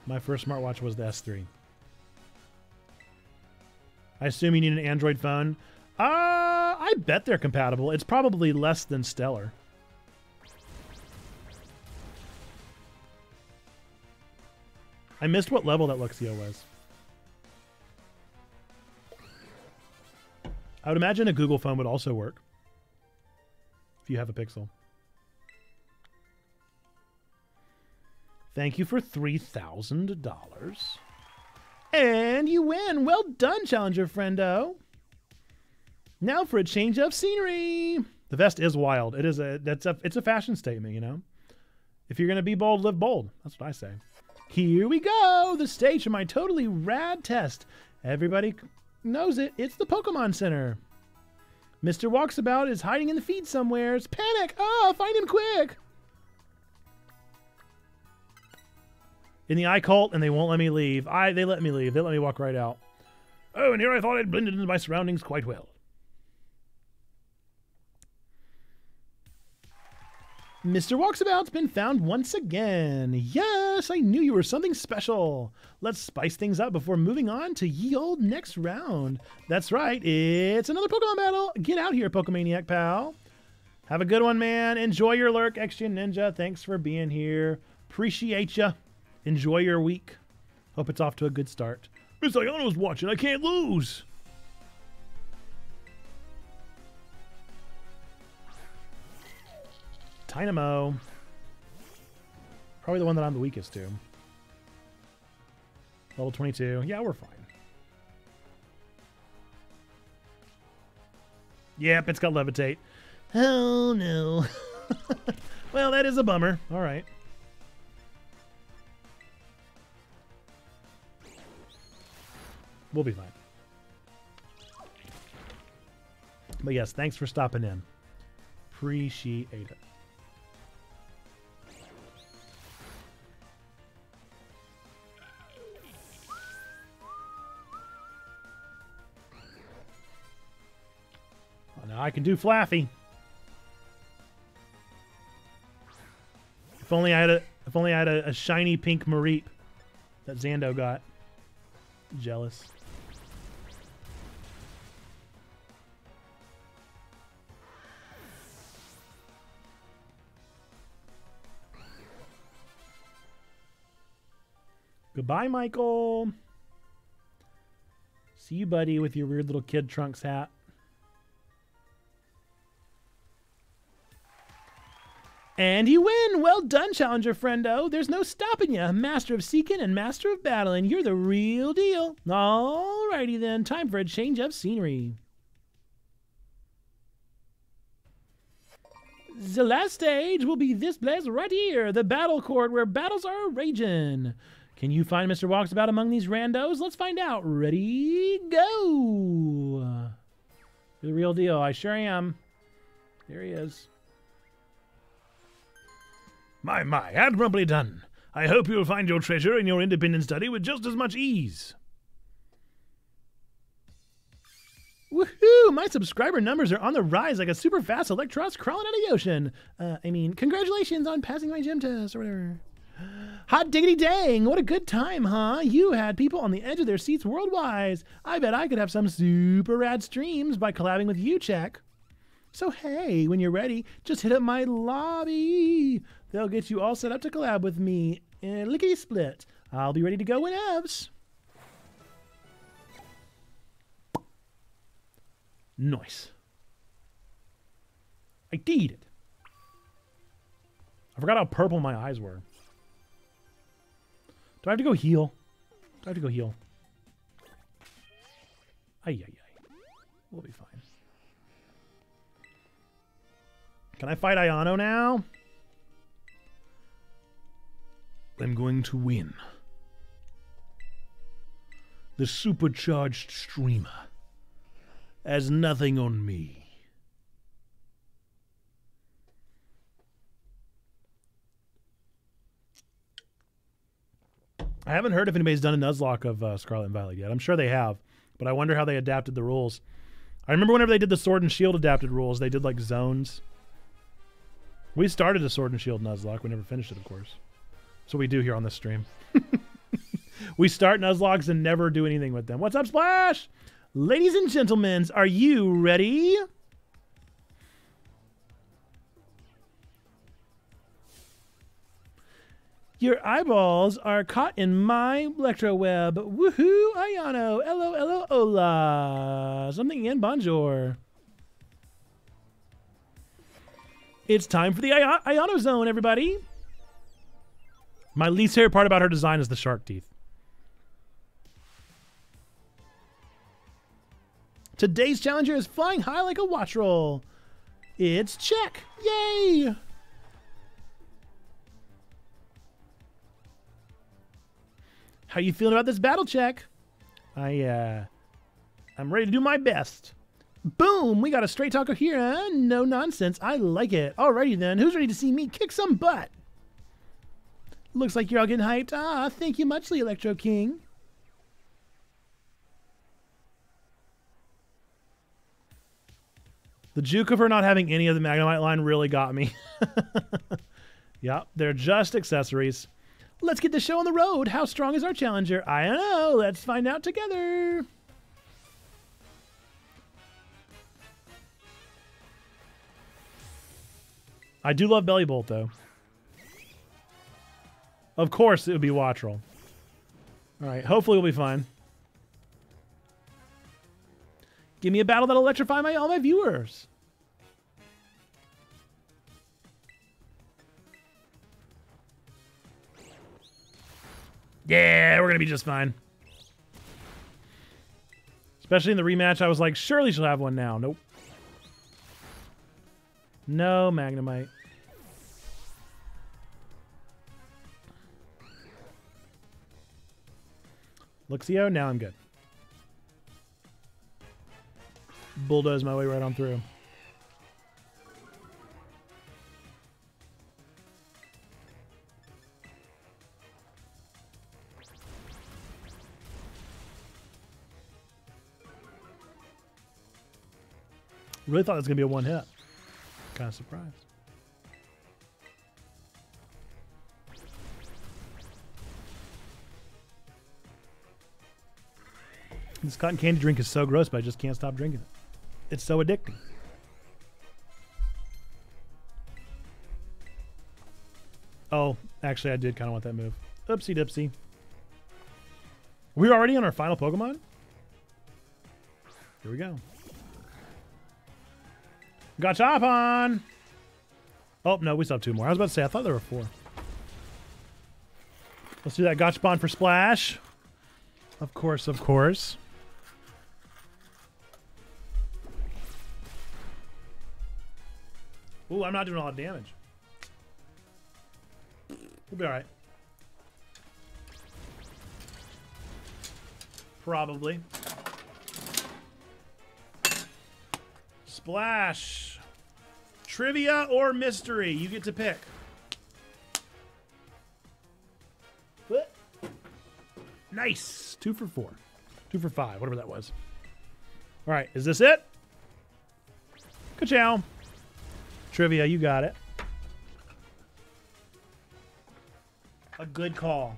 My first smartwatch was the S3. I assume you need an Android phone. I bet they're compatible. It's probably less than stellar. I missed what level that Luxio was. I would imagine a Google phone would also work if you have a Pixel. Thank you for $3,000. And you win. Well done, Challenger Friendo. Now for a change of scenery. The vest is wild. It's a fashion statement, you know. If you're gonna be bold, live bold. That's what I say. Here we go. The stage for my totally rad test. Everybody knows it. It's the Pokemon Center. Mr. Walksabout is hiding in the feed somewhere. It's panic. Oh, find him quick. In the iCult, and they won't let me leave. They let me leave. They let me walk right out. Oh, and here I thought I'd blended into my surroundings quite well. Mr. Walksabout's been found once again. Yes, I knew you were something special. Let's spice things up before moving on to ye old next round. That's right, it's another Pokemon battle. Get out here, Pokemaniac pal. Have a good one, man. Enjoy your lurk, XG Ninja. Thanks for being here. Appreciate ya. Enjoy your week. Hope it's off to a good start. Miss Ayano's watching. I can't lose. Dynamo. Probably the one that I'm the weakest to. Level 22. Yeah, we're fine. Yep, it's got Levitate. Oh, no. Well, that is a bummer. All right. We'll be fine. But yes, thanks for stopping in. Appreciate it. Oh, now I can do Flaffy. If only I had a shiny pink Mareep that Zando got. Jealous. Goodbye, Michael. See you, buddy, with your weird little kid Trunks hat. And you win! Well done, Challenger Friendo. There's no stopping you. Master of Seeking and Master of Battling. You're the real deal. Alrighty then. Time for a change of scenery. The last stage will be this place right here, the battle court where battles are raging. Can you find Mr. Walksabout among these randos? Let's find out. Ready, go. You're the real deal. I sure am. There he is. My, admirably done. I hope you'll find your treasure in your independent study with just as much ease. Woohoo! My subscriber numbers are on the rise like a super fast Electros crawling out of the ocean. Congratulations on passing my gym test or whatever. Hot diggity dang! What a good time, huh? You had people on the edge of their seats worldwide. I bet I could have some super rad streams by collabing with you, Check. So hey, when you're ready, just hit up my lobby. They'll get you all set up to collab with me. Lickety split. I'll be ready to go whenevs. Nice. I did it. I forgot how purple my eyes were. Do I have to go heal? Ay. We'll be fine. Can I fight Ayano now? I'm going to win. The supercharged streamer has nothing on me. I haven't heard if anybody's done a Nuzlocke of Scarlet and Violet yet. I'm sure they have, but I wonder how they adapted the rules. I remember whenever they did the Sword and Shield adapted rules, they did like zones. We started a Sword and Shield Nuzlocke. We never finished it, of course. That's what we do here on this stream. We start Nuzlocks and never do anything with them. What's up, Splash? Ladies and gentlemen, are you ready? Your eyeballs are caught in my electro web. Woohoo, Ayano. Hello, hola. Something in bonjour. It's time for the Ayano zone, everybody. My least favorite part about her design is the shark teeth. Today's challenger is flying high like a watch roll. It's Check. Yay! How you feeling about this battle, Check? I'm ready to do my best. Boom! We got a straight talker here, huh? No nonsense. I like it. Alrighty then. Who's ready to see me kick some butt? Looks like you're all getting hyped. Ah, thank you muchly, Electro King. The juke of her not having any of the Magnemite line really got me. Yep, they're just accessories. Let's get the show on the road. How strong is our challenger? I don't know. Let's find out together. I do love Belly Bolt, though. Of course, it would be Watch Roll. All right, hopefully we'll be fine. Give me a battle that'll electrify all my viewers. Yeah, we're going to be just fine. Especially in the rematch, I was like, surely she'll have one now. Nope. No Magnemite. Luxio, now I'm good. Bulldoze my way right on through. Really thought it was going to be a one hit. Kind of surprised. This cotton candy drink is so gross, but I just can't stop drinking it. It's so addicting. Oh, actually, I did kind of want that move. Oopsie dipsy. We're already on our final Pokemon? Here we go. Gachapon! Oh, no, we still have two more. I was about to say, I thought there were four. Let's do that Gachapon for Splash. Of course, of course. Ooh, I'm not doing a lot of damage. We'll be all right. Probably. Splash. Trivia or mystery? You get to pick. What? Nice. 2 for 4. 2 for 5, whatever that was. All right, is this it? Ka-chow. Trivia, you got it. A good call.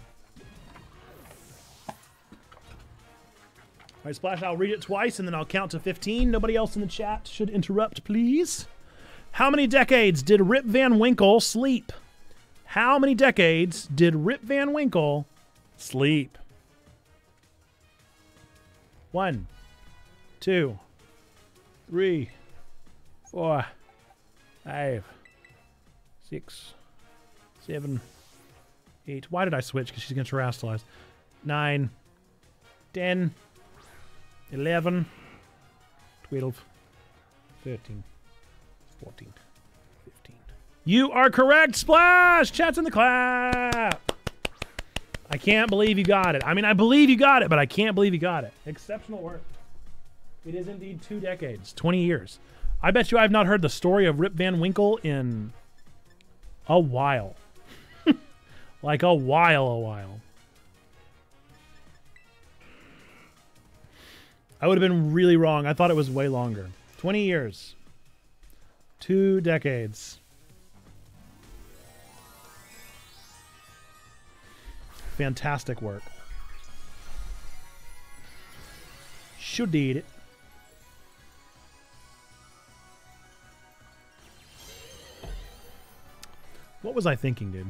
All right, Splash, I'll read it twice and then I'll count to 15. Nobody else in the chat should interrupt, please. How many decades did Rip Van Winkle sleep? How many decades did Rip Van Winkle sleep? 1, 2, 3, 4, 5, 6, 7, 8. Why did I switch? Because she's going to terrestrialize. 9, 10, 11, 12, 13, 14, 15. You are correct, Splash! Chat's in the clap! I can't believe you got it. I mean, I believe you got it, but I can't believe you got it. Exceptional work. It is indeed 2 decades, 20 years. I bet you I have not heard the story of Rip Van Winkle in a while. Like a while. I would have been really wrong. I thought it was way longer. 20 years. 2 decades. Fantastic work. Sure did it. What was I thinking, dude?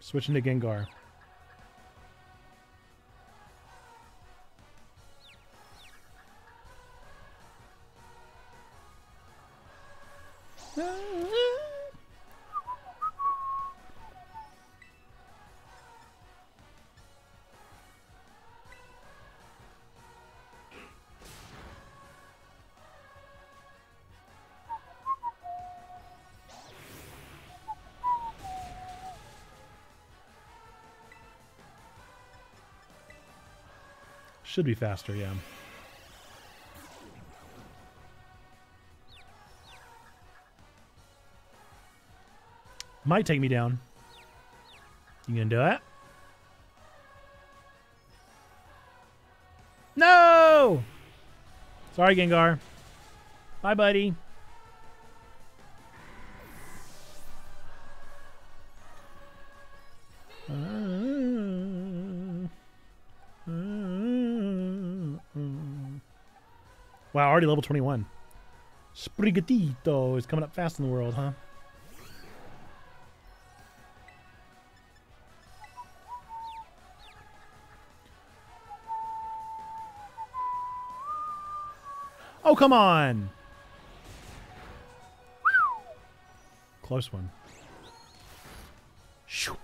Switching to Gengar. Should be faster, yeah. Might take me down. You gonna do it? No! Sorry, Gengar. Bye, buddy. Wow, already level 21. Sprigatito is coming up fast in the world, huh? Oh, come on! Close one. Shoo.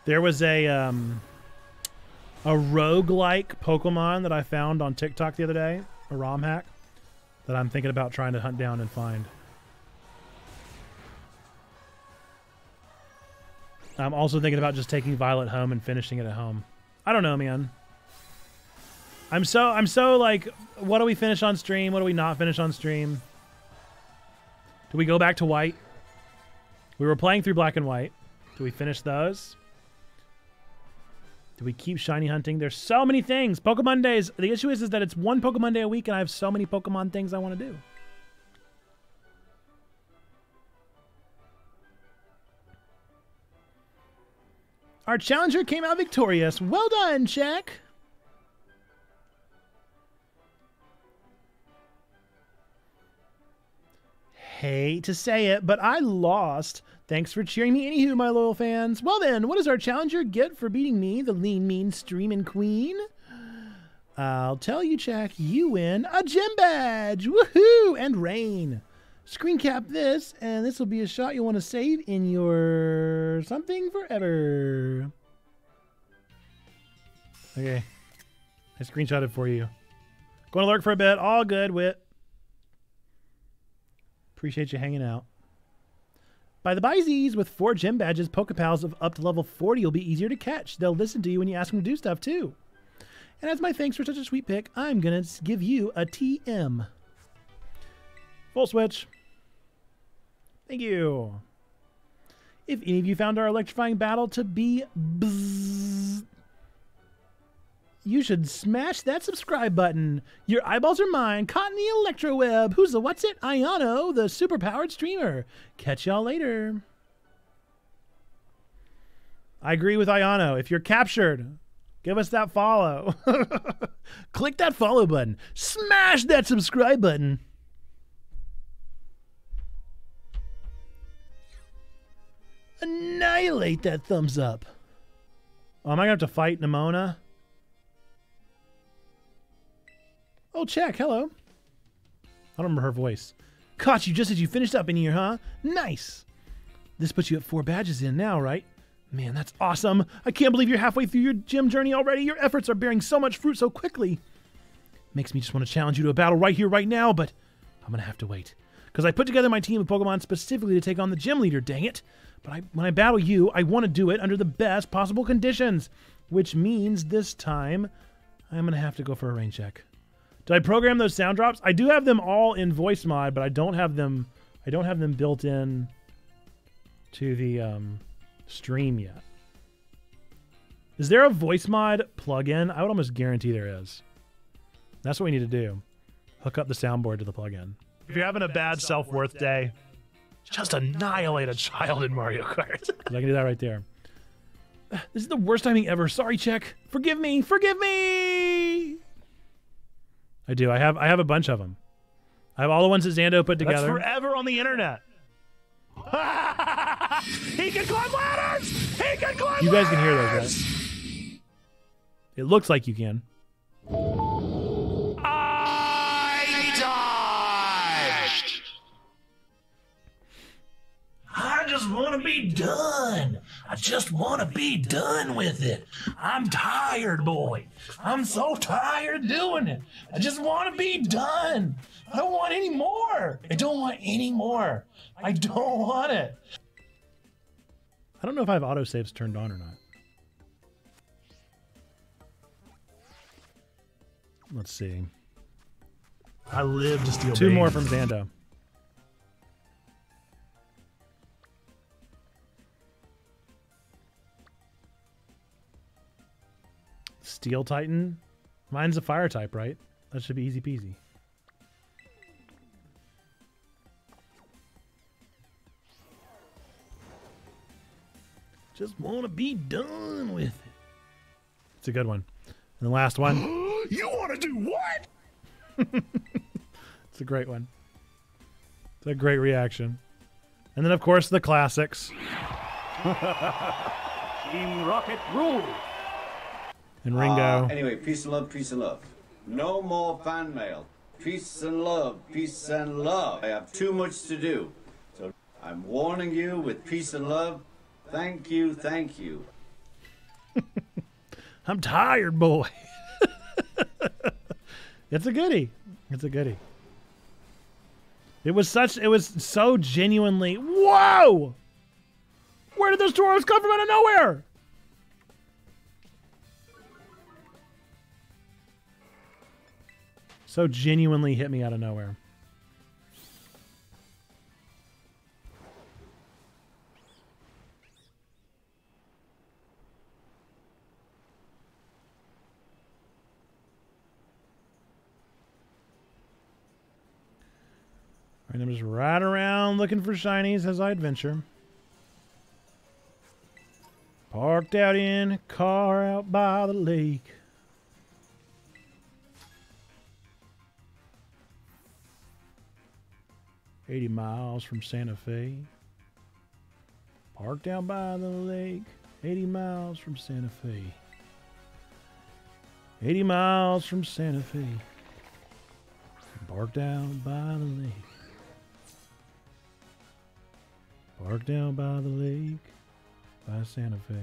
There was a roguelike Pokemon that I found on TikTok the other day, a ROM hack, that I'm thinking about trying to hunt down and find. I'm also thinking about just taking Violet home and finishing it at home. I don't know, man. I'm so like, what do we finish on stream? What do we not finish on stream? Do we go back to white? We were playing through black and white. Do we finish those? Do we keep shiny hunting? There's so many things. PokeMondays. The issue is that it's one Pokemonday a week and I have so many Pokemon things I want to do. Our challenger came out victorious. Well done, Shaq. Hate to say it, but I lost. Thanks for cheering me anywho, my loyal fans. Well then, what does our challenger get for beating me, the lean, mean, streamin' queen? I'll tell you, Jack, you win a gym badge. Woohoo! And rain. Screen cap this, and this will be a shot you'll want to save in your something forever. Okay. I screenshot it for you. Going to lurk for a bit. All good, Wit. Appreciate you hanging out. By the byzies, with 4 gym badges, Pokepals of up to level 40 will be easier to catch. They'll listen to you when you ask them to do stuff, too. And as my thanks for such a sweet pick, I'm going to give you a TM. Full switch. Thank you. If any of you found our electrifying battle to be bzzz, you should smash that subscribe button. Your eyeballs are mine, caught in the electro web. Who's the what's it? Ayano, the superpowered streamer. Catch y'all later. I agree with Ayano. If you're captured, give us that follow. Click that follow button. Smash that subscribe button. Annihilate that thumbs up. Oh, am I going to have to fight Nimona? Oh, check. Hello. I don't remember her voice. Caught you just as you finished up in here, huh? Nice. This puts you at 4 badges in now, right? Man, that's awesome. I can't believe you're halfway through your gym journey already. Your efforts are bearing so much fruit so quickly. Makes me just want to challenge you to a battle right here, right now, but I'm going to have to wait. Because I put together my team of Pokemon specifically to take on the gym leader, dang it. But when I battle you, I want to do it under the best possible conditions. Which means this time, I'm going to have to go for a rain check. Did I program those sound drops? I do have them all in voice mod, but I don't have them built in to the stream yet. Is there a voice mod plugin? I would almost guarantee there is. That's what we need to do. Hook up the soundboard to the plugin. If you're having a bad self-worth day, just annihilate a child in Mario Kart. I can do that right there. This is the worst timing ever. Sorry, Check. Forgive me. Forgive me. I do. I have a bunch of them. I have all the ones that Zando put together. That's forever on the internet. He can climb ladders. He can climb ladders. You guys can hear those, right? It looks like you can. I just want to be done. I just want to be done with it. I'm tired, boy. I'm so tired doing it. I just want to be done. I don't want any more. I don't want any more. I don't want it. I don't know if I have autosaves turned on or not. Let's see. I live to steal 2 more from Zando. Steel Titan? Mine's a fire type, right? That should be easy peasy. Just want to be done with it. It's a good one. And the last one. You want to do what? It's a great one. It's a great reaction. And then, of course, the classics. Team Rocket rule. And Ringo. Anyway, peace and love, peace and love. No more fan mail. Peace and love, peace and love. I have too much to do. So I'm warning you with peace and love. Thank you, thank you. I'm tired, boy. It's a goodie. It's a goodie. It was so genuinely, whoa! Where did those Toros come from out of nowhere? So genuinely hit me out of nowhere. All right, I'm just riding around looking for shinies as I adventure. Parked out in a car out by the lake. $80 miles from Santa Fe. Parked down by the lake. 80 miles from Santa Fe. 80 miles from Santa Fe. Parked out by the lake. Parked down by the lake by Santa Fe.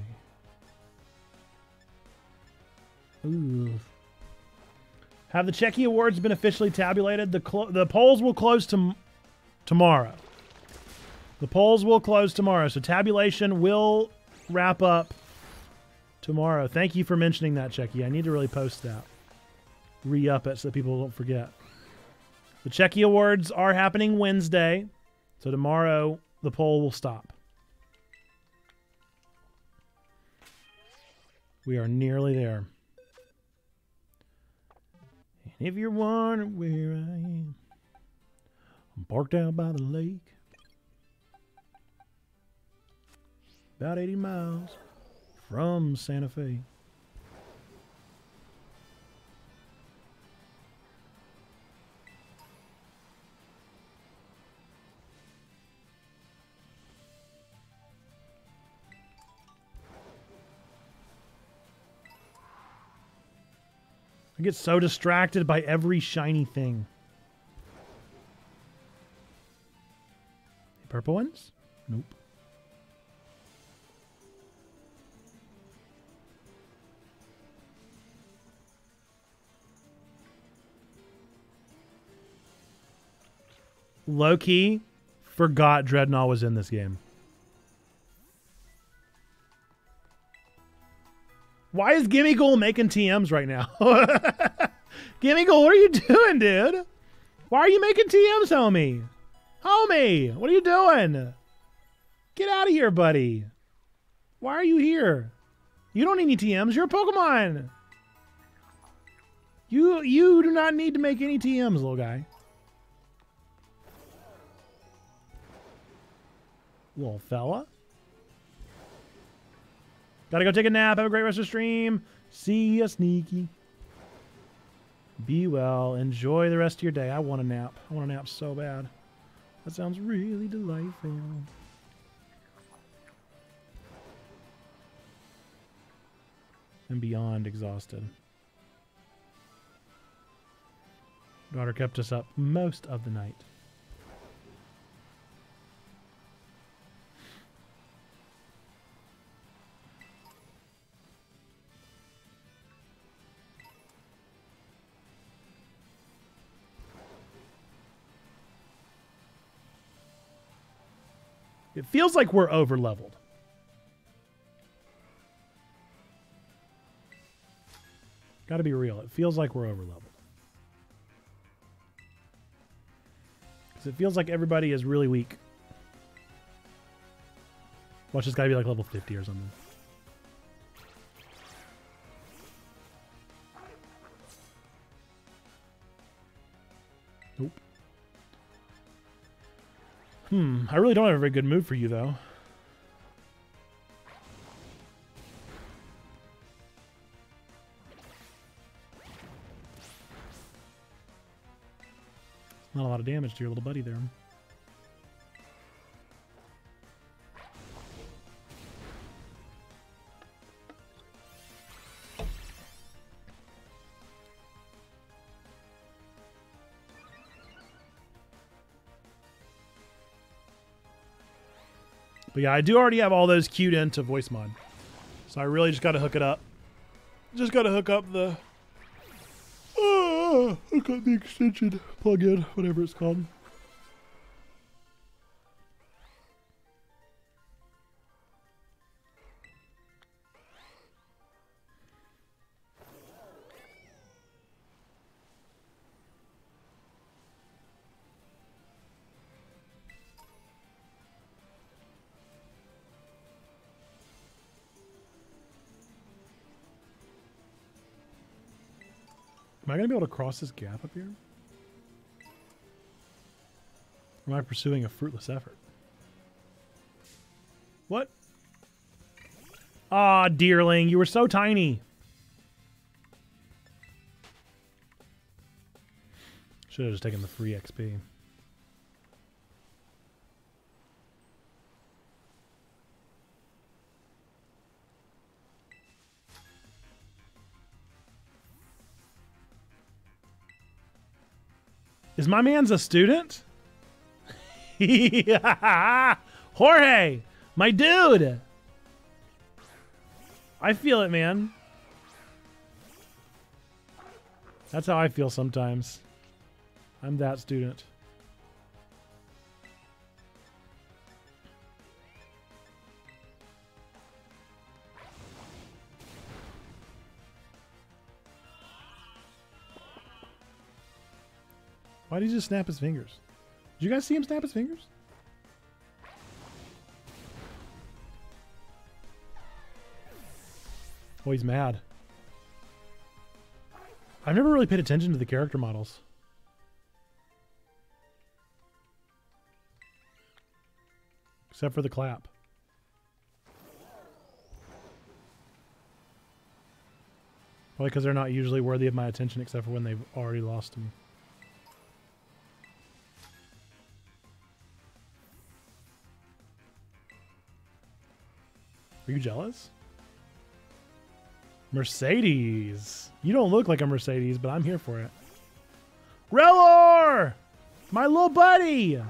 Ooh. Have the Checky Awards been officially tabulated? The polls will close tomorrow. The polls will close tomorrow, so tabulation will wrap up tomorrow. Thank you for mentioning that, Checky. I need to really post that. Re-up it so that people don't forget. The Checky Awards are happening Wednesday, so tomorrow the poll will stop. We are nearly there. And if you're wondering where I am, I'm parked out by the lake. About 80 miles from Santa Fe. I get so distracted by every shiny thing. Purple ones? Nope. Low-key, forgot Dreadnought was in this game. Why is Gimme Ghoul making TMs right now? Gimme Ghoul, what are you doing, dude? Why are you making TMs, homie? Homie, what are you doing? Get out of here, buddy. Why are you here? You don't need any TMs. You're a Pokemon. You do not need to make any TMs, little guy. Little fella. Gotta go take a nap. Have a great rest of the stream. See ya, Sneaky. Be well. Enjoy the rest of your day. I want a nap. I want a nap so bad. That sounds really delightful. I'm beyond exhausted. Daughter kept us up most of the night. It feels like we're over-leveled. Gotta be real. It feels like we're over-leveled. Because it feels like everybody is really weak. Watch, this gotta be like level 50 or something. Nope. I really don't have a very good move for you, though. Not a lot of damage to your little buddy there. But yeah, I do already have all those queued into voice mod. So I really just got to hook it up. Just got to hook up the... hook up the extension plugin, whatever it's called. Am I going to be able to cross this gap up here? Or am I pursuing a fruitless effort? What? Ah, dearling, you were so tiny. Should have just taken the free XP. Is my man's a student? Jorge, my dude. I feel it, man. That's how I feel sometimes. I'm that student. Why did he just snap his fingers? Did you guys see him snap his fingers? Oh, he's mad. I've never really paid attention to the character models. Except for the clap. Probably because they're not usually worthy of my attention except for when they've already lost them. Are you jealous? Mercedes. You don't look like a Mercedes, but I'm here for it. Relor! My little buddy!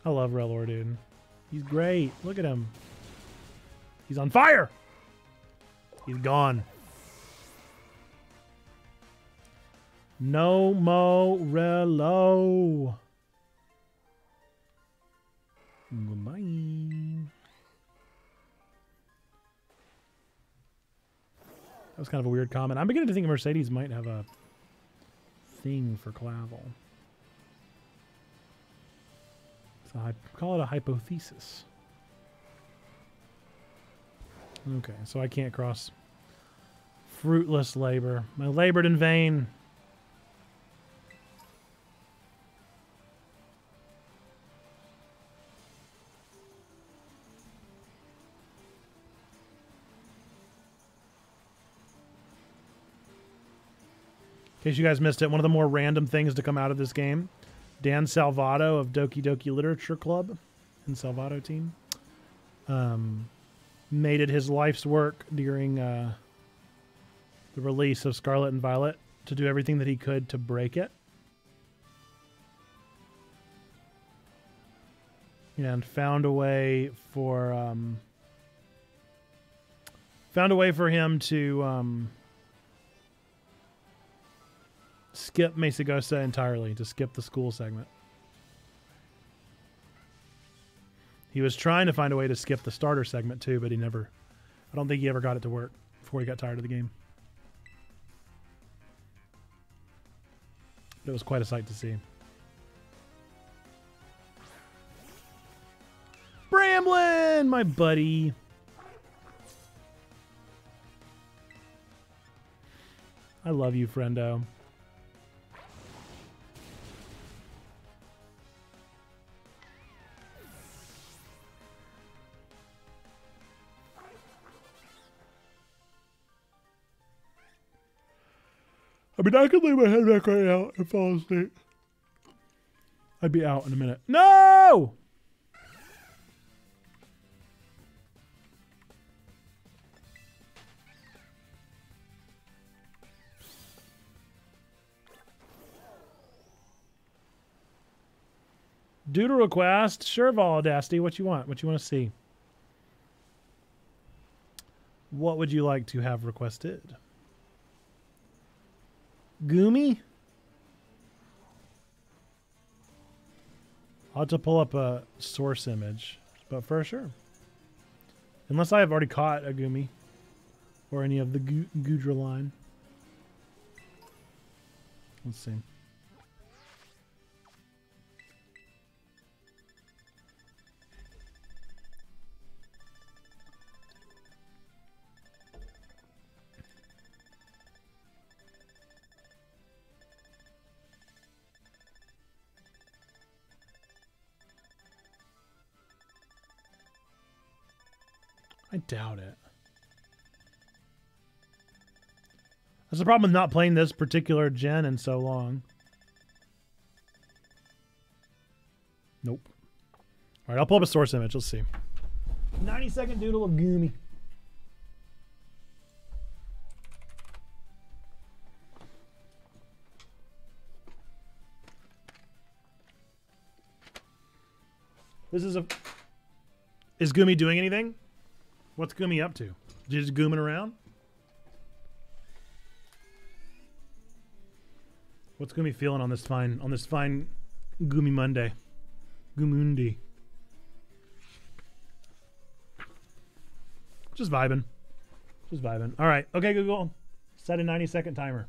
I love Relor, dude. He's great. Look at him. He's on fire! He's gone. No mo Relo. Goodbye. That was kind of a weird comment. I'm beginning to think Mercedes might have a thing for Clavel. So I call it a hypothesis. Okay, so I can't cross fruitless labor. I labored in vain. In case you guys missed it, one of the more random things to come out of this game, Dan Salvato of Doki Doki Literature Club and Salvato team made it his life's work during the release of Scarlet and Violet to do everything that he could to break it. And found a way for him to skip Mesagosa entirely, to skip the school segment. He was trying to find a way to skip the starter segment too, but I don't think he ever got it to work before he got tired of the game. But it was quite a sight to see. Bramblin, my buddy. I love you, friendo. I mean, I could lay my head back right now and fall asleep. I'd be out in a minute. No! Doodle request. Sure, Audacity. What you want? What you want to see? What would you like to have requested? Gumi? I'll have to pull up a source image, but for sure. Unless I have already caught a Gumi or any of the Gudra line. Let's see. I doubt it. That's the problem with not playing this particular gen in so long. Nope. All right, I'll pull up a source image. Let's see. 90-second doodle of Gumi. This is a... Is Gumi doing anything? What's Gumi up to? Just gooming around? What's Gumi feeling on this fine Gumi Monday? Gumundi. Just vibing. Just vibing. All right. Okay, Google. Set a 90-second timer.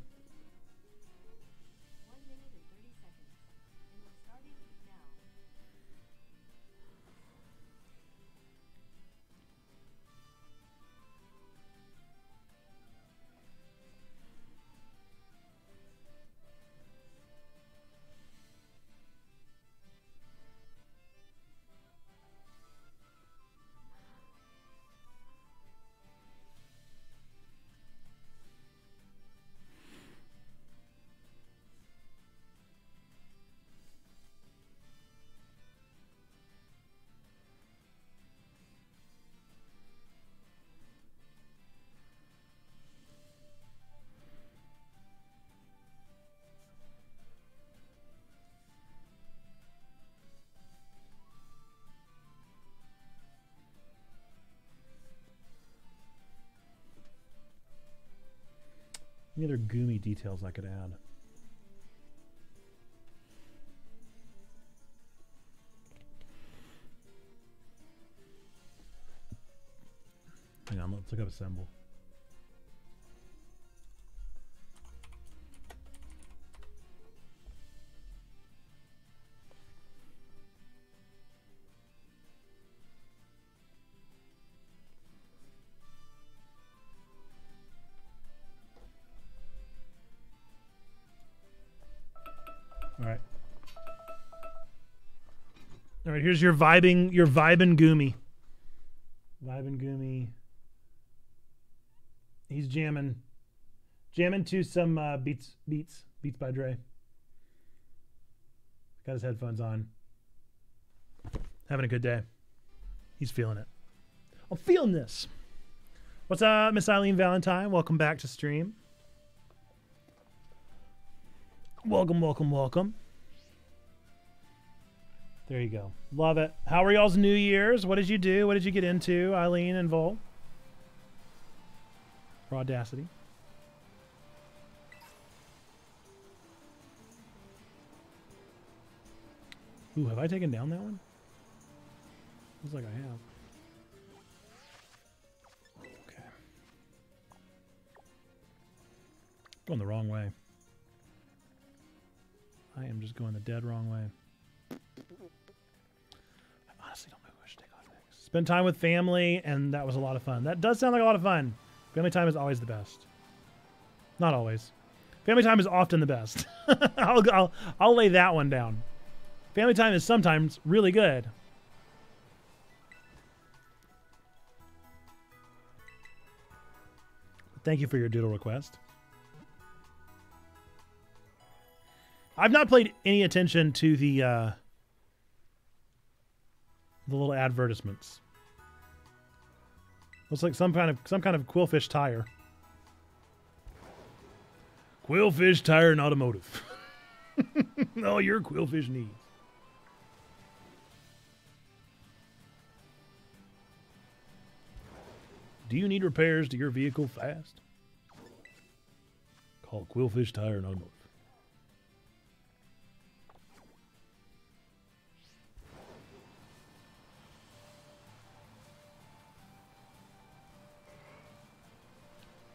1 minute and 30 seconds. And we're starting now. Any other Gumi details I could add? Hang on, let's look up a symbol. All right, here's your vibing Gumi. Vibing Gumi. He's jamming to some Beats by Dre. Got his headphones on. Having a good day. He's feeling it. I'm feeling this. What's up, Miss Eileen Valentine? Welcome back to stream. Welcome, welcome, welcome. There you go. Love it. How were y'all's New Year's? What did you do? What did you get into, Eileen and Vol? For Audacity. Ooh, have I taken down that one? Looks like I have. Okay. Going the wrong way. I am just going the dead wrong way. I honestly don't know who I should take on next. Spend time with family, and that was a lot of fun. That does sound like a lot of fun. Family time is always the best. Not always. Family time is often the best. I'll lay that one down. Family time is sometimes really good. Thank you for your doodle request. I've not paid any attention to the little advertisements. Looks like some kind of Quillfish tire. Quillfish Tire and Automotive. All your Quillfish needs. Do you need repairs to your vehicle fast? Call Quillfish Tire and Automotive.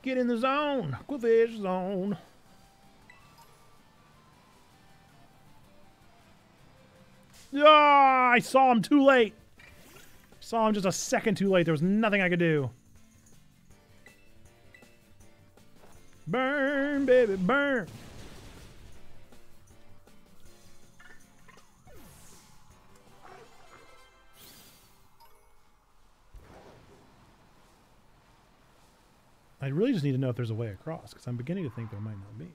Get in the zone. Quillfish zone. Ah, I saw him too late. Saw him just a second too late. There was nothing I could do. Burn, baby, burn. I really just need to know if there's a way across, because I'm beginning to think there might not be.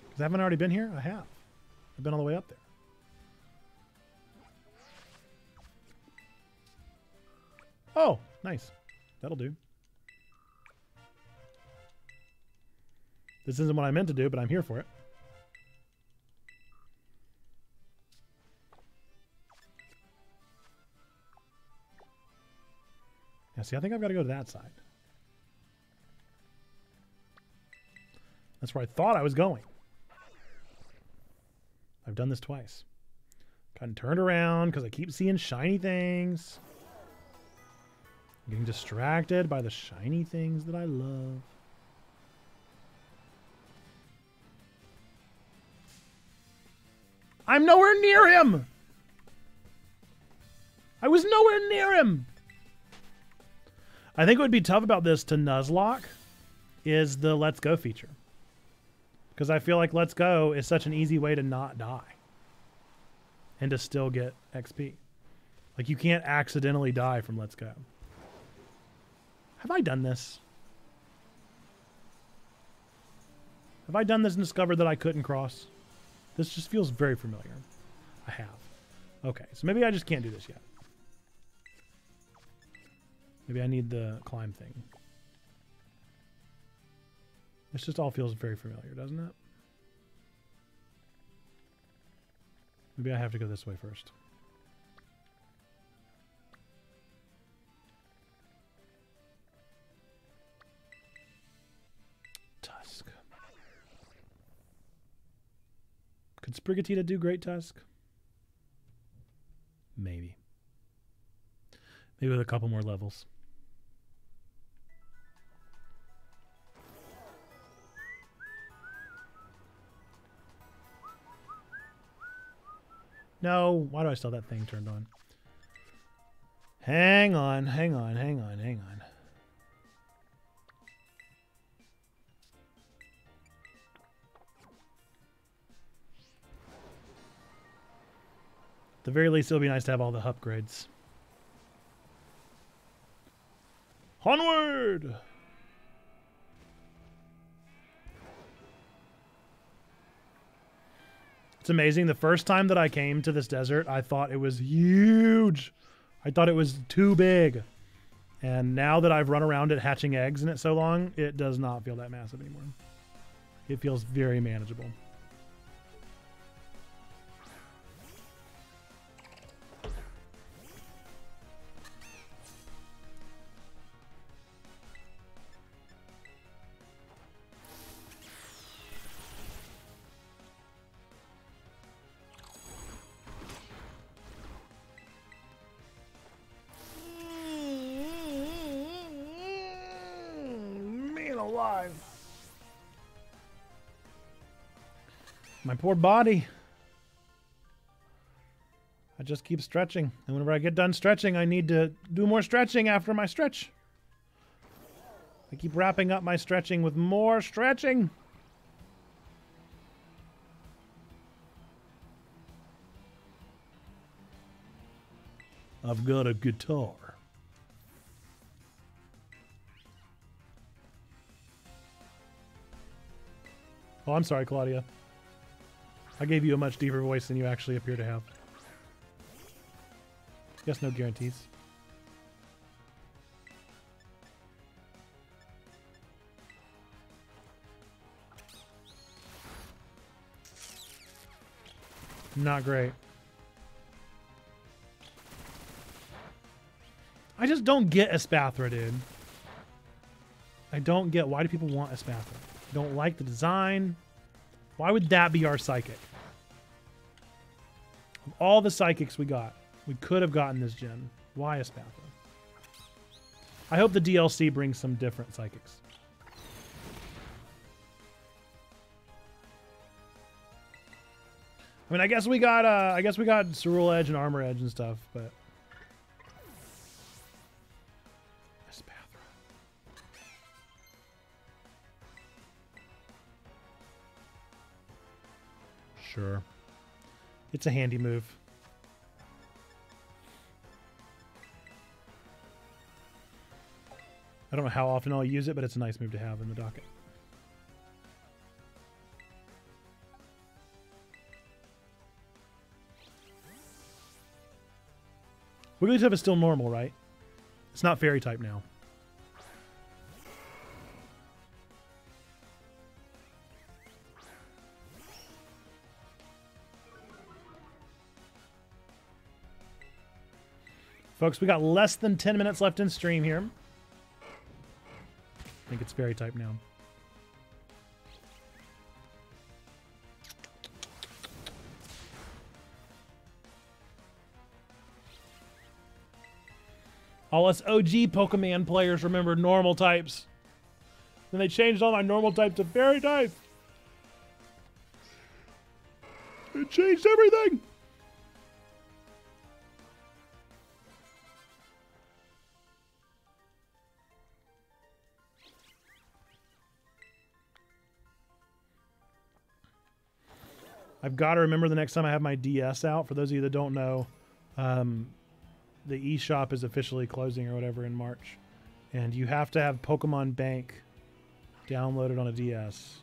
Because I haven't already been here? I have. I've been all the way up there. Oh, nice. That'll do. This isn't what I meant to do, but I'm here for it. Now, see, I think I've got to go to that side. That's where I thought I was going. I've done this twice. Gotten turned around because I keep seeing shiny things. I'm getting distracted by the shiny things that I love. I'm nowhere near him! I was nowhere near him! I think what would be tough about this to Nuzlocke is the Let's Go feature. Because I feel like Let's Go is such an easy way to not die. And to still get XP. Like, you can't accidentally die from Let's Go. Have I done this? Have I done this and discovered that I couldn't cross? This just feels very familiar. I have. Okay, so maybe I just can't do this yet. Maybe I need the climb thing. This just all feels very familiar, doesn't it? Maybe I have to go this way first. Tusk. Could Sprigatita do Great Tusk? Maybe. Maybe with a couple more levels. No, why do I still have that thing turned on? Hang on, hang on, hang on, hang on. At the very least, it'll be nice to have all the upgrades. Onward! It's amazing. The first time that I came to this desert, I thought it was huge. I thought it was too big. And now that I've run around it hatching eggs in it so long, it does not feel that massive anymore. It feels very manageable. My poor body. I just keep stretching. And whenever I get done stretching, I need to do more stretching after my stretch. I keep wrapping up my stretching with more stretching. I've got a guitar. Oh, I'm sorry, Claudia. I gave you a much deeper voice than you actually appear to have. Yes, no guarantees. Not great. I just don't get Espathra, dude. I don't get, why do people want Espathra? I don't like the design. Why would that be our psychic? Of all the psychics we got, we could have gotten this gen. Why Espathra? I hope the DLC brings some different psychics. I mean, I guess we got Cerule Edge and Armor Edge and stuff, but Espathra. Sure. It's a handy move. I don't know how often I'll use it, but it's a nice move to have in the docket. Wigglytuff is still normal, right? It's not fairy type now. Folks, we got less than 10 minutes left in stream here. I think it's fairy type now. All us OG Pokemon players remember normal types. Then they changed all my normal types to fairy type. It changed everything. I've got to remember the next time I have my DS out. For those of you that don't know, the eShop is officially closing or whatever in March. And you have to have Pokemon Bank downloaded on a DS.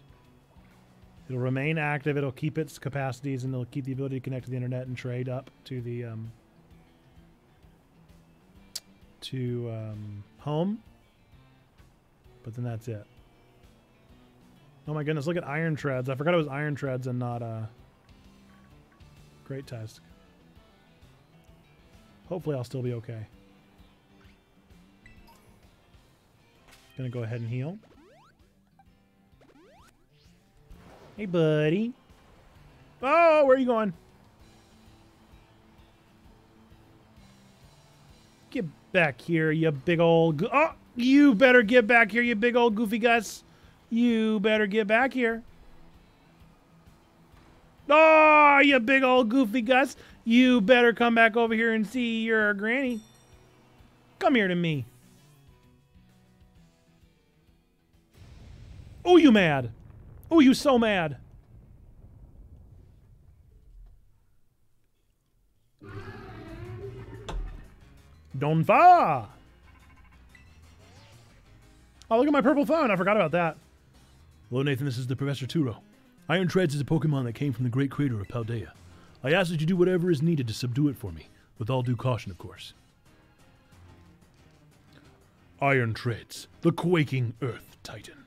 It'll remain active, it'll keep its capacities, and it'll keep the ability to connect to the internet and trade up to the home. But then that's it. Oh my goodness, look at Iron Treads. I forgot it was Iron Treads and not Great Tusk. Hopefully I'll still be okay. Gonna go ahead and heal. Hey, buddy. Oh, where are you going? Get back here, you big old... Oh, you better get back here, you big old goofy Gus. You better get back here. Oh, you big old goofy Gus. You better come back over here and see your granny. Come here to me. Oh, you mad. Oh, you so mad. Don't fa. Oh, look at my purple phone. I forgot about that. Hello, Nathan. This is the Professor Turo. Iron Treads is a Pokemon that came from the great crater of Paldea. I ask that you do whatever is needed to subdue it for me, with all due caution, of course. Iron Treads, the quaking Earth Titan.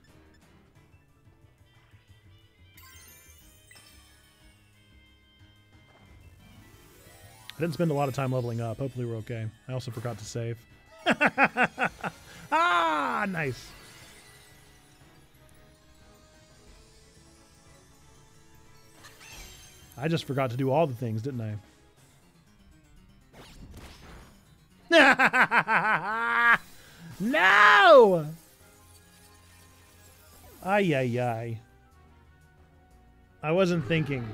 I didn't spend a lot of time leveling up. Hopefully we're okay. I also forgot to save. Ah, nice. I just forgot to do all the things, didn't I? No! Ay, ay, ay. I wasn't thinking.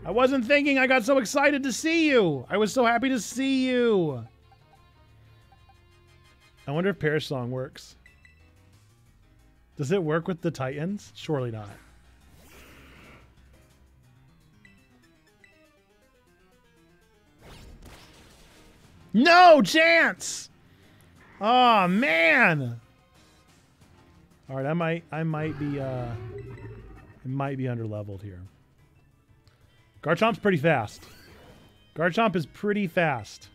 I wasn't thinking. I got so excited to see you. I was so happy to see you. I wonder if Perish Song works. Does it work with the Titans? Surely not. No chance! Oh man! All right, I might be underleveled here. Garchomp's pretty fast. Garchomp is pretty fast.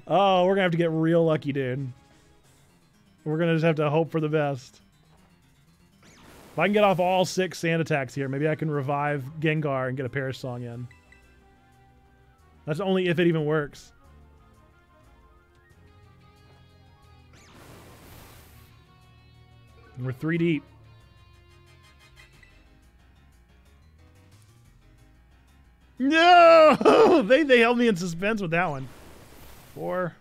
Oh, we're gonna have to get real lucky, dude. We're gonna just have to hope for the best. If I can get off all 6 sand attacks here, maybe I can revive Gengar and get a Perish Song in. That's only if it even works. And we're 3 deep. No! They held me in suspense with that one. 4.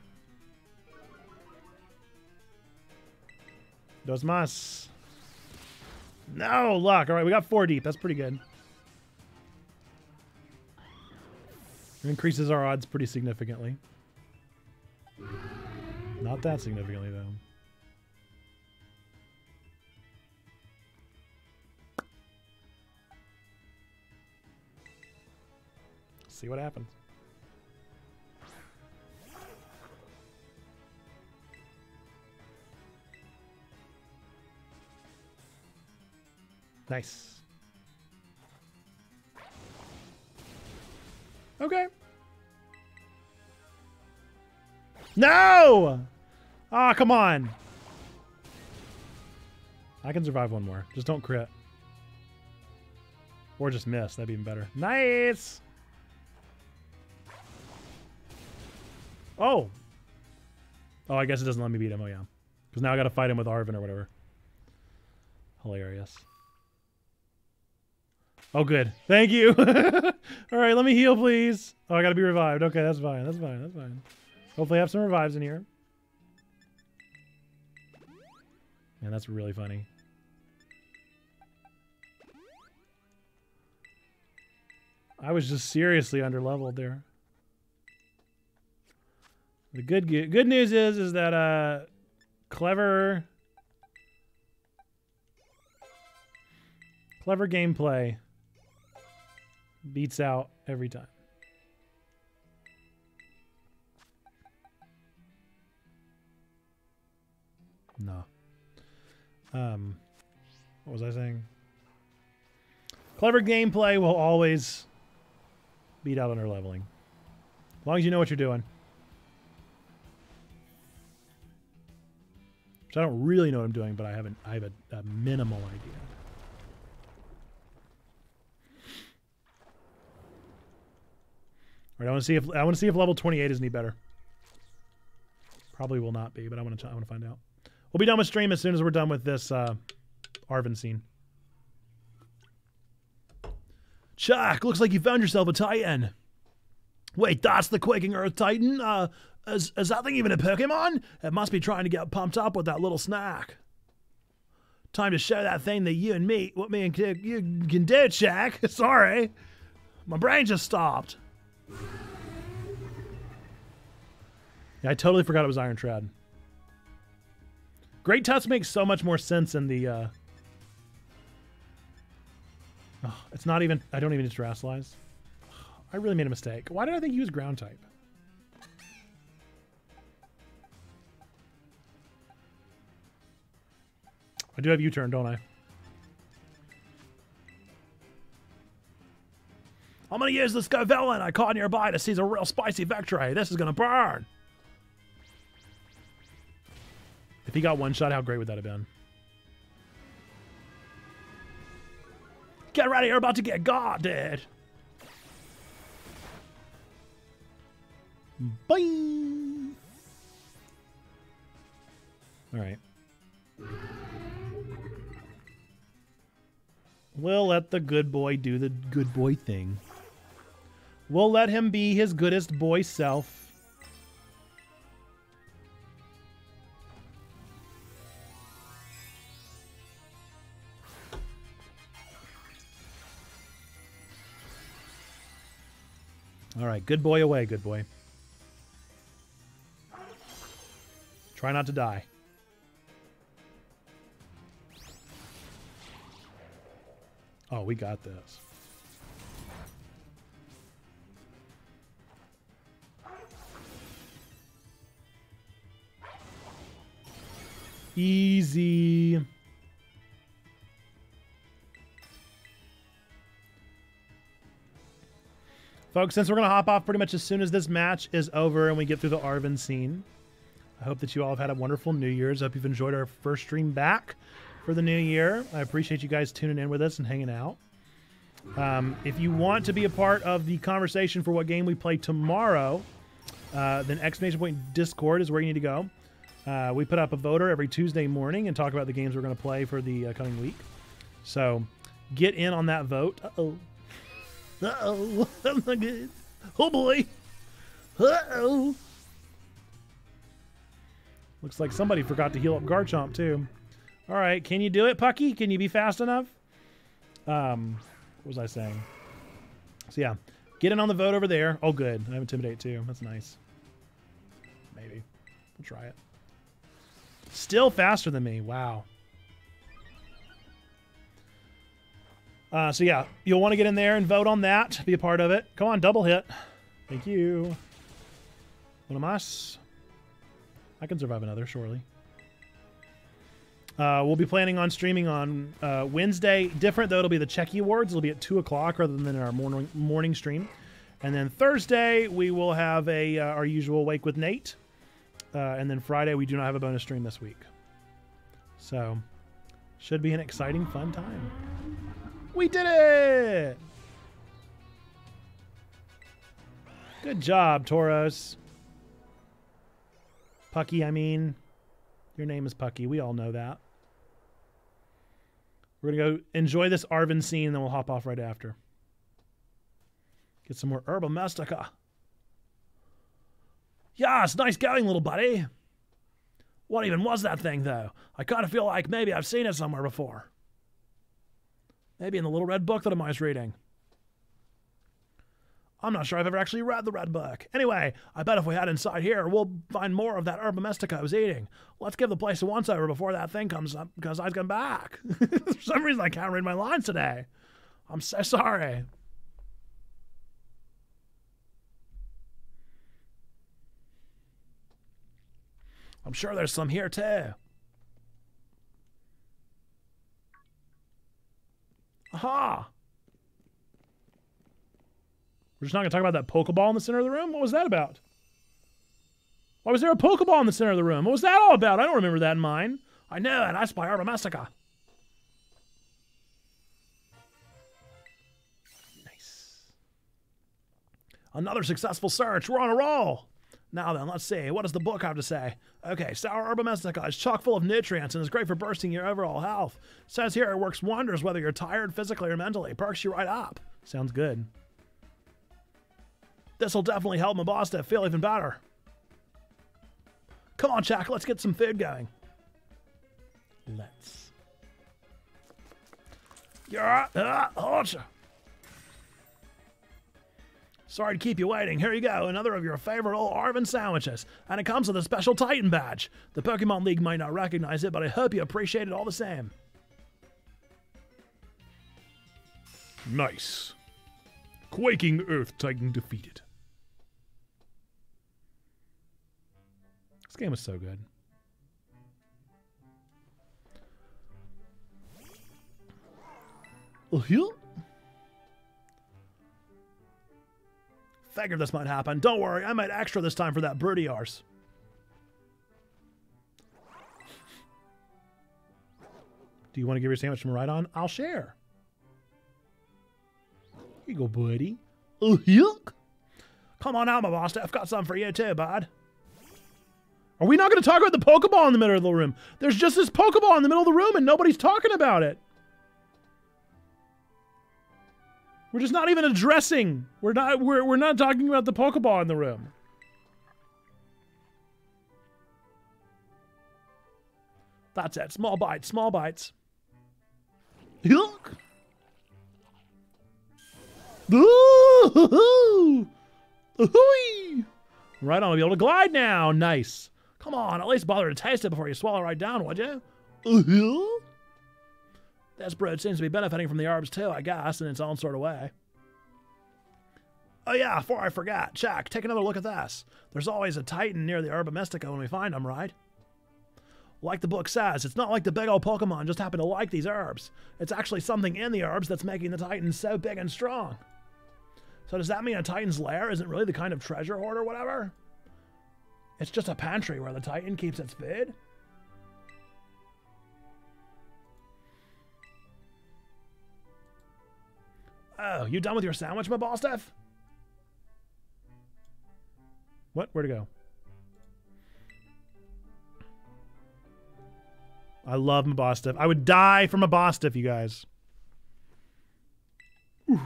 Dos más. No luck. All right, we got 4 deep. That's pretty good. It increases our odds pretty significantly. Not that significantly, though. See what happens. Nice. Okay. No! Ah, come on. I can survive one more. Just don't crit. Or just miss. That'd be even better. Nice. Oh. Oh, I guess it doesn't let me beat him. Oh, yeah. Because now I got to fight him with Arvin or whatever. Hilarious. Oh, good. Thank you. All right, let me heal, please. Oh, I got to be revived. Okay, that's fine. That's fine. That's fine. Hopefully I have some revives in here. Man, that's really funny. I was just seriously underleveled there. The good news is that clever gameplay beats out every time. No. What was I saying? Clever gameplay will always beat out under leveling. As long as you know what you're doing. Which I don't really know what I'm doing, but I have a minimal idea. All right, I want to see if level 28 is any better. Probably will not be, but I want to find out. We'll be done with stream as soon as we're done with this Arvin scene. Chuck, looks like you found yourself a Titan. Wait, that's the Quaking Earth Titan? Is that thing even a Pokemon? It must be trying to get pumped up with that little snack. Time to show that thing that you and me can do, Chuck. Sorry. My brain just stopped. Yeah, I totally forgot it was Iron Tread. Great Tusk makes so much more sense in the... Oh, it's not even... I don't even need to Terrasilize. I really made a mistake. Why did I think he was ground type? I do have U-turn, don't I? I'm going to use the Scovelin I caught nearby to seize a real spicy victory. This is going to burn. If he got one shot, how great would that have been? Get ready, you're about to get guarded. Bye. All right. We'll let the good boy do the good boy thing. We'll let him be his goodest boy self. All right, good boy away, good boy. Try not to die. Oh, we got this. Easy. Folks, since we're going to hop off pretty much as soon as this match is over and we get through the Arvin scene, I hope that you all have had a wonderful New Year's. I hope you've enjoyed our first stream back for the new year. I appreciate you guys tuning in with us and hanging out. If you want to be a part of the conversation for what game we play tomorrow, then exclamation point Discord is where you need to go. We put up a voter every Tuesday morning and talk about the games we're going to play for the coming week. So get in on that vote. Uh-oh. Uh-oh. That's not good. Oh, boy. Uh-oh. Looks like somebody forgot to heal up Garchomp, too. All right. Can you do it, Pucky? Can you be fast enough? What was I saying? So, yeah. Get in on the vote over there. Oh, good. I have Intimidate, too. That's nice. Maybe. We'll try it. Still faster than me. Wow. So yeah, you'll want to get in there and vote on that. Be a part of it. Come on, double hit. Thank you. One of us. I can survive another, surely. We'll be planning on streaming on Wednesday. Different, though. It'll be the Checky Awards. It'll be at 2 o'clock rather than our morning stream. And then Thursday, we will have our usual Wake with Nate. And then Friday, we do not have a bonus stream this week. So, should be an exciting, fun time. We did it! Good job, Tauros. Pucky, I mean. Your name is Pucky. We all know that. We're going to go enjoy this Arvin scene, and then we'll hop off right after. Get some more Herba Mystica. Yes, nice going, little buddy. What even was that thing, though? I kind of feel like maybe I've seen it somewhere before. Maybe in the little red book that I'm always reading. I'm not sure I've ever actually read the red book. Anyway, I bet if we head inside here, we'll find more of that Herba Mystica I was eating. Let's give the place a once-over before that thing comes up, because I come back. For some reason, I can't read my lines today. I'm so sorry. I'm sure there's some here, too. Aha! We're just not going to talk about that Pokeball in the center of the room? What was that about? Why was there a Pokeball in the center of the room? What was that all about? I don't remember that in mine. I know it. I spy Herba Mystica. Nice. Another successful search. We're on a roll. Now then, let's see. What does the book have to say? Okay, sour Herba Mystica is chock full of nutrients and is great for boosting your overall health. Says here it works wonders whether you're tired physically or mentally. Perks you right up. Sounds good. This will definitely help my boss to feel even better. Come on, Jack. Let's get some food going. Let's. Sorry to keep you waiting. Here you go. Another of your favorite old Arvin sandwiches. And it comes with a special Titan badge. The Pokemon League might not recognize it, but I hope you appreciate it all the same. Nice. Quaking Earth Titan defeated. This game was so good. Figured this might happen. Don't worry, I made extra this time for that brood of yours. Do you want to give your sandwich from right on? I'll share. Here you go, buddy. Come on out, my boss. I've got something for you too, bud. Are we not going to talk about the Pokeball in the middle of the room? There's just this Pokeball in the middle of the room and nobody's talking about it. We're just not even addressing. We're not talking about the Pokeball in the room. That's it. Small bites, small bites. Look. Right on, we'll be able to glide now. Nice. Come on, at least bother to taste it before you swallow right down, would you? This brood seems to be benefiting from the herbs too, I guess, in its own sort of way. Oh yeah, before I forgot, check, take another look at this. There's always a Titan near the Herba Mystica when we find them, right? Like the book says, it's not like the big old Pokemon just happen to like these herbs. It's actually something in the herbs that's making the Titans so big and strong. So does that mean a Titan's lair isn't really the kind of treasure hoard or whatever? It's just a pantry where the Titan keeps its food? Oh, you done with your sandwich, my ball stuff? What? Where'd it go? I love Mabostiff. I would die for Mabostiff, you guys. Ooh.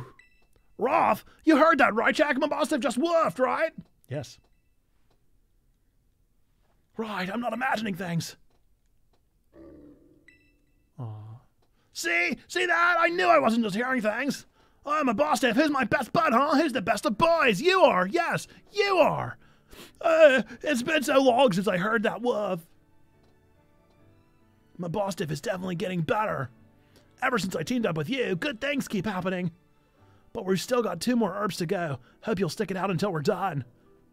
Roth, you heard that, right, Jack? Mabostiff just woofed, right? Yes. Right, I'm not imagining things. Aw. See? See that? I knew I wasn't just hearing things. I'm Mabostiff. Who's my best bud, huh? Who's the best of boys? You are. Yes, you are. It's been so long since I heard that woof. Mabostiff is definitely getting better. Ever since I teamed up with you, good things keep happening. But we've still got 2 more herbs to go. Hope you'll stick it out until we're done.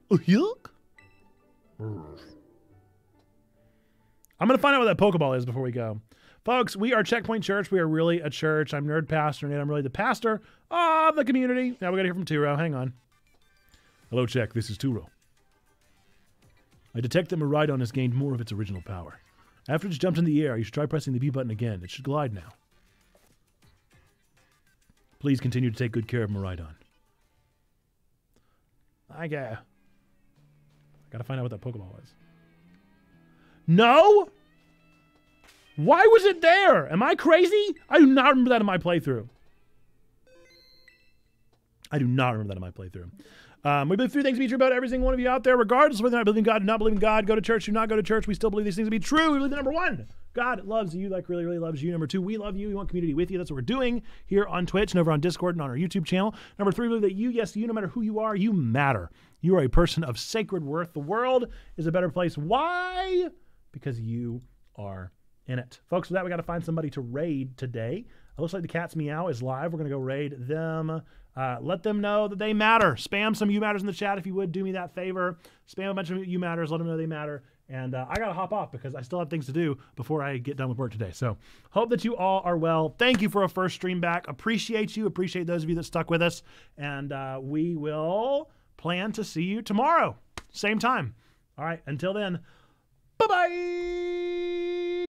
Yuck. I'm going to find out what that Pokeball is before we go. Folks, we are Checkpoint Church. We are really a church. I'm Nerd Pastor, and I'm really the pastor of the community. Now we got to hear from Turo. Hang on. Hello, Check. This is Turo. I detect that Miraidon has gained more of its original power. After it's jumped in the air, you should try pressing the B button again. It should glide now. Please continue to take good care of Miraidon. I gotta find out what that Pokeball was. No? Why was it there? Am I crazy? I do not remember that in my playthrough. We believe 3 things to be true about every single one of you out there, regardless of whether or not believe in God, do not believe in God, go to church, do not go to church. We still believe these things to be true. We believe that number 1, God loves you, like really, really loves you. Number 2, we love you. We want community with you. That's what we're doing here on Twitch and over on Discord and on our YouTube channel. Number 3, we believe that you, yes, you, no matter who you are, you matter. You are a person of sacred worth. The world is a better place. Why? Because you are in it. Folks, with that, we got to find somebody to raid today. It looks like the Cat's Meow is live. We're going to go raid them. Let them know that they matter. Spam some you matters in the chat if you would. Do me that favor. Spam a bunch of you matters. Let them know they matter. And I got to hop off because I still have things to do before I get done with work today. So hope that you all are well. Thank you for a first stream back. Appreciate you. Appreciate those of you that stuck with us. And we will plan to see you tomorrow. Same time. All right. Until then, bye-bye.